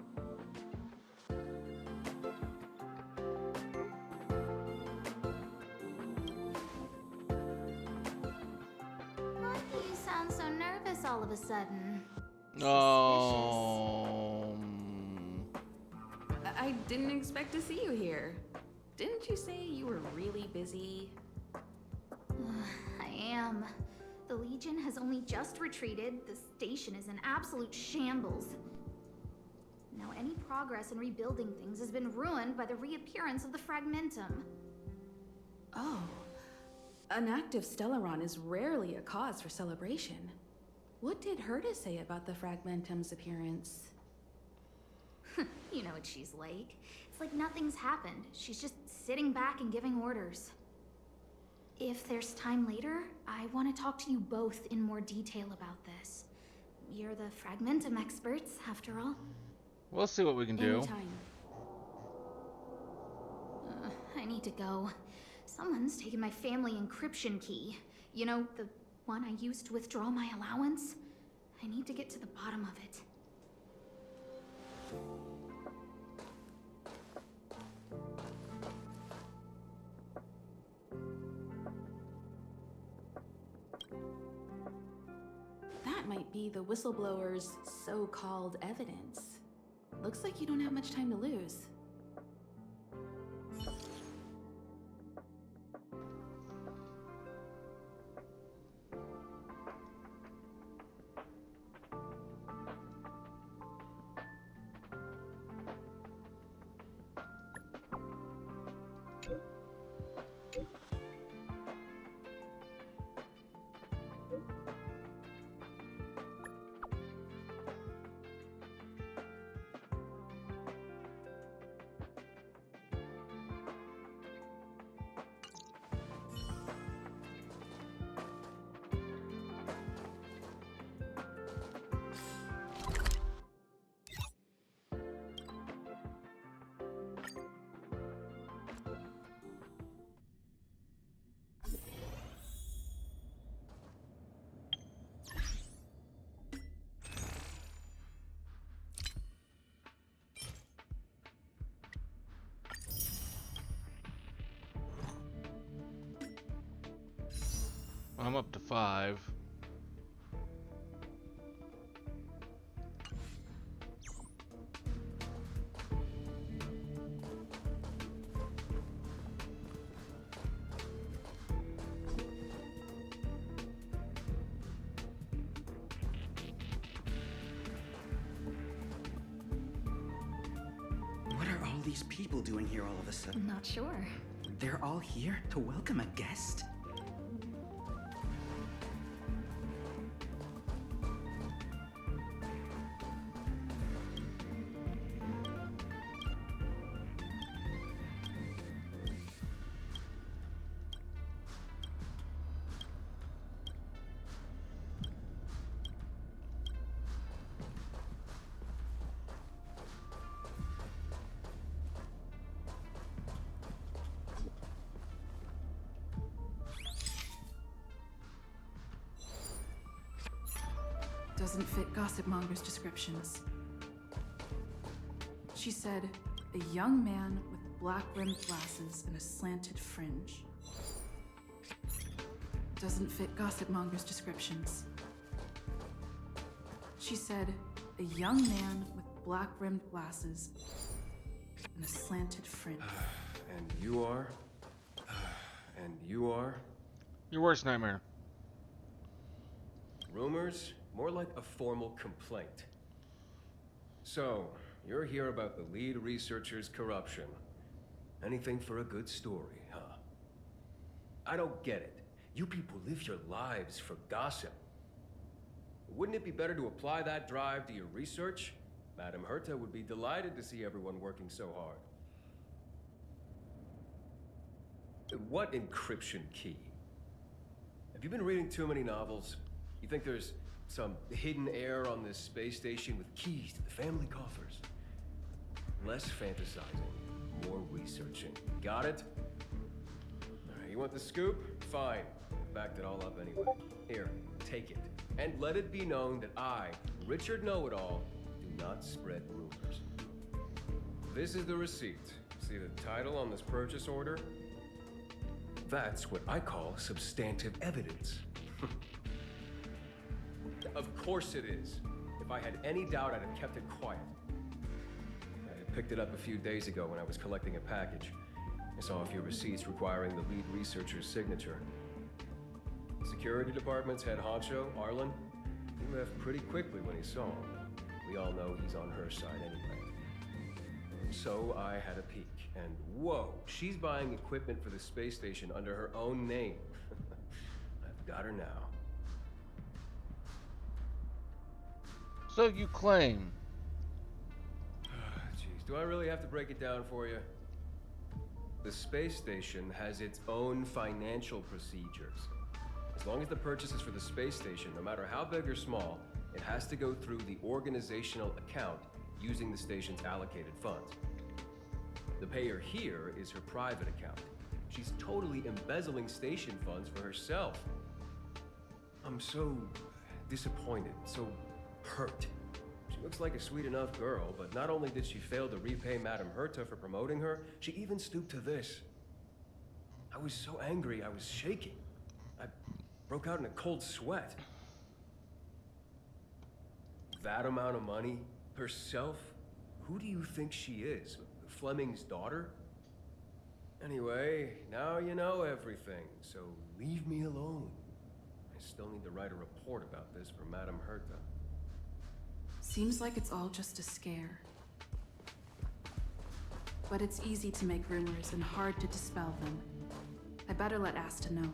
[SPEAKER 5] Why do you sound so nervous all of a sudden?
[SPEAKER 7] I didn't expect to see you here. Didn't you say you were really busy?
[SPEAKER 5] I am. The Legion has only just retreated. The station is in absolute shambles. Now, any progress in rebuilding things has been ruined by the reappearance of the Fragmentum.
[SPEAKER 7] Oh. An active Stellaron is rarely a cause for celebration. What did Herta say about the Fragmentum's appearance?
[SPEAKER 5] You know what she's like. It's like nothing's happened. She's just sitting back and giving orders. If there's time later, I want to talk to you both in more detail about this. You're the Fragmentum experts, after all.
[SPEAKER 1] We'll see what we can do.
[SPEAKER 7] Anytime.
[SPEAKER 5] I need to go. Someone's taken my family encryption key. You know, the one I used to withdraw my allowance? I need to get to the bottom of it.
[SPEAKER 7] That might be the whistleblower's so-called evidence. Looks like you don't have much time to lose.
[SPEAKER 1] I'm up to 5.
[SPEAKER 10] What are all these people doing here all of a sudden?
[SPEAKER 13] Not sure.
[SPEAKER 10] They're all here to welcome a guest?
[SPEAKER 23] Doesn't fit Gossipmonger's descriptions. She said, a young man with black-rimmed glasses and a slanted fringe. Doesn't fit Gossipmonger's descriptions. She said, a young man with black-rimmed glasses and a slanted fringe.
[SPEAKER 24] And you are? And you are?
[SPEAKER 1] Your worst nightmare.
[SPEAKER 24] Rumors? More like a formal complaint. So, you're here about the lead researcher's corruption. Anything for a good story, huh? I don't get it. You people live your lives for gossip. Wouldn't it be better to apply that drive to your research? Madame Herta would be delighted to see everyone working so hard. What encryption key? Have you been reading too many novels? You think there's some hidden heir on this space station with keys to the family coffers? Less fantasizing, more researching. Got it? You want the scoop? Fine. Backed it all up anyway. Here, take it. And let it be known that I, Richard Know-It-All, do not spread rumors. This is the receipt. See the title on this purchase order? That's what I call substantive evidence. Of course it is. If I had any doubt, I'd have kept it quiet. I picked it up a few days ago when I was collecting a package. I saw a few receipts requiring the lead researcher's signature. Security Department's head honcho, Arlen, he left pretty quickly when he saw him. We all know he's on her side anyway. So I had a peek, and whoa, she's buying equipment for the space station under her own name. I've got her now.
[SPEAKER 1] So you claim.
[SPEAKER 24] Jeez, do I really have to break it down for you? The space station has its own financial procedures. As long as the purchase is for the space station, no matter how big or small, it has to go through the organizational account using the station's allocated funds. The payer here is her private account. She's totally embezzling station funds for herself. I'm so disappointed, so hurt. She looks like a sweet enough girl, but not only did she fail to repay Madame Herta for promoting her, she even stooped to this. I was so angry, I was shaking. I broke out in a cold sweat. That amount of money? Herself? Who do you think she is? Fleming's daughter? Anyway, now you know everything, so leave me alone. I still need to write a report about this for Madame Herta.
[SPEAKER 23] Seems like it's all just a scare. But it's easy to make rumors and hard to dispel them. I better let Asta know.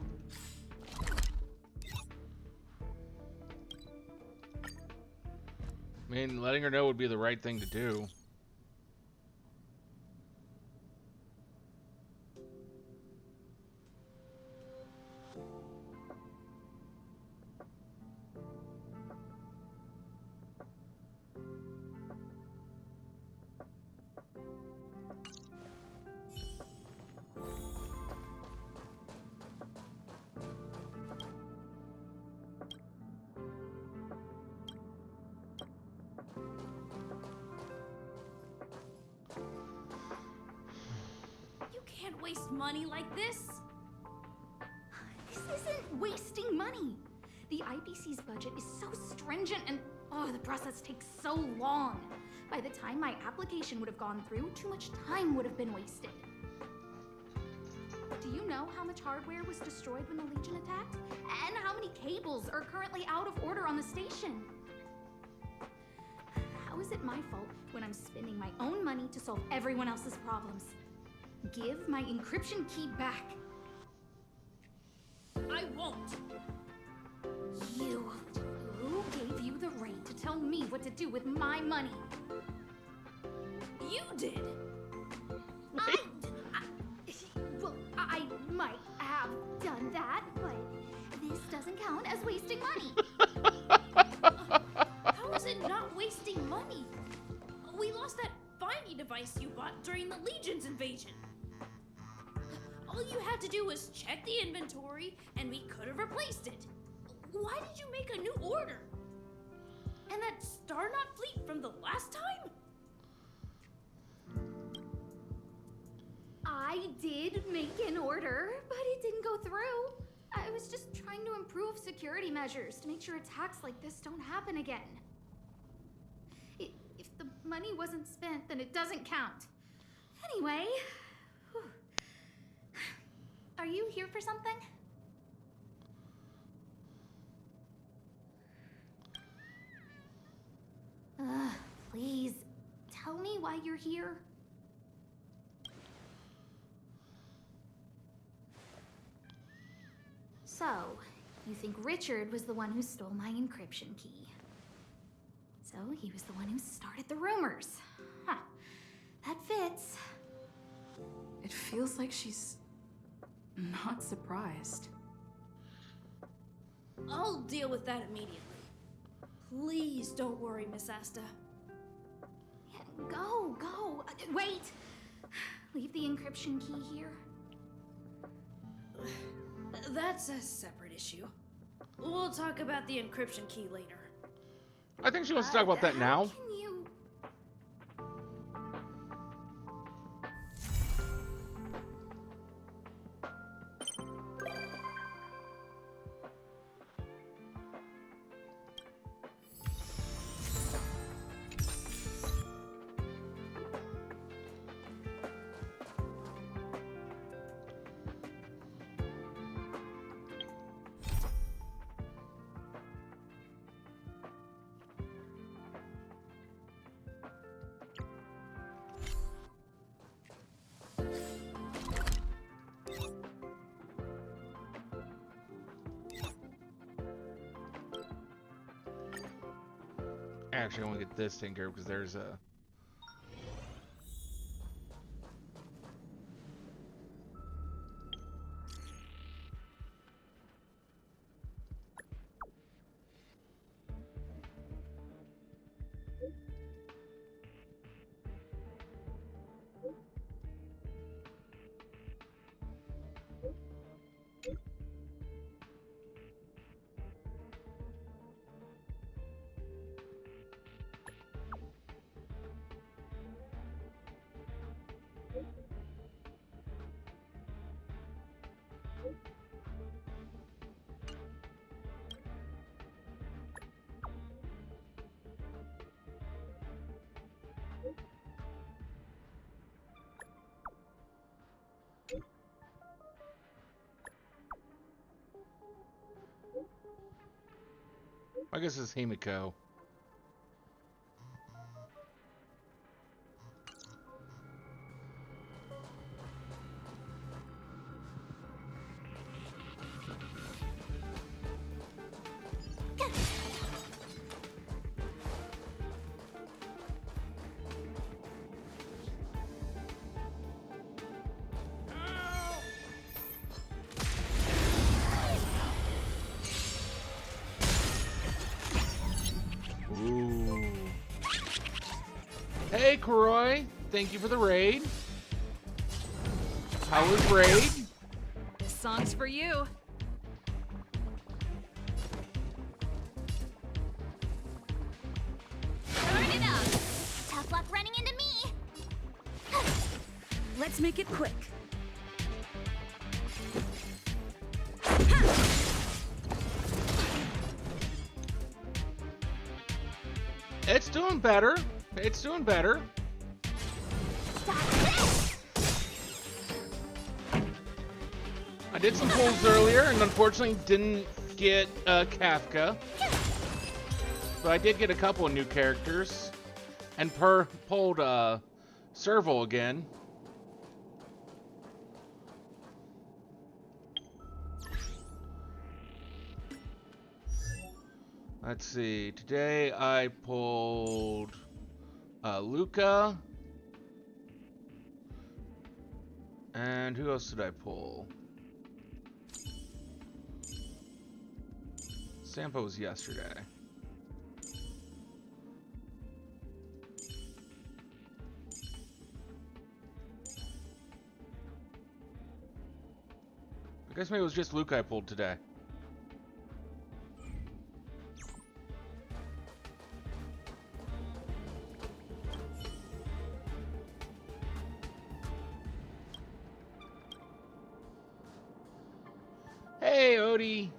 [SPEAKER 1] I mean, letting her know would be the right thing to do.
[SPEAKER 5] Can't waste money like this. This isn't
[SPEAKER 6] wasting money. The IBC's budget is so stringent and, the process takes so long. By the time my application would have gone through, too much time would have been wasted. Do you know how much hardware was destroyed when the Legion attacked? And how many cables are currently out of order on the station? How is it my fault when I'm spending my own money to solve everyone else's problems? Give my encryption key back.
[SPEAKER 17] I won't.
[SPEAKER 6] You. Who gave you the right to tell me what to do with my money?
[SPEAKER 17] You did.
[SPEAKER 6] I might have done that, but this doesn't count as wasting money.
[SPEAKER 17] How is it not wasting money? We lost that finding device you bought during the Legion's invasion. All you had to do was check the inventory, and we could have replaced it. Why did you make a new order? And that Starnaut fleet from the last time?
[SPEAKER 6] I did make an order, but it didn't go through. I was just trying to improve security measures to make sure attacks like this don't happen again. If the money wasn't spent, then it doesn't count. Anyway, are you here for something? Please, tell me why you're here. So, you think Richard was the one who stole my encryption key. So, he was the one who started the rumors. Huh. That fits.
[SPEAKER 23] It feels like she's not surprised.
[SPEAKER 17] I'll deal with that immediately. Please don't worry, Miss Asta.
[SPEAKER 6] Go. Wait! Leave the encryption key here.
[SPEAKER 17] That's a separate issue. We'll talk about the encryption key later.
[SPEAKER 1] I think she wants to talk about that now.
[SPEAKER 6] Can you...
[SPEAKER 1] Actually, I want to get this taken care of because there's a... I guess it's Himiko. Hey, Kroy. Thank you for the raid. How was raid?
[SPEAKER 4] This song's for you.
[SPEAKER 15] Turn it up. Tough luck running into me.
[SPEAKER 4] Let's make it quick.
[SPEAKER 1] It's doing better. It's doing better. I did some pulls earlier and unfortunately didn't get Kafka. But I did get a couple of new characters. And pulled Serval again. Let's see. Today I pulled Luca. And who else did I pull? Sampo was yesterday. I guess maybe it was just Luca I pulled today. Hey, Odie.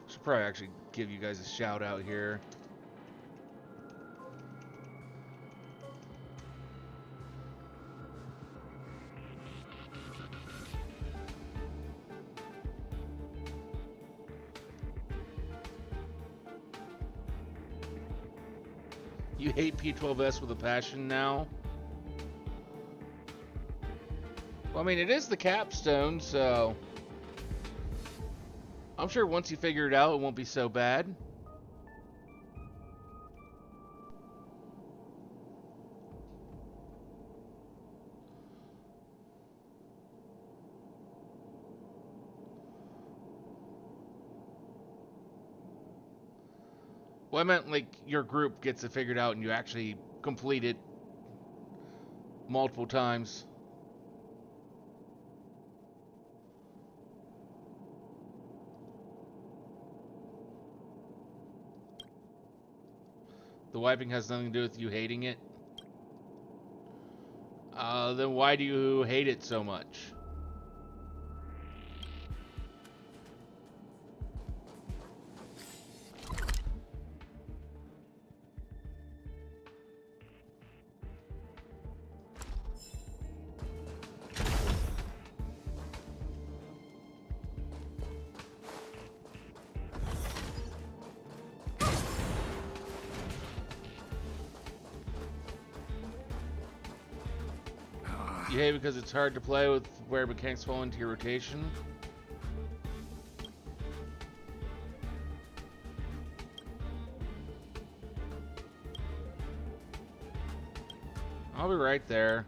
[SPEAKER 1] Should probably actually give you guys a shout out here. You hate P12S with a passion now? Well, I mean, it is the capstone, so I'm sure once you figure it out, it won't be so bad. Well, I meant like your group gets it figured out and you actually complete it multiple times. The wiping has nothing to do with you hating it? Then why do you hate it so much? You hate it because it's hard to play with where mechanics fall into your rotation? I'll be right there.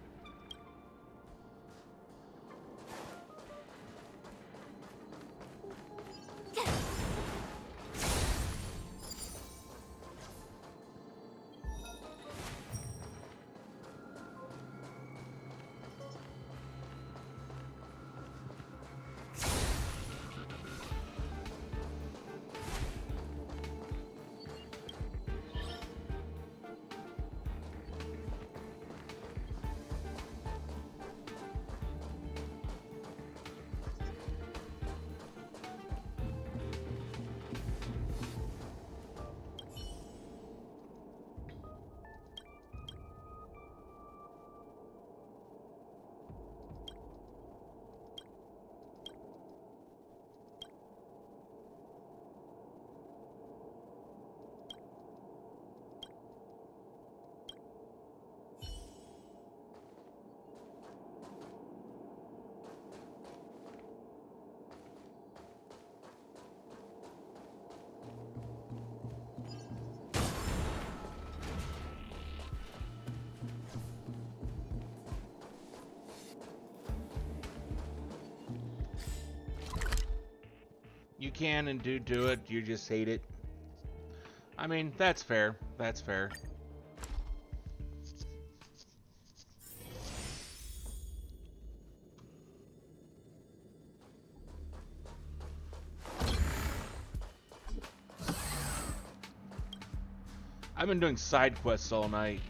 [SPEAKER 1] You can and do it, you just hate it. I mean, that's fair. That's fair. I've been doing side quests all night.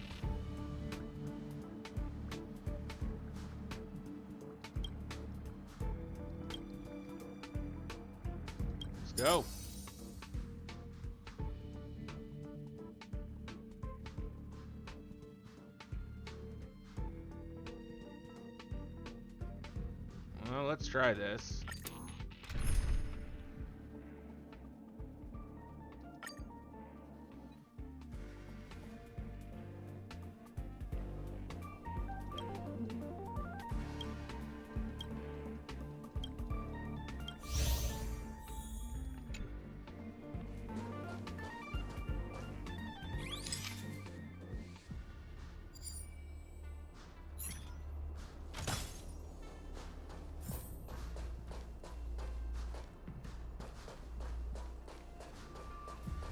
[SPEAKER 1] Go. Well, let's try this.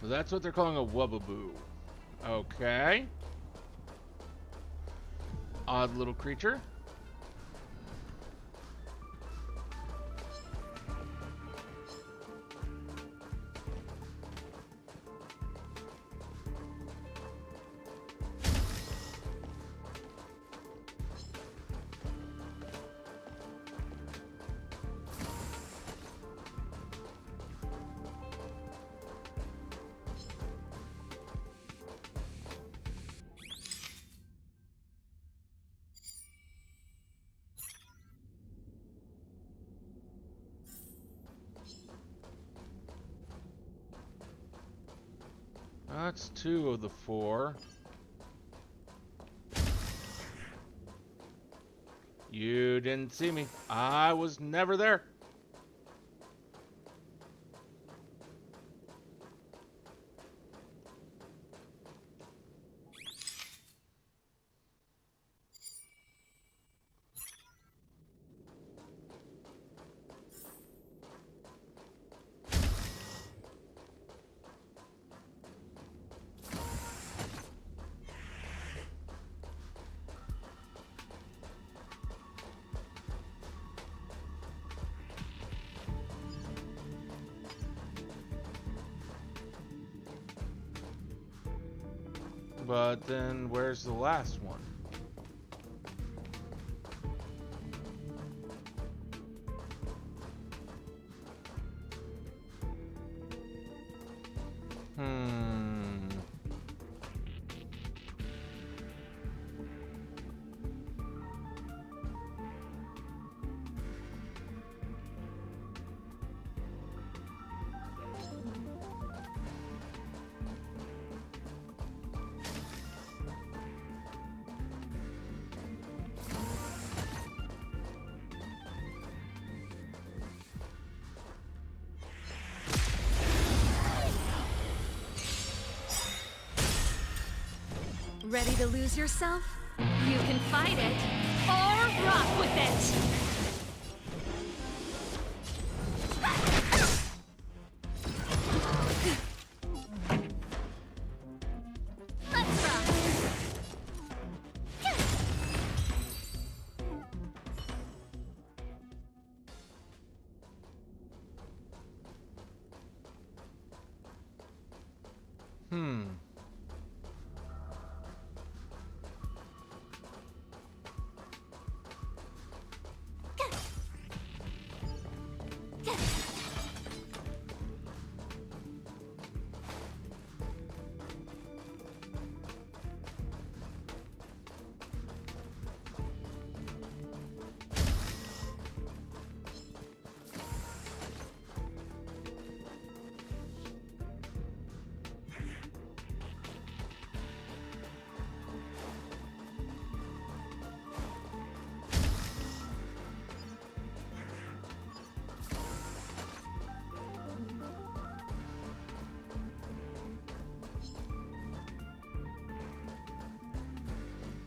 [SPEAKER 1] So that's what they're calling a wubbaboo. Okay. Odd little creature. That's 2 of the 4. You didn't see me. I was never there. But then where's the last one?
[SPEAKER 4] Ready to lose yourself? You can fight it or rock with it! Let's rock!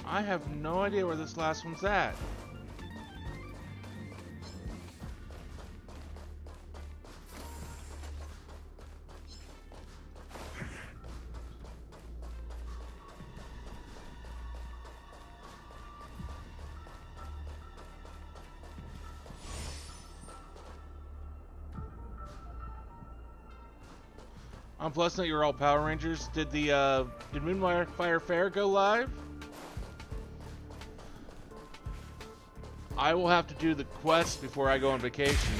[SPEAKER 4] I have no idea where this last one's at. Plus, that you're all Power Rangers. Did the did Moonfire Fair go live? I will have to do the quest before I go on vacation.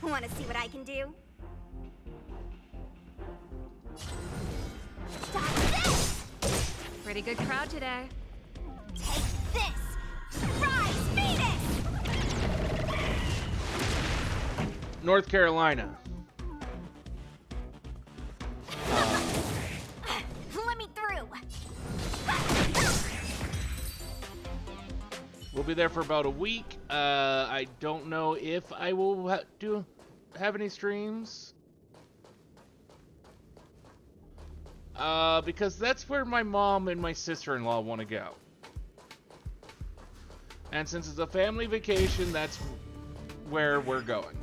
[SPEAKER 15] Want to see what I can do?
[SPEAKER 4] Pretty good crowd today.
[SPEAKER 15] Take this! Surprise Phoenix!
[SPEAKER 1] North Carolina.
[SPEAKER 15] Let me through!
[SPEAKER 1] We'll be there for about a week. I don't know if I will have any streams. Because that's where my mom and my sister-in-law want to go. And since it's a family vacation, that's where we're going.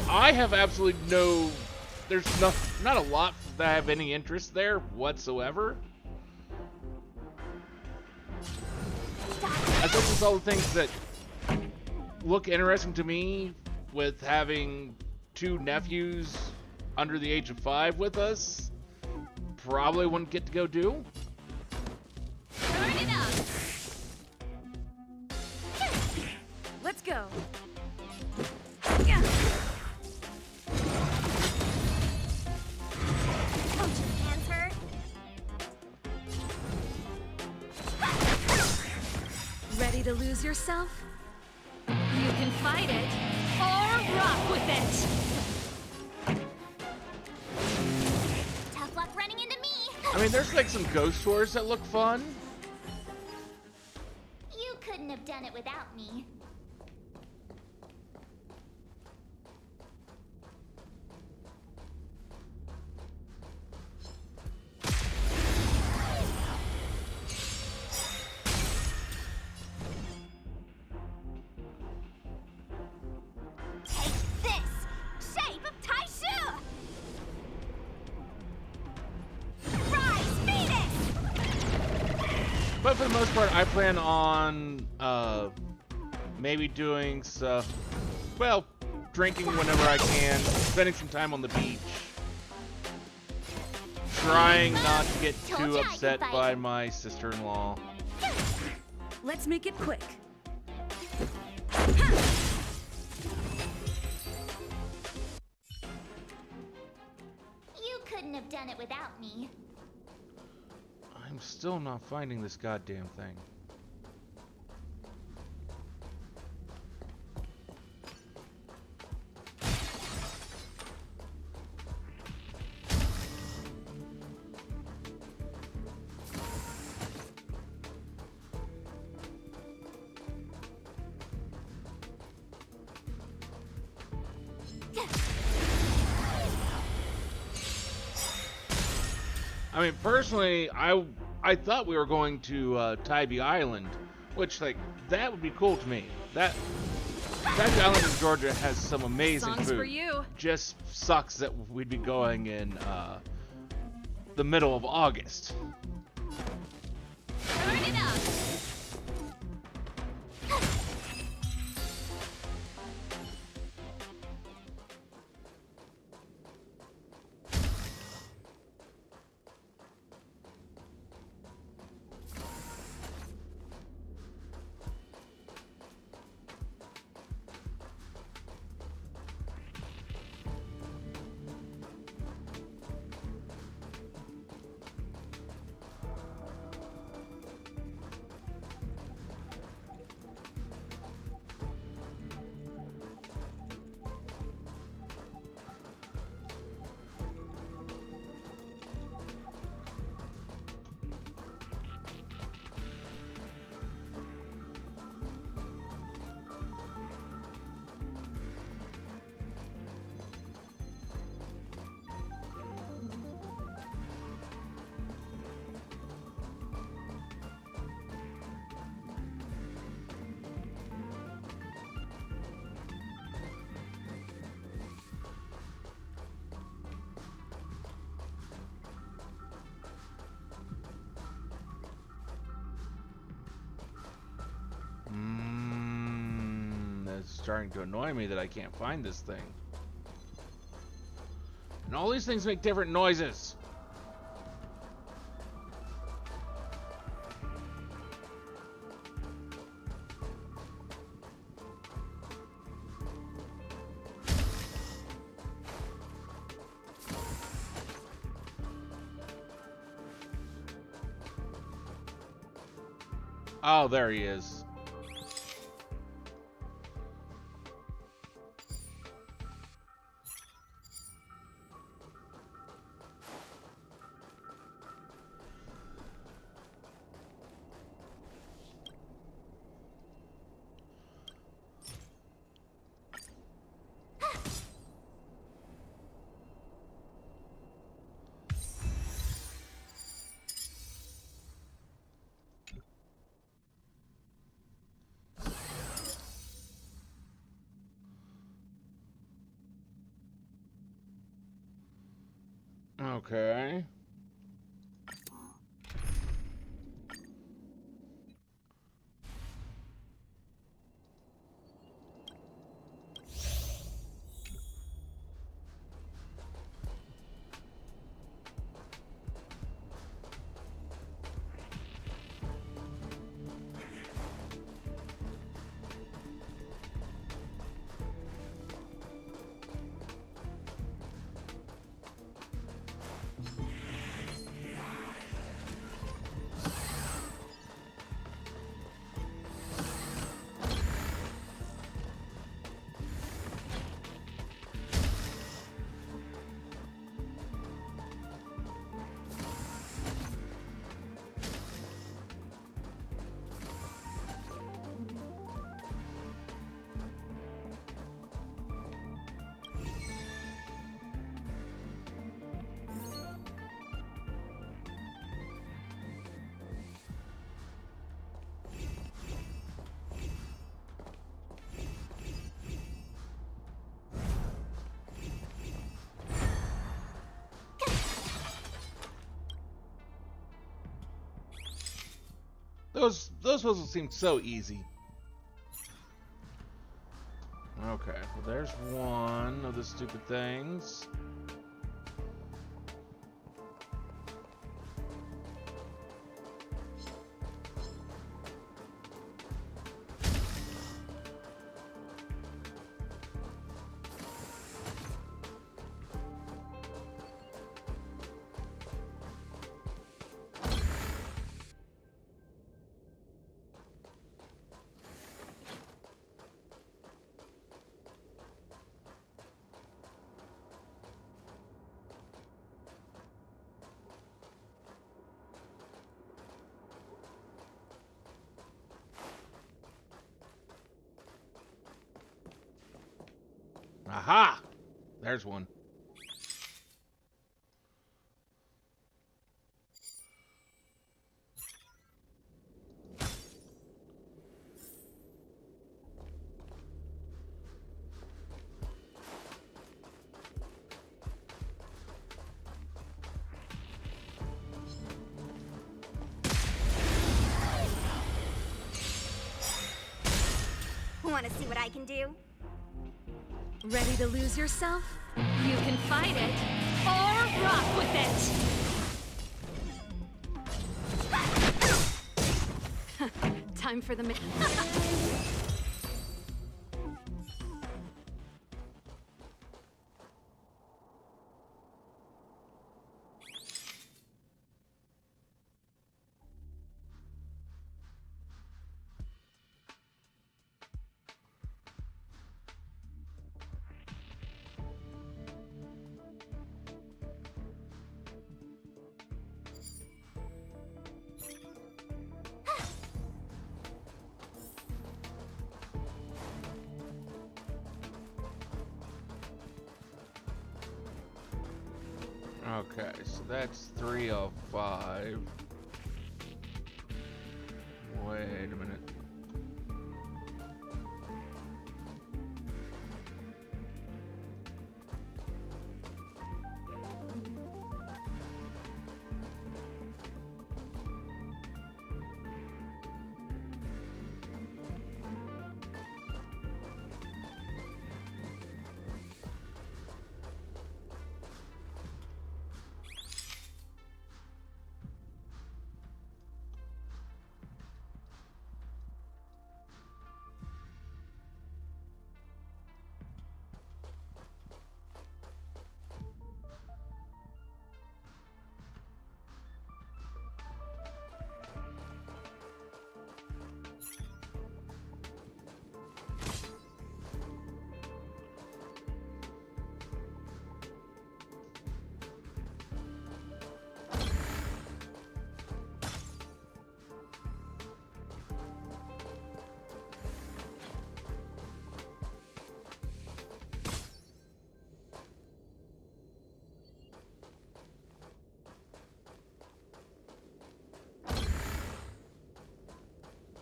[SPEAKER 1] I have absolutely there's not a lot that I have any interest there whatsoever. I think it's all the things that look interesting to me, with having 2 nephews under the age of 5 with us, probably wouldn't get to go do.
[SPEAKER 4] Turn it up. Let's go.
[SPEAKER 15] Don't your hands hurt?
[SPEAKER 4] Ready to lose yourself? You can fight it or rock with it.
[SPEAKER 5] Tough luck running into me.
[SPEAKER 1] I mean, there's like some ghost tours that look fun.
[SPEAKER 5] You couldn't have done it without me.
[SPEAKER 15] Take this! Shape of Taishu! Surprise Phoenix!
[SPEAKER 1] But for the most part, I plan on maybe doing well, drinking whenever I can, spending some time on the beach, trying not to get too upset by my sister-in-law.
[SPEAKER 4] Let's make it quick.
[SPEAKER 5] You couldn't have done it without me.
[SPEAKER 1] I'm still not finding this goddamn thing. I mean, personally, I thought we were going to Tybee Island, which, like, that would be cool to me. Tybee Island in Georgia has some amazing
[SPEAKER 4] Songs
[SPEAKER 1] food.
[SPEAKER 4] for you.
[SPEAKER 1] Just sucks that we'd be going in the middle of August.
[SPEAKER 4] Turn it up.
[SPEAKER 1] It's starting to annoy me that I can't find this thing. And all these things make different noises. Oh, there he is. Okay. Those puzzles seem so easy. Okay, well there's one of the stupid things. Aha! There's one.
[SPEAKER 15] Want to see what I can do?
[SPEAKER 4] Ready to lose yourself? You can fight it or rock with it! Time for the
[SPEAKER 1] Okay, so that's 3 of 5. Wait a minute.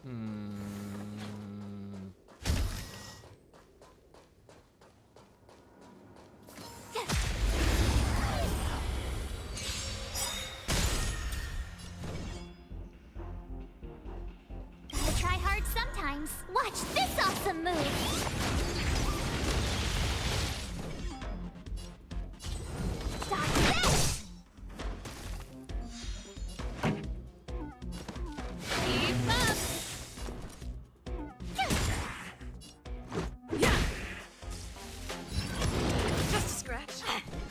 [SPEAKER 5] Gotta try hard sometimes. Watch this awesome move! Stop this!
[SPEAKER 4] Keep up!
[SPEAKER 15] Just a scratch.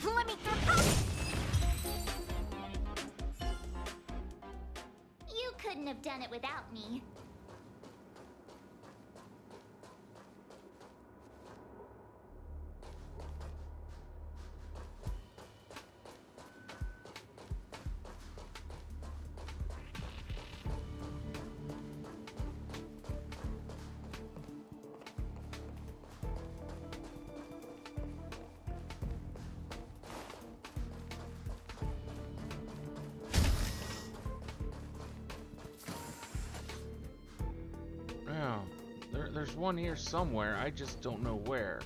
[SPEAKER 5] Let me through. You couldn't have done it without me.
[SPEAKER 1] Yeah, there's one here somewhere. I just don't know where.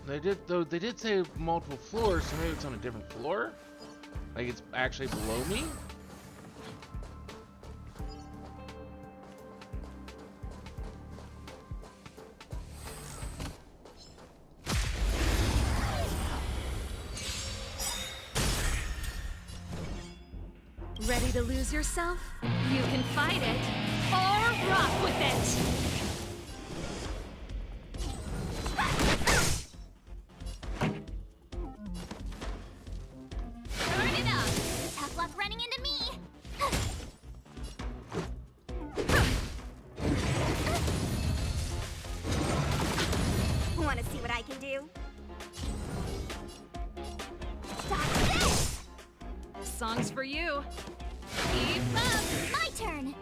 [SPEAKER 1] They did say multiple floors, so maybe it's on a different floor? Like it's actually below me?
[SPEAKER 4] Ready to lose yourself? You can fight it or rock with it!
[SPEAKER 5] Turn it up! Tough luck running into me!
[SPEAKER 15] Want to see what I can do?
[SPEAKER 5] Stop this!
[SPEAKER 4] Song's for you. Keep up!
[SPEAKER 5] My turn!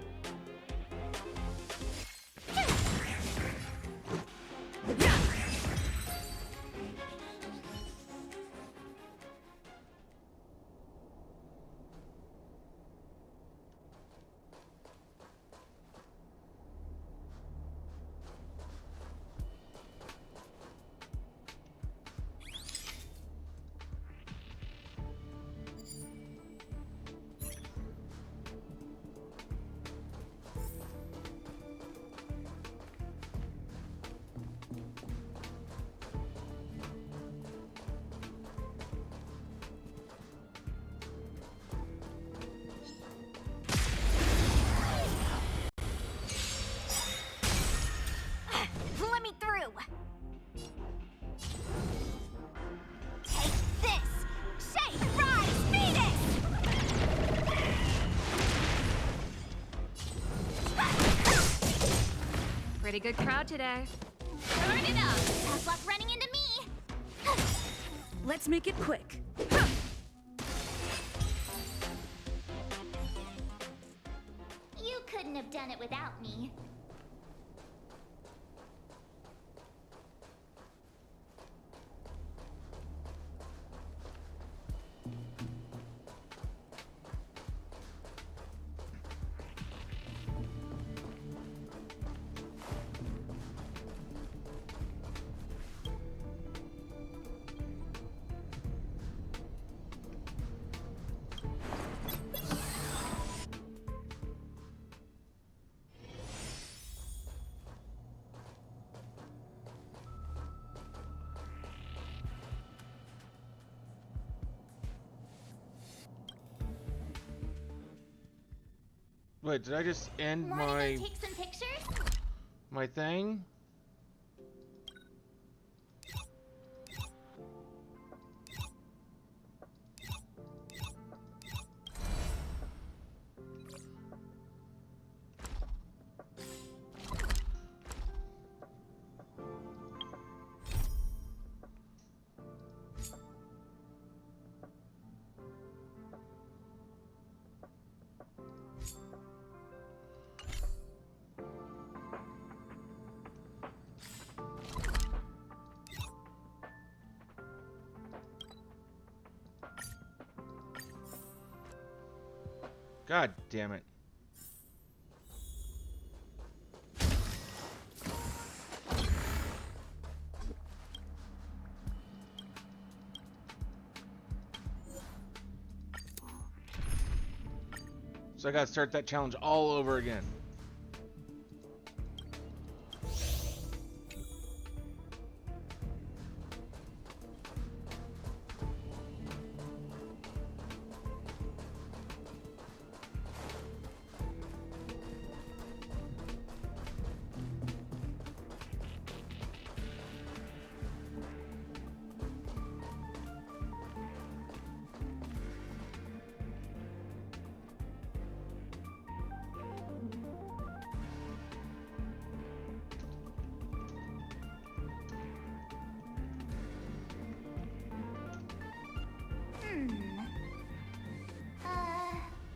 [SPEAKER 15] Let me through. Take this. Shake, rise, Venus.
[SPEAKER 4] Pretty good crowd today.
[SPEAKER 5] Turn it up! Tough luck running into me!
[SPEAKER 4] Let's make it quick.
[SPEAKER 5] You couldn't have done it without me.
[SPEAKER 1] Wait, did I just end my
[SPEAKER 5] Take some pictures?
[SPEAKER 1] my thing? God damn it. So I gotta start that challenge all over again.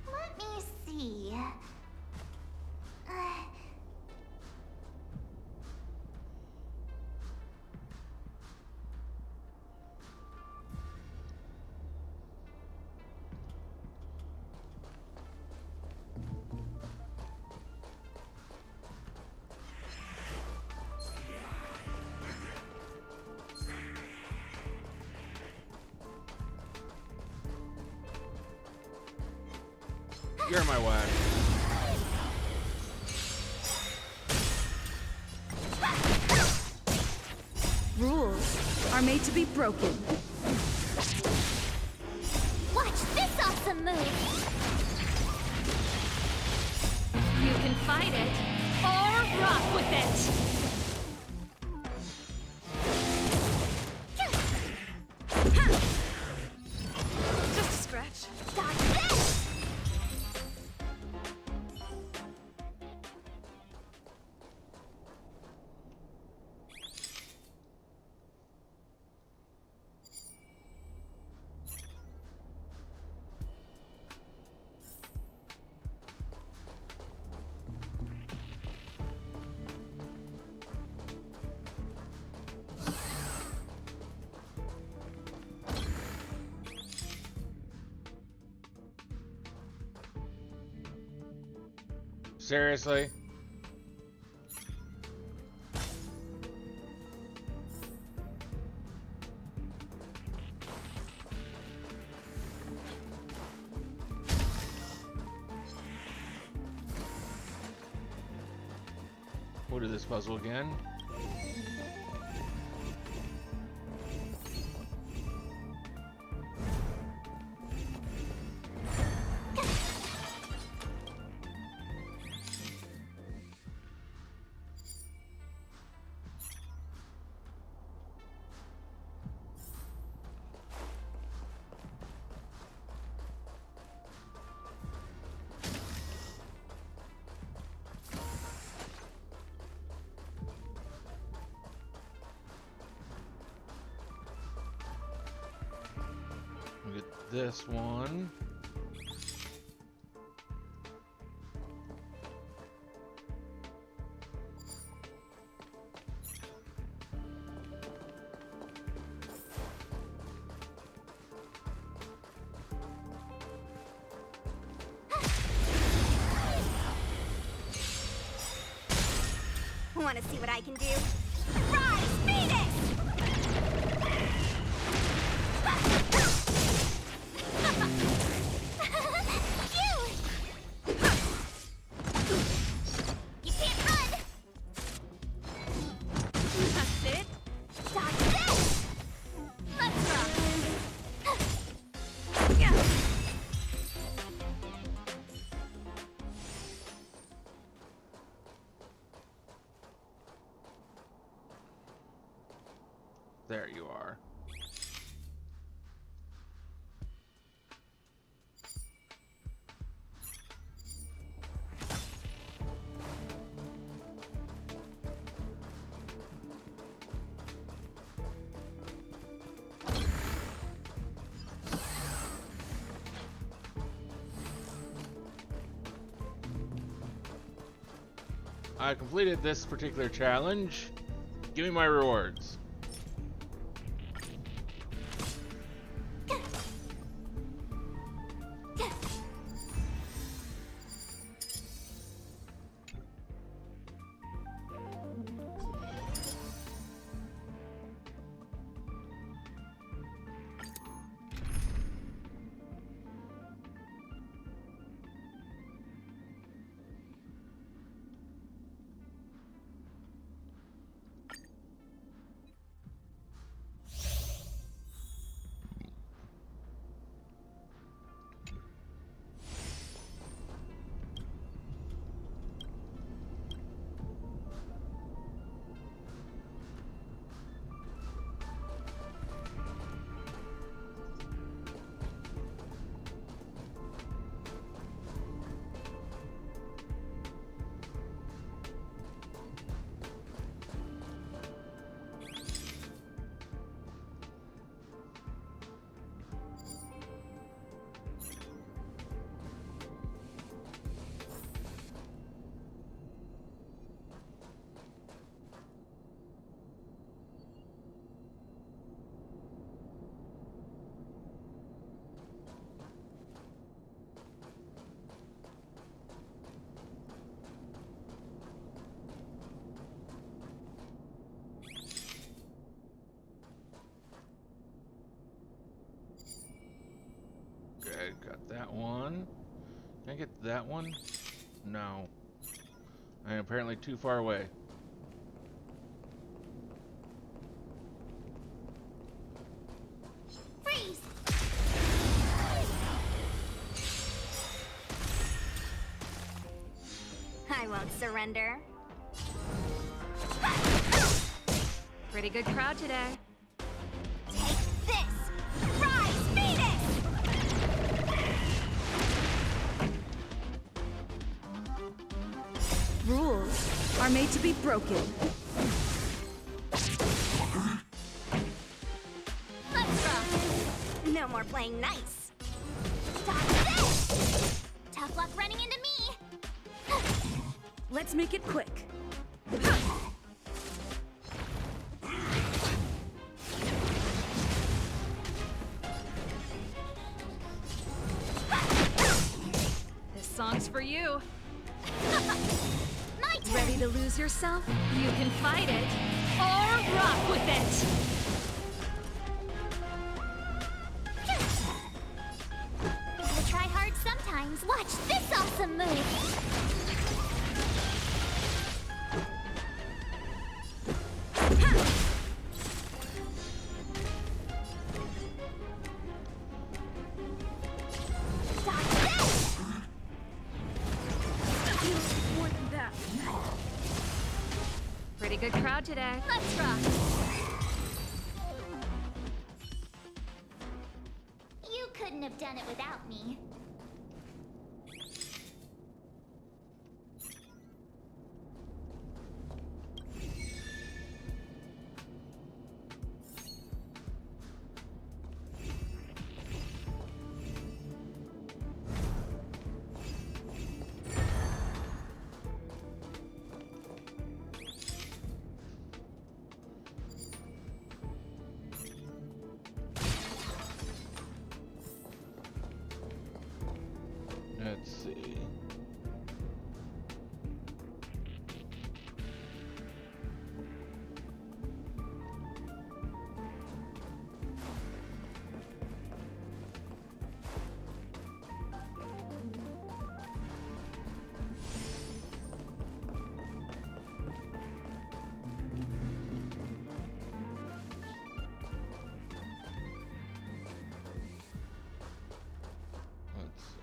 [SPEAKER 5] Let me see.
[SPEAKER 1] You're my wife.
[SPEAKER 4] Rules are made to be broken.
[SPEAKER 5] Watch this awesome move!
[SPEAKER 4] You can fight it or rock with it. Just a scratch.
[SPEAKER 5] Got this!
[SPEAKER 1] Seriously? We'll do this puzzle again. We'll get this one.
[SPEAKER 15] Want to see what I can do? Rise, Phoenix! You can't run! That's it? That's it! Let's rock!
[SPEAKER 1] I completed this particular challenge. Give me my rewards. Okay, got that one. Can I get that one? No. I'm apparently too far away.
[SPEAKER 5] Freeze!
[SPEAKER 15] I won't surrender.
[SPEAKER 4] Pretty good crowd today.
[SPEAKER 15] Take this! Rise, Phoenix!
[SPEAKER 9] Rules are made to be broken.
[SPEAKER 15] Let's rock! No more playing nice. Stop this!
[SPEAKER 5] Tough luck running into me!
[SPEAKER 9] Let's make it quick.
[SPEAKER 4] This song's for you.
[SPEAKER 5] My turn!
[SPEAKER 4] Ready to lose yourself? You can fight it or rock with it.
[SPEAKER 5] Gotta try hard sometimes. Watch this awesome move! Stop this!
[SPEAKER 9] More than that.
[SPEAKER 4] Pretty good crowd today.
[SPEAKER 5] Let's rock! You couldn't have done it without me.
[SPEAKER 1] Let's see. Let's see.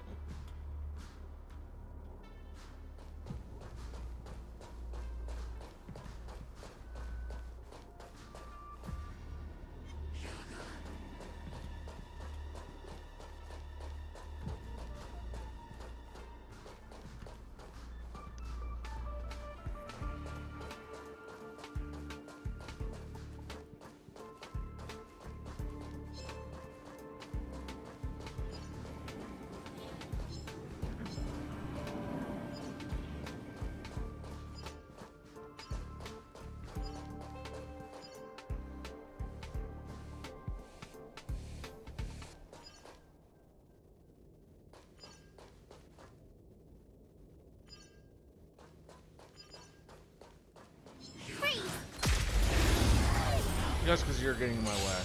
[SPEAKER 1] Just because you're getting in my way.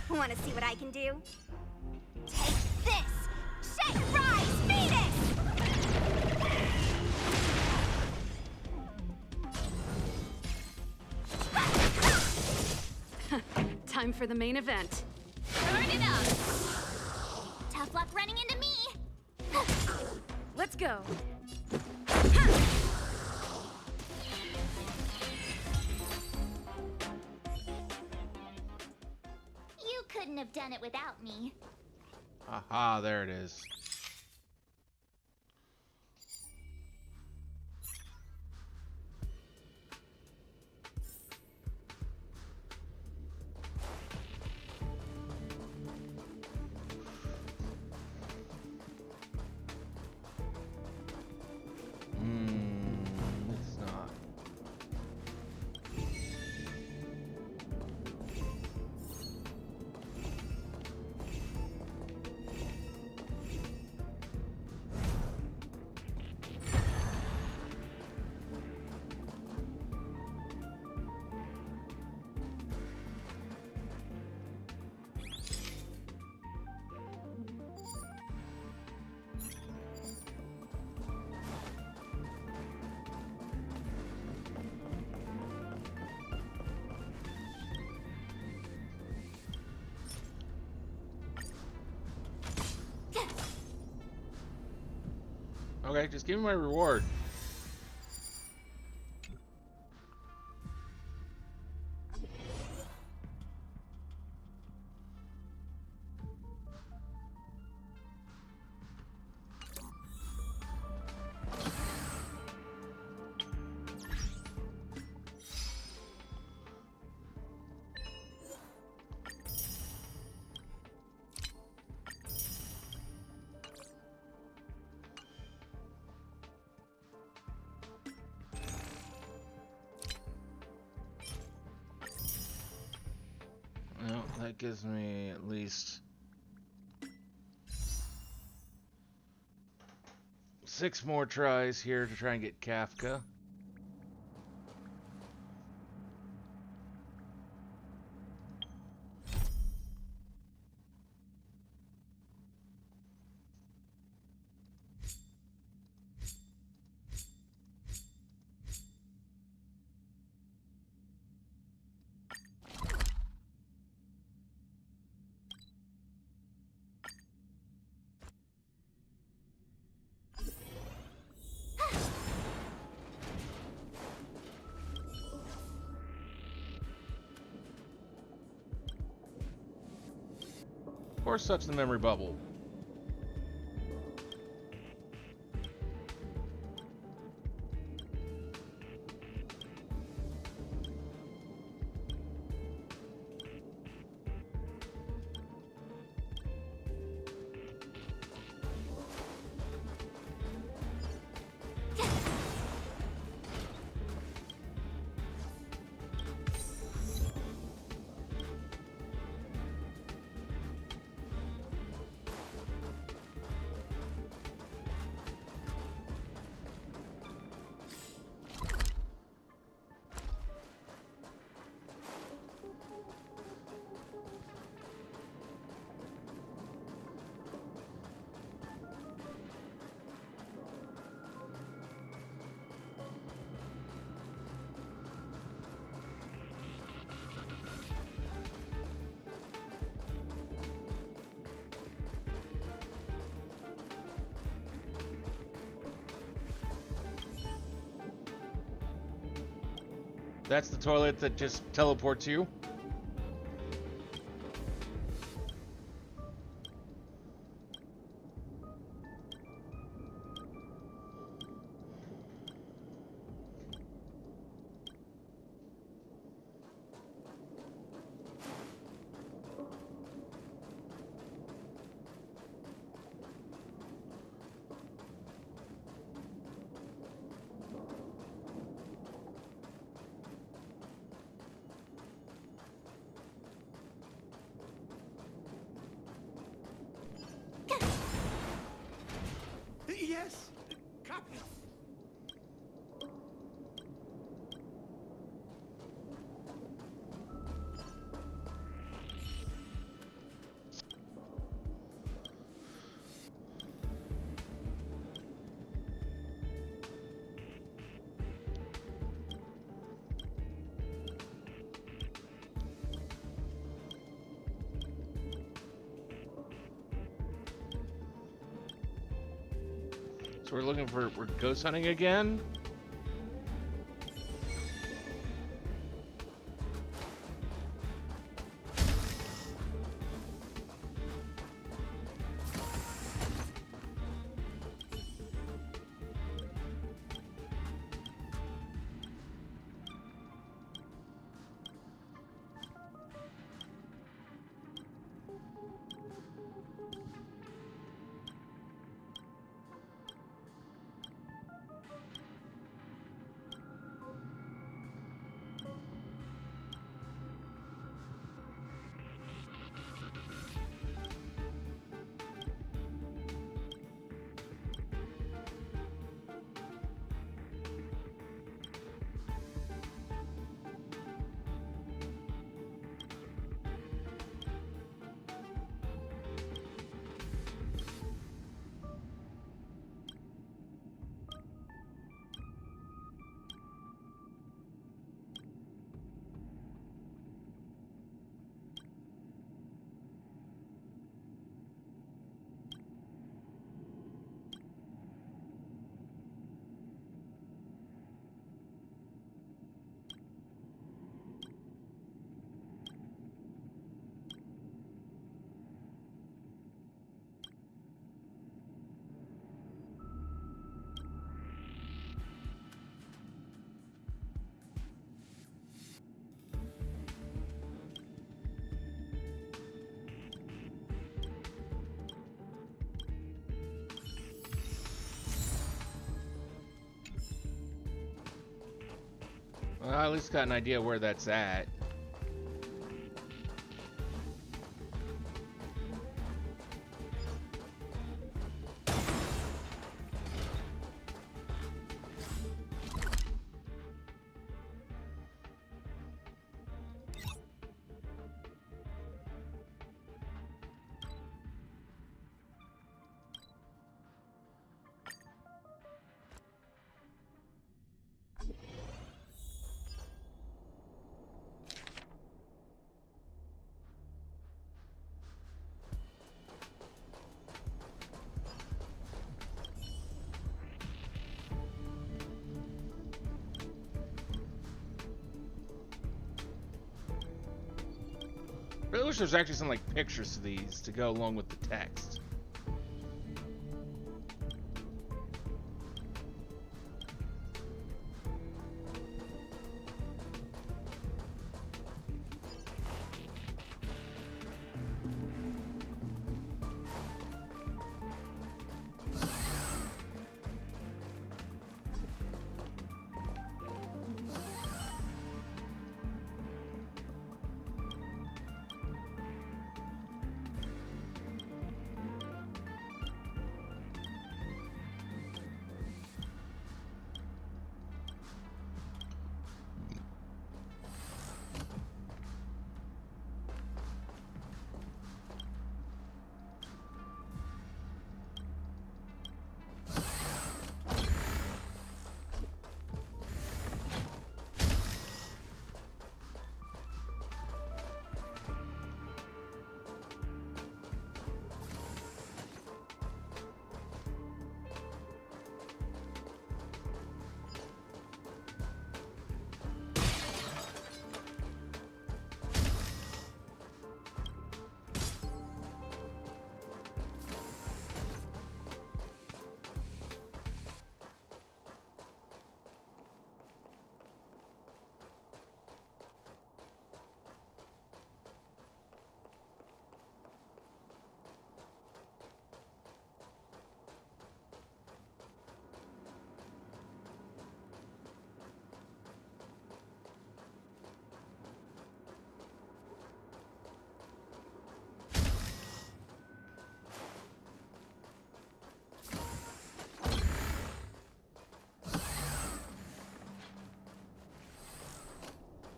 [SPEAKER 15] Want to see what I can do? Take this! Shake, rise, Phoenix!
[SPEAKER 4] Time for the main event.
[SPEAKER 15] Turn it up! Tough luck running into me!
[SPEAKER 4] Let's go.
[SPEAKER 5] You couldn't have done it without me.
[SPEAKER 1] Aha, there it is. It's not. Okay, just give me my reward. No, that gives me at least 6 more tries here to try and get Kafka. Of course, such the memory bubble. That's the toilet that just teleports you?
[SPEAKER 20] Yes, copy.
[SPEAKER 1] So we're ghost hunting again? Well, I at least got an idea where that's at. I really wish there was actually some like pictures to these to go along with the text.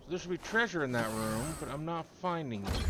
[SPEAKER 1] So there should be treasure in that room, but I'm not finding it.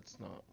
[SPEAKER 1] that's not.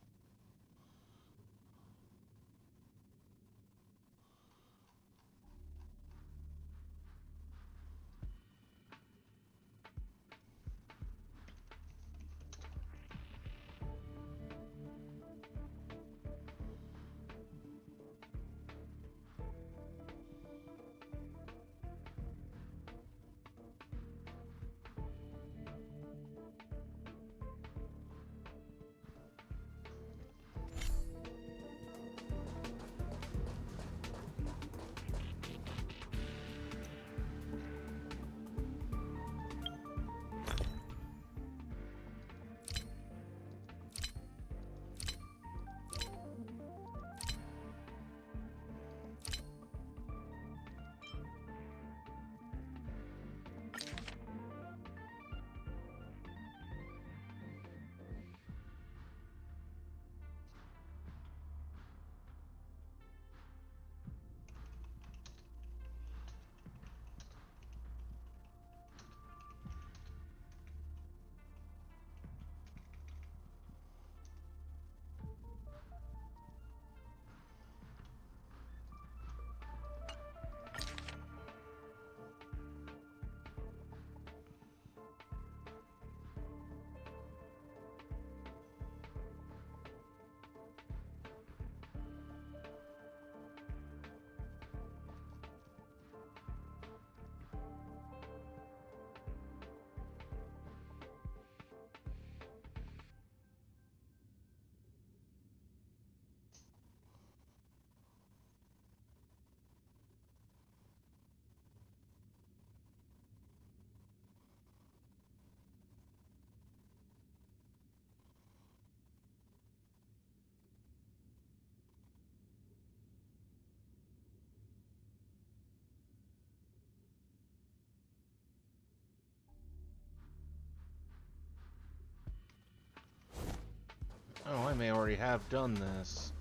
[SPEAKER 1] Oh, I may already have done this.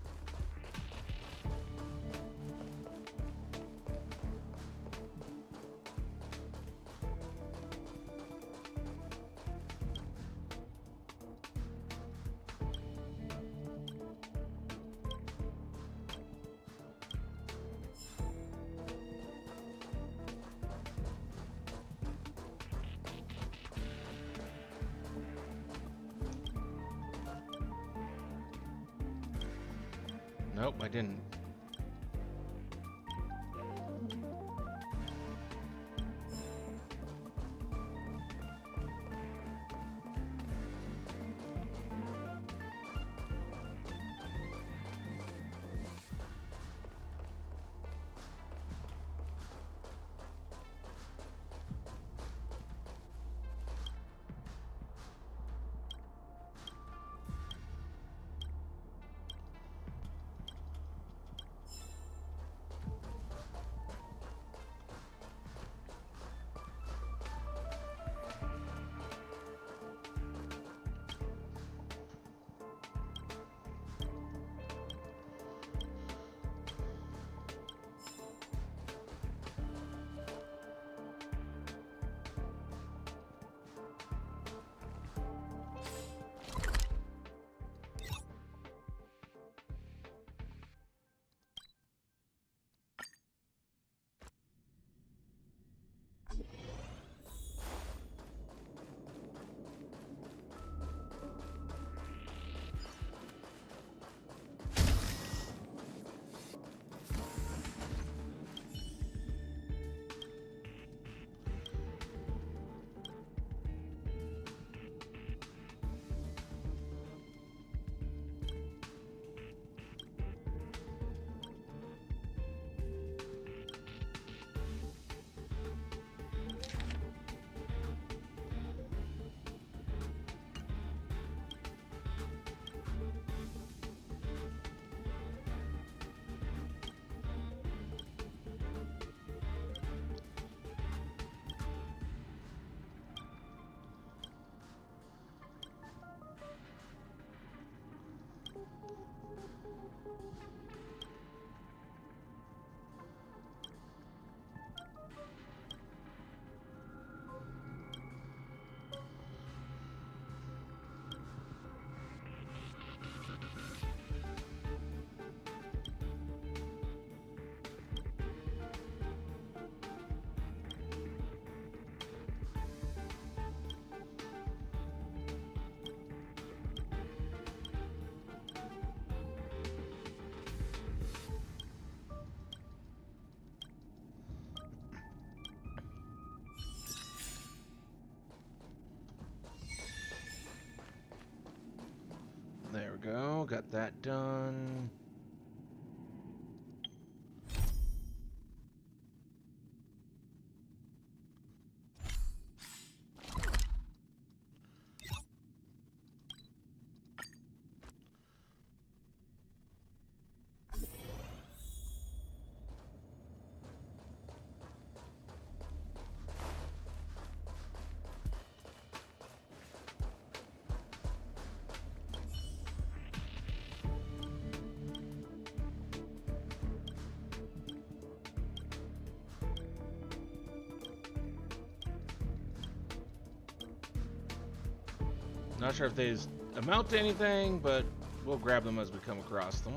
[SPEAKER 1] Nope, I didn't. that done. Not sure if they amount to anything, but we'll grab them as we come across them.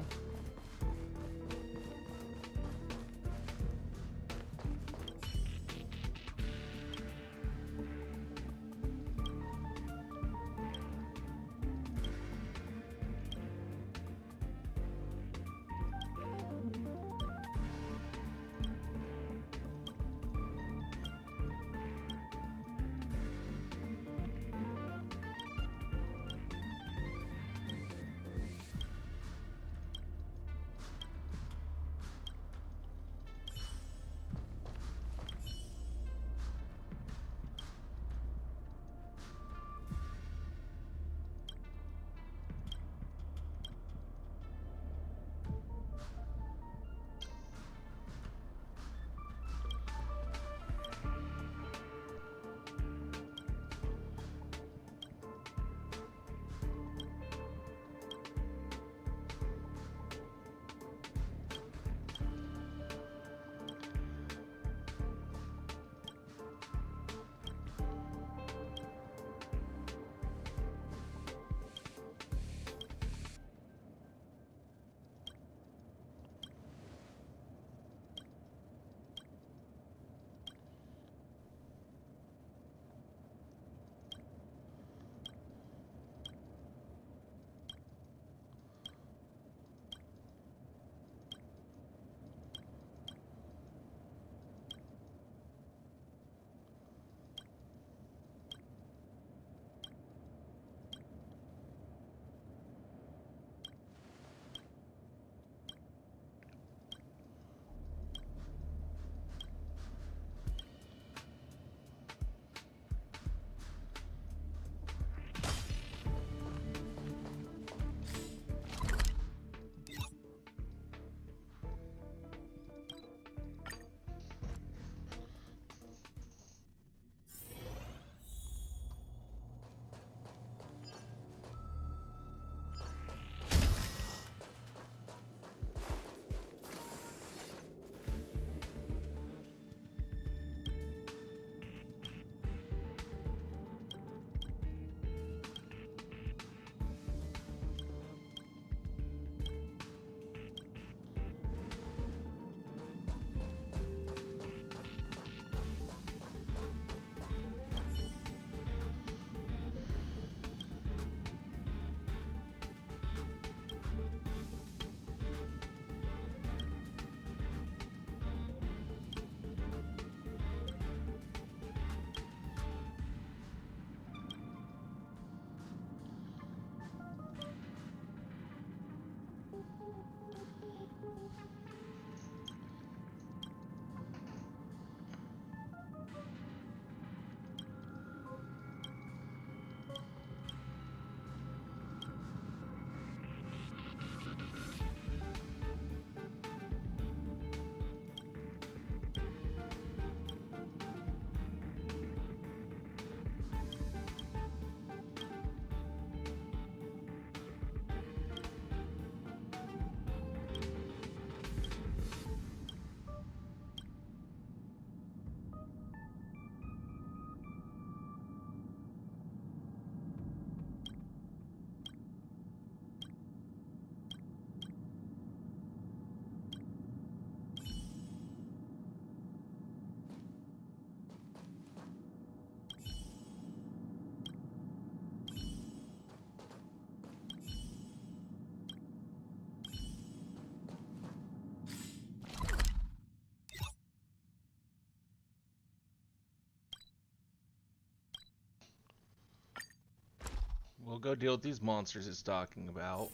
[SPEAKER 1] We'll go deal with these monsters it's talking about.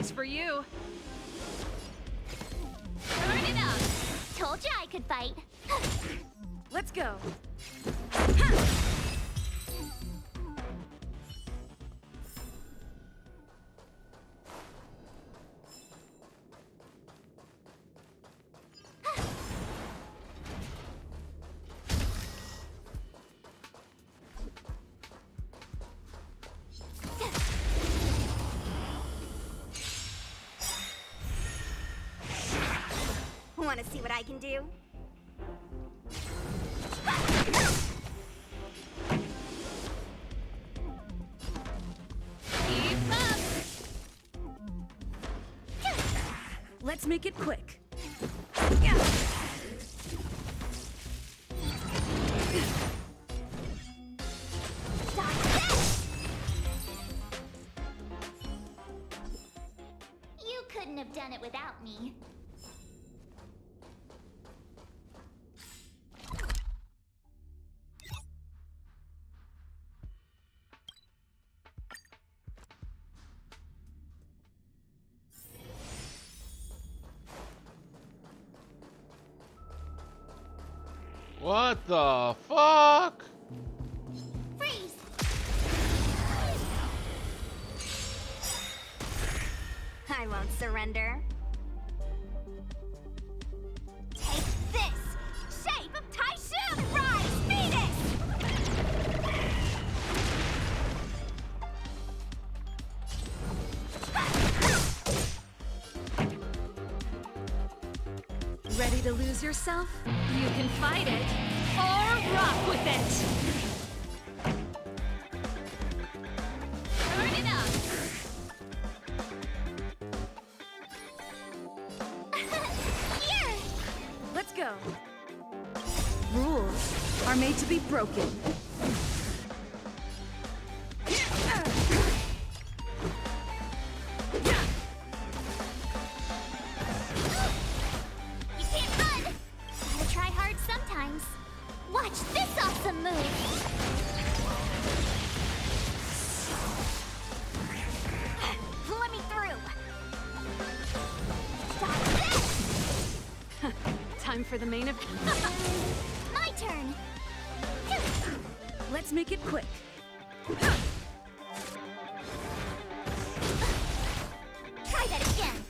[SPEAKER 9] one's for you.
[SPEAKER 15] Turn it up! Told you I could fight.
[SPEAKER 9] Let's go.
[SPEAKER 15] Want to see what I can do?
[SPEAKER 9] Keep up. Let's make it quick.
[SPEAKER 15] You couldn't have done it without me.
[SPEAKER 1] What the fuck?
[SPEAKER 15] Freeze! I won't surrender. Take this! Shape of Taishu! Rise, Phoenix!
[SPEAKER 4] Ready to lose yourself? You can fight it or rock with it.
[SPEAKER 15] Turn it up! Here!
[SPEAKER 9] Let's go. Rules are made to be broken.
[SPEAKER 15] You can't run! Gotta try hard sometimes. Watch this awesome move! Let me through! Stop this!
[SPEAKER 4] Time for the main event.
[SPEAKER 15] My turn!
[SPEAKER 9] Let's make it quick.
[SPEAKER 15] Try that again!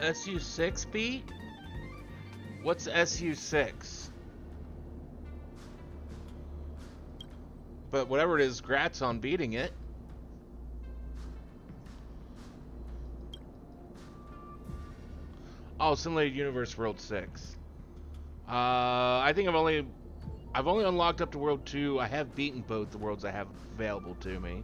[SPEAKER 1] SU6 beat? What's SU6? But whatever it is, grats on beating it. Oh, Simulated Universe World 6. I think I've only unlocked up to World 2. I have beaten both the worlds I have available to me.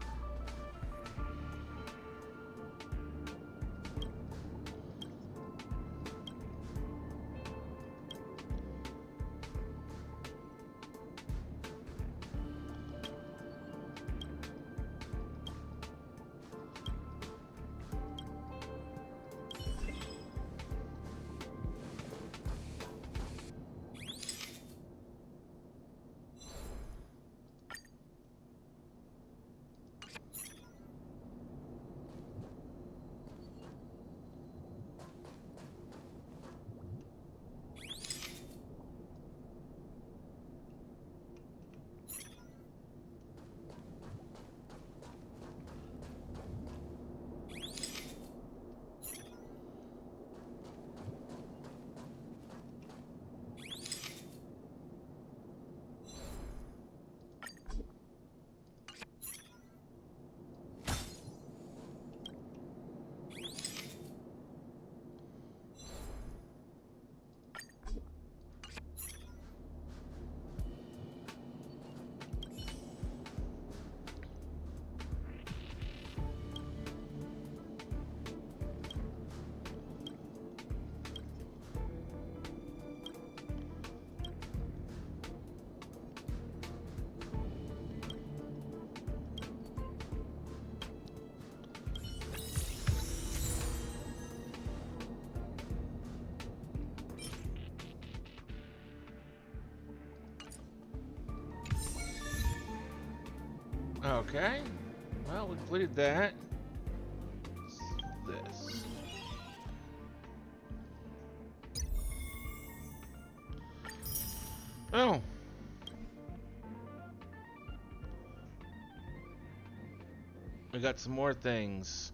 [SPEAKER 1] Okay. Well, we completed that. What's this? Oh. We got some more things.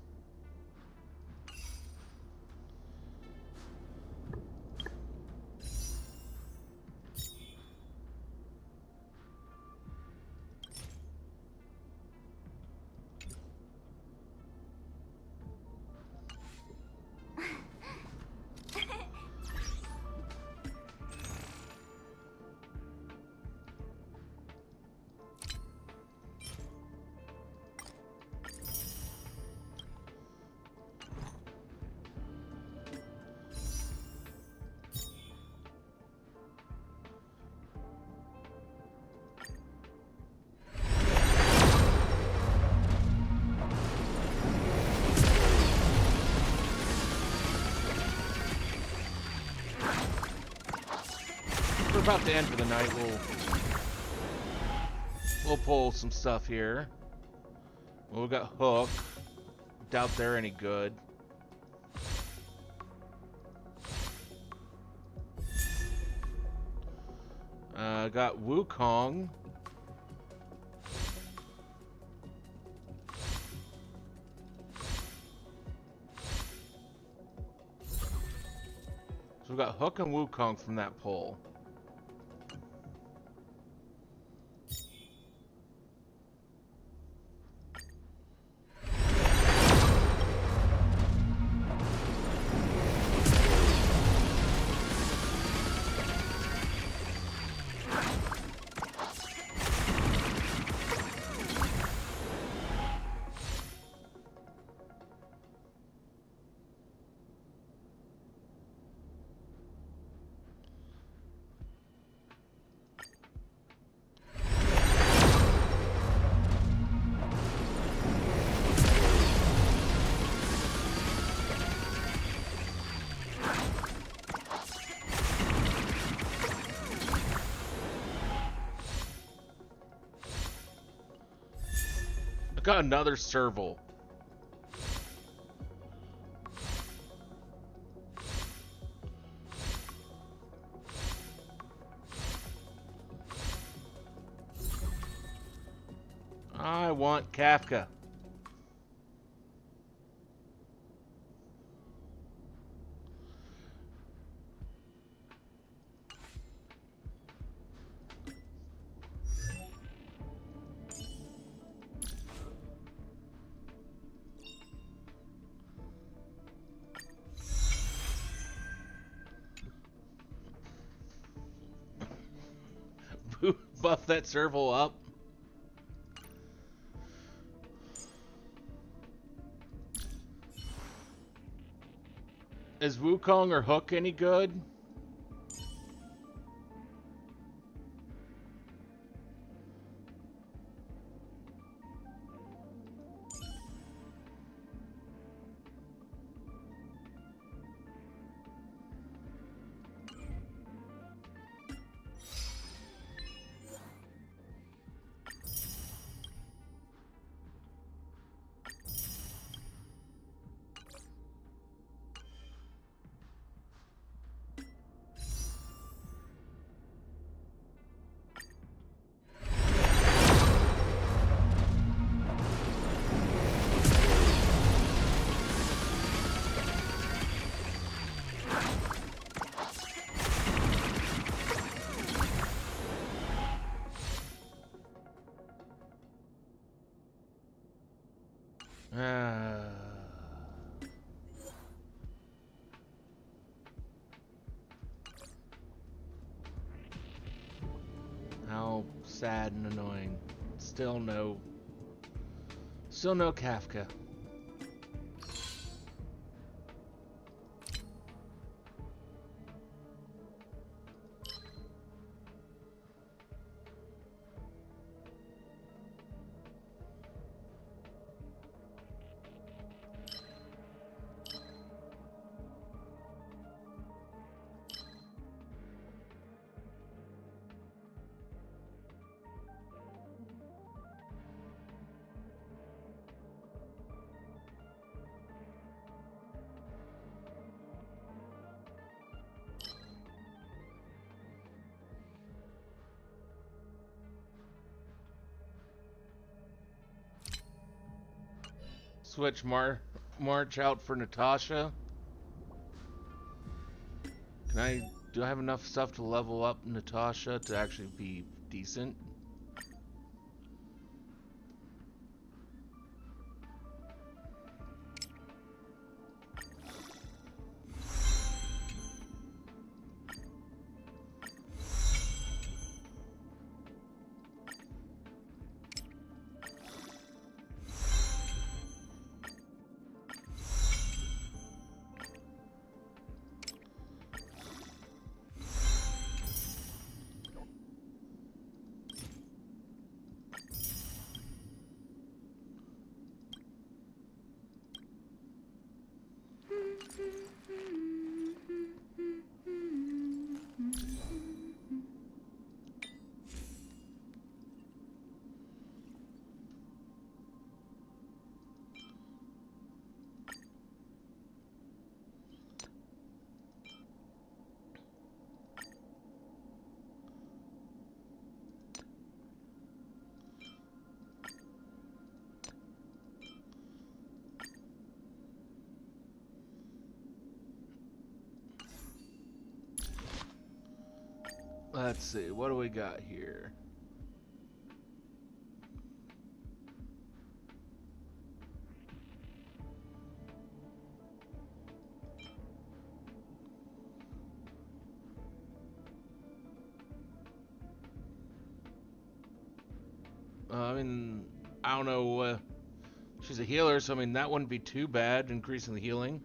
[SPEAKER 1] We're about to end for the night. We'll pull some stuff here. Well, we got Hook. Doubt they're any good. Got Wukong. So we got Hook and Wukong from that pull. Got another serval. I want Kafka. buff that serval up. Is Wukong or Hook any good? How sad and annoying. Still no Kafka. Switch March out for Natasha. Do I have enough stuff to level up Natasha to actually be decent? Let's see, what do we got here? I mean, I don't know. She's a healer, so I mean, that wouldn't be too bad, increasing the healing.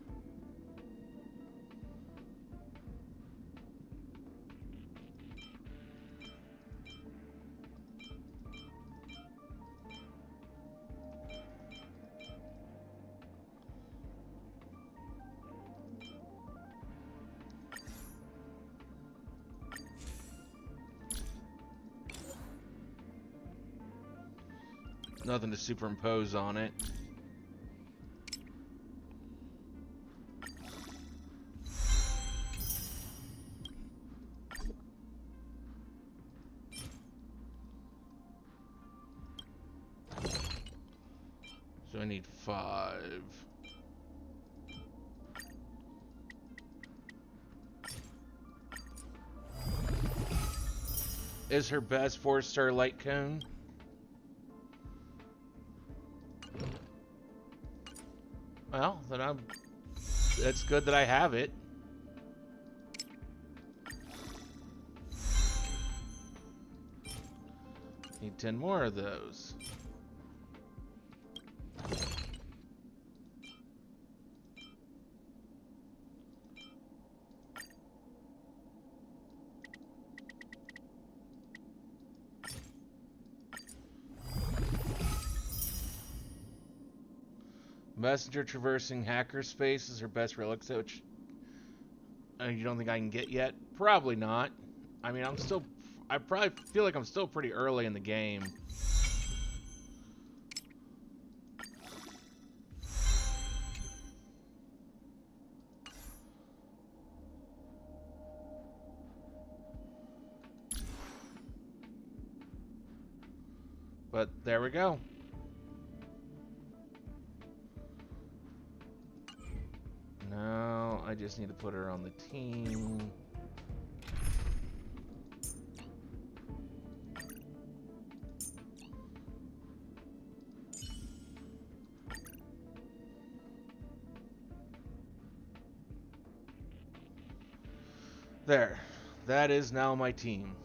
[SPEAKER 1] Nothing to superimpose on it. So I need 5. Is her best 4-star light cone? Well, then it's good that I have it. need 10 more of those. Messenger traversing hacker space is her best relics, which you don't think I can get yet? Probably not. I mean, I probably feel like I'm still pretty early in the game. But there we go. Now I just need to put her on the team. There. That is now my team.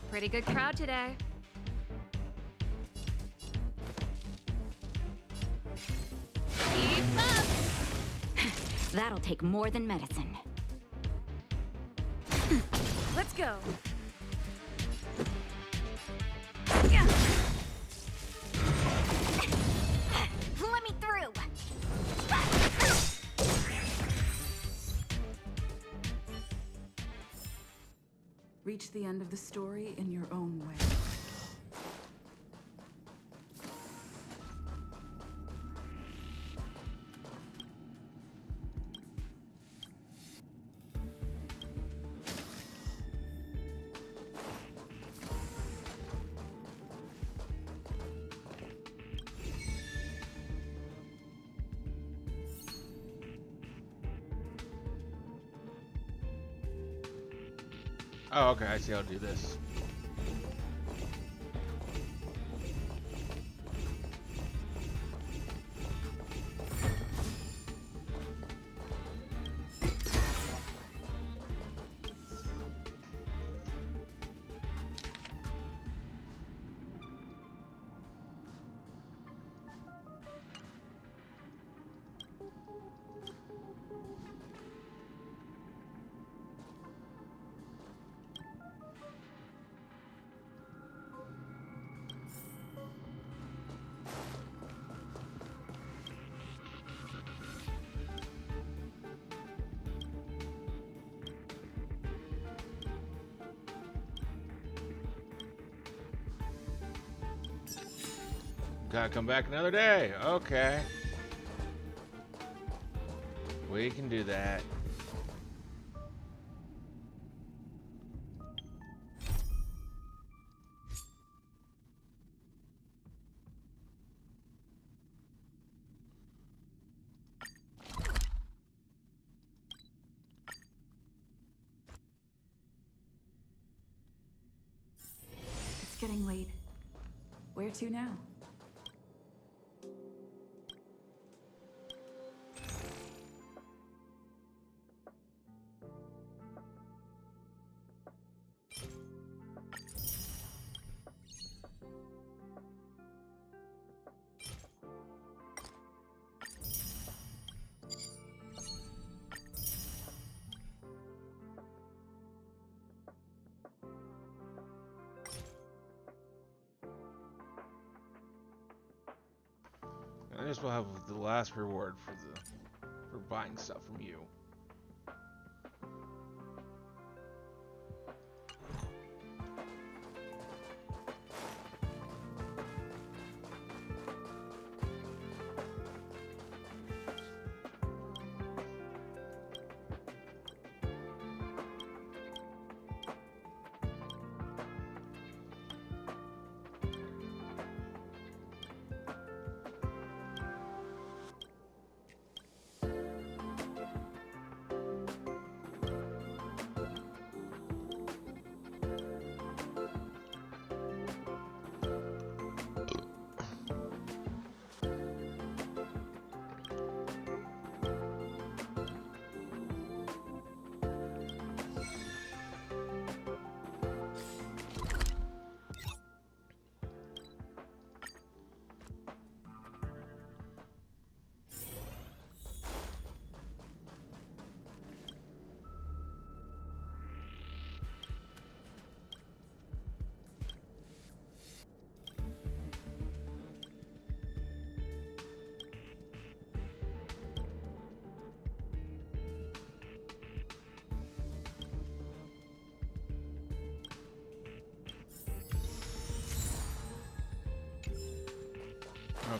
[SPEAKER 4] Pretty good crowd today.
[SPEAKER 15] Keep up! That'll take more than medicine.
[SPEAKER 9] Let's go.
[SPEAKER 15] Let me through!
[SPEAKER 23] Reach the end of the story in your own way.
[SPEAKER 1] Oh, okay, I see how to do this. Gotta come back another day. Okay. We can do that.
[SPEAKER 23] It's getting late. Where to now?
[SPEAKER 1] Might as well have the last reward for buying stuff from you.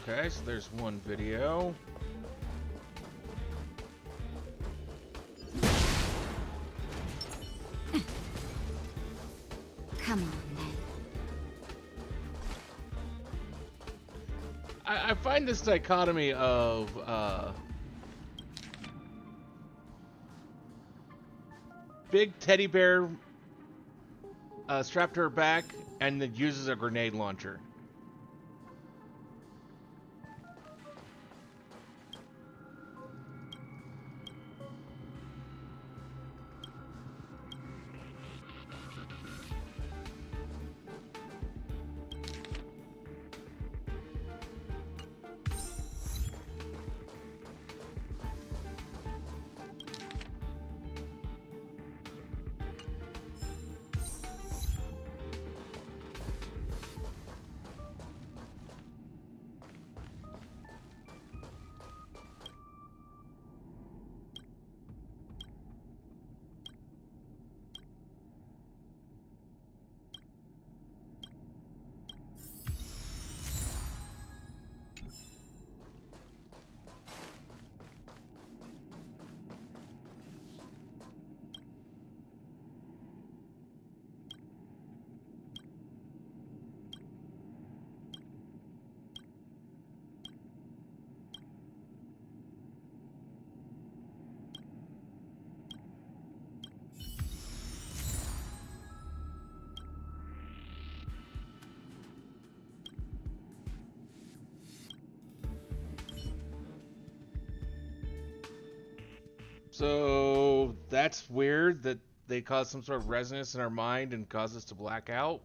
[SPEAKER 1] Okay, so there's one video.
[SPEAKER 4] Come on, then.
[SPEAKER 1] I find this dichotomy of big teddy bear strapped to her back and then uses a grenade launcher. So that's weird that they cause some sort of resonance in our mind and cause us to black out.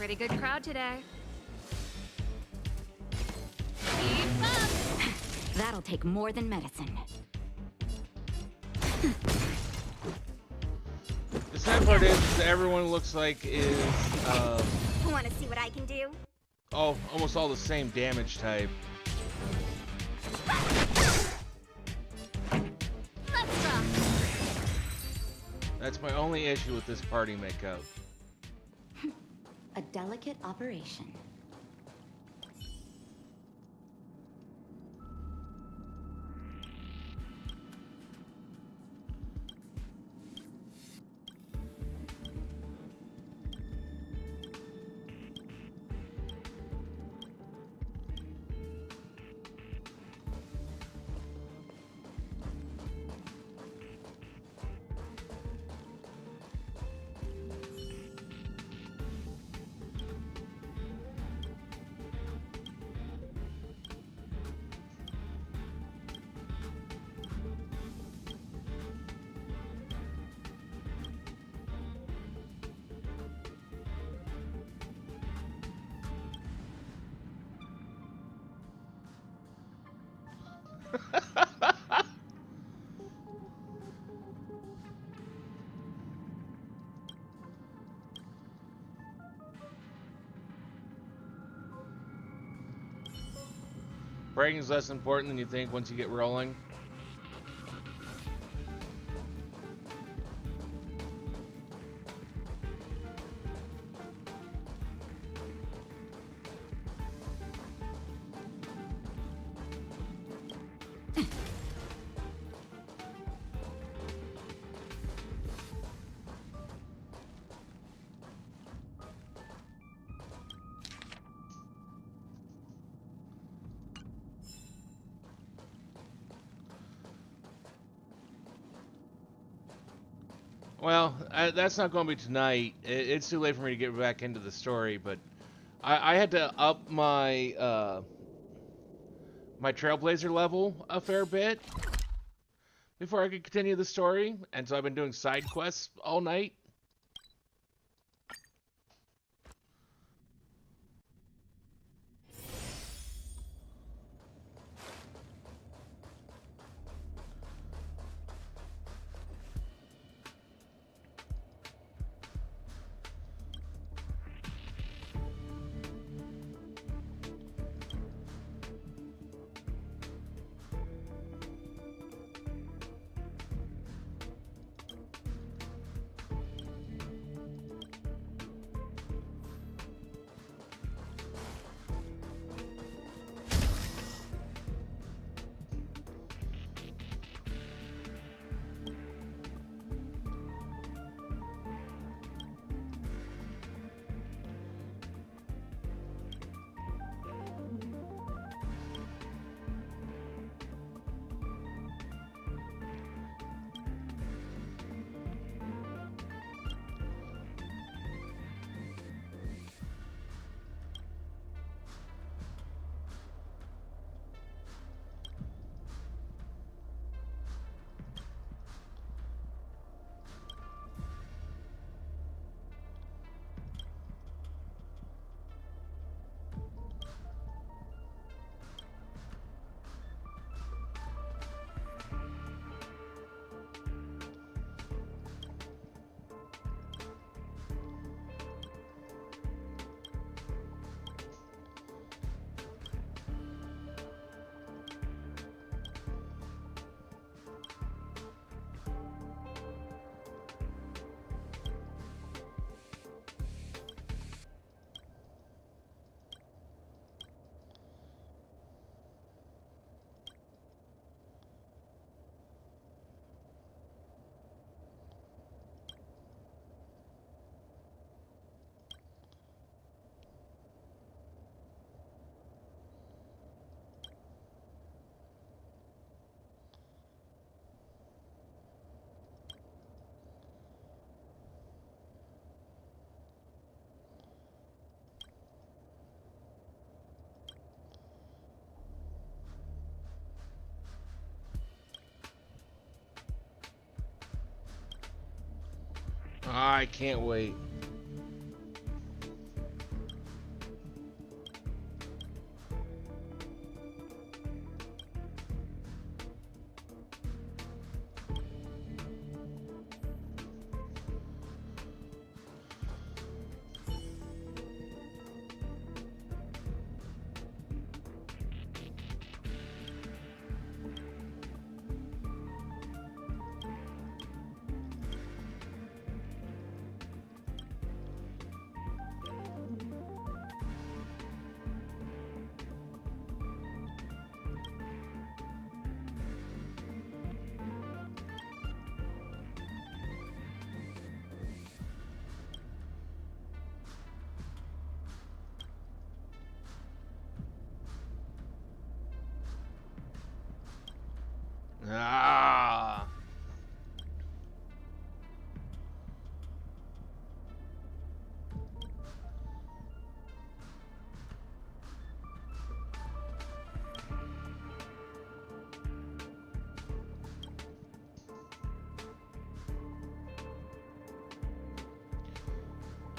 [SPEAKER 4] Pretty good crowd today. Keep up!
[SPEAKER 15] That'll take more than medicine.
[SPEAKER 1] The sad part is everyone looks like is,
[SPEAKER 15] Want to see what I can do?
[SPEAKER 1] oh, almost all the same damage type.
[SPEAKER 4] Let's rock!
[SPEAKER 1] That's my only issue with this party makeup.
[SPEAKER 15] A delicate operation.
[SPEAKER 1] Bragging is less important than you think once you get rolling. Well, that's not going to be tonight. It's too late for me to get back into the story, but I had to up my my Trailblazer level a fair bit before I could continue the story, and so I've been doing side quests all night. I can't wait.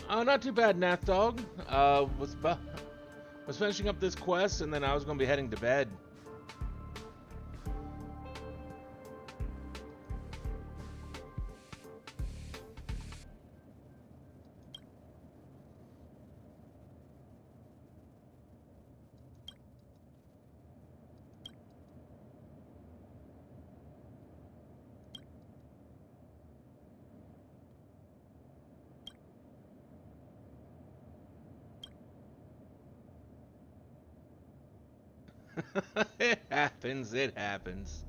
[SPEAKER 1] Not too bad, Nath Dog. Was finishing up this quest, and then I was going to be heading to bed. It happens, it happens.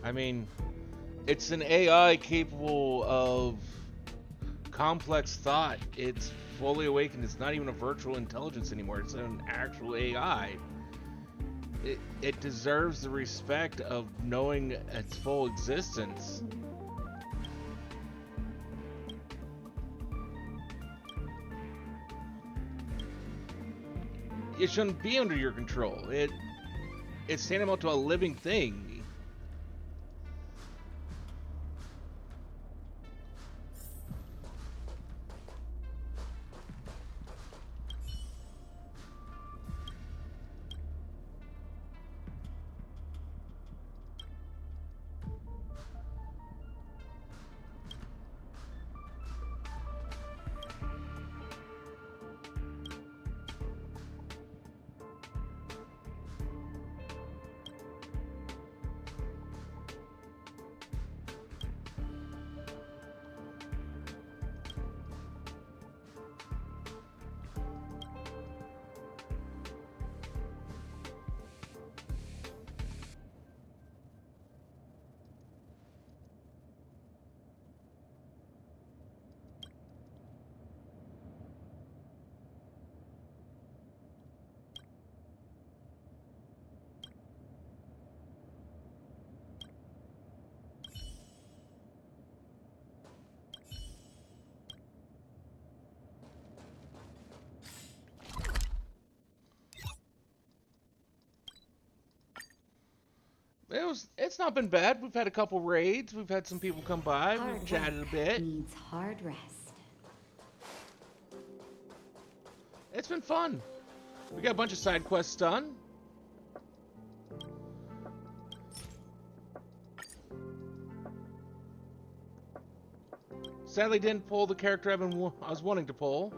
[SPEAKER 1] I mean, it's an AI capable of complex thought. It's fully awakened. It's not even a virtual intelligence anymore. It's an actual AI. It deserves the respect of knowing its full existence. It shouldn't be under your control. It's tantamount to a living thing. It's not been bad. We've had a couple raids. We've had some people come by. We've chatted a bit.
[SPEAKER 3] Needs hard rest.
[SPEAKER 1] It's been fun. We got a bunch of side quests done. Sadly, didn't pull the character I was wanting to pull.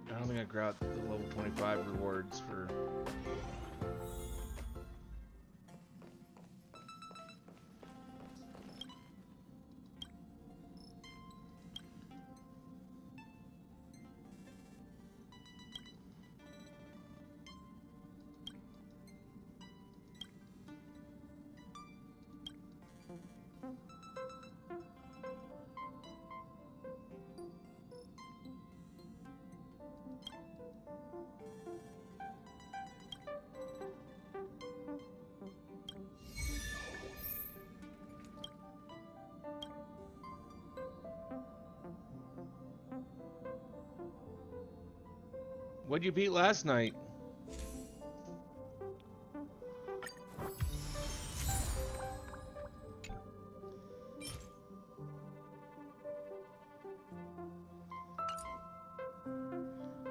[SPEAKER 1] I don't think I got the level 25 rewards for... What'd you beat last night?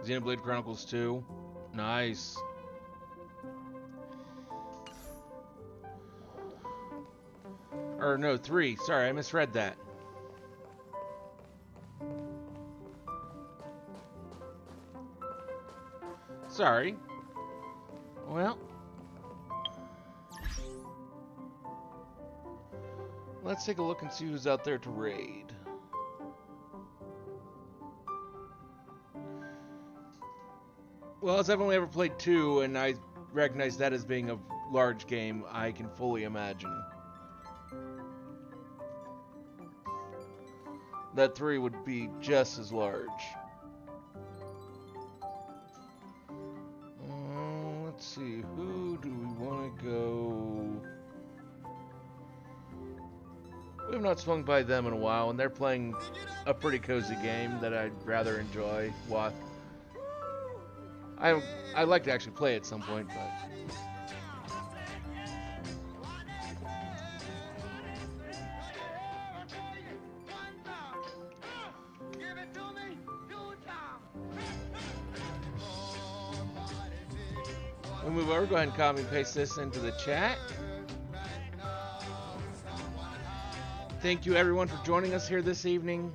[SPEAKER 1] Xenoblade Chronicles 2. Nice. Or no, 3. Sorry, I misread that. Sorry. Well. Let's take a look and see who's out there to raid. Well, as I've only ever played 2, and I recognize that as being a large game, I can fully imagine that 3 would be just as large. Let's see, who do we want to go? We've not swung by them in a while, and they're playing a pretty cozy game that I'd rather enjoy. I'd like to actually play at some point, but... We'll move over, go ahead and copy and paste this into the chat. Thank you everyone for joining us here this evening.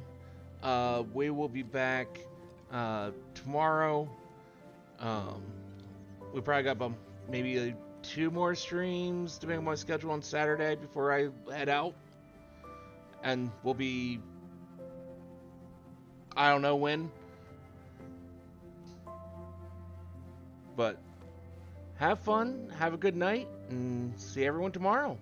[SPEAKER 1] We will be back tomorrow. We probably got maybe 2 more streams, depending on my schedule on Saturday before I head out. And we'll be... I don't know when. But have fun, have a good night, and see everyone tomorrow.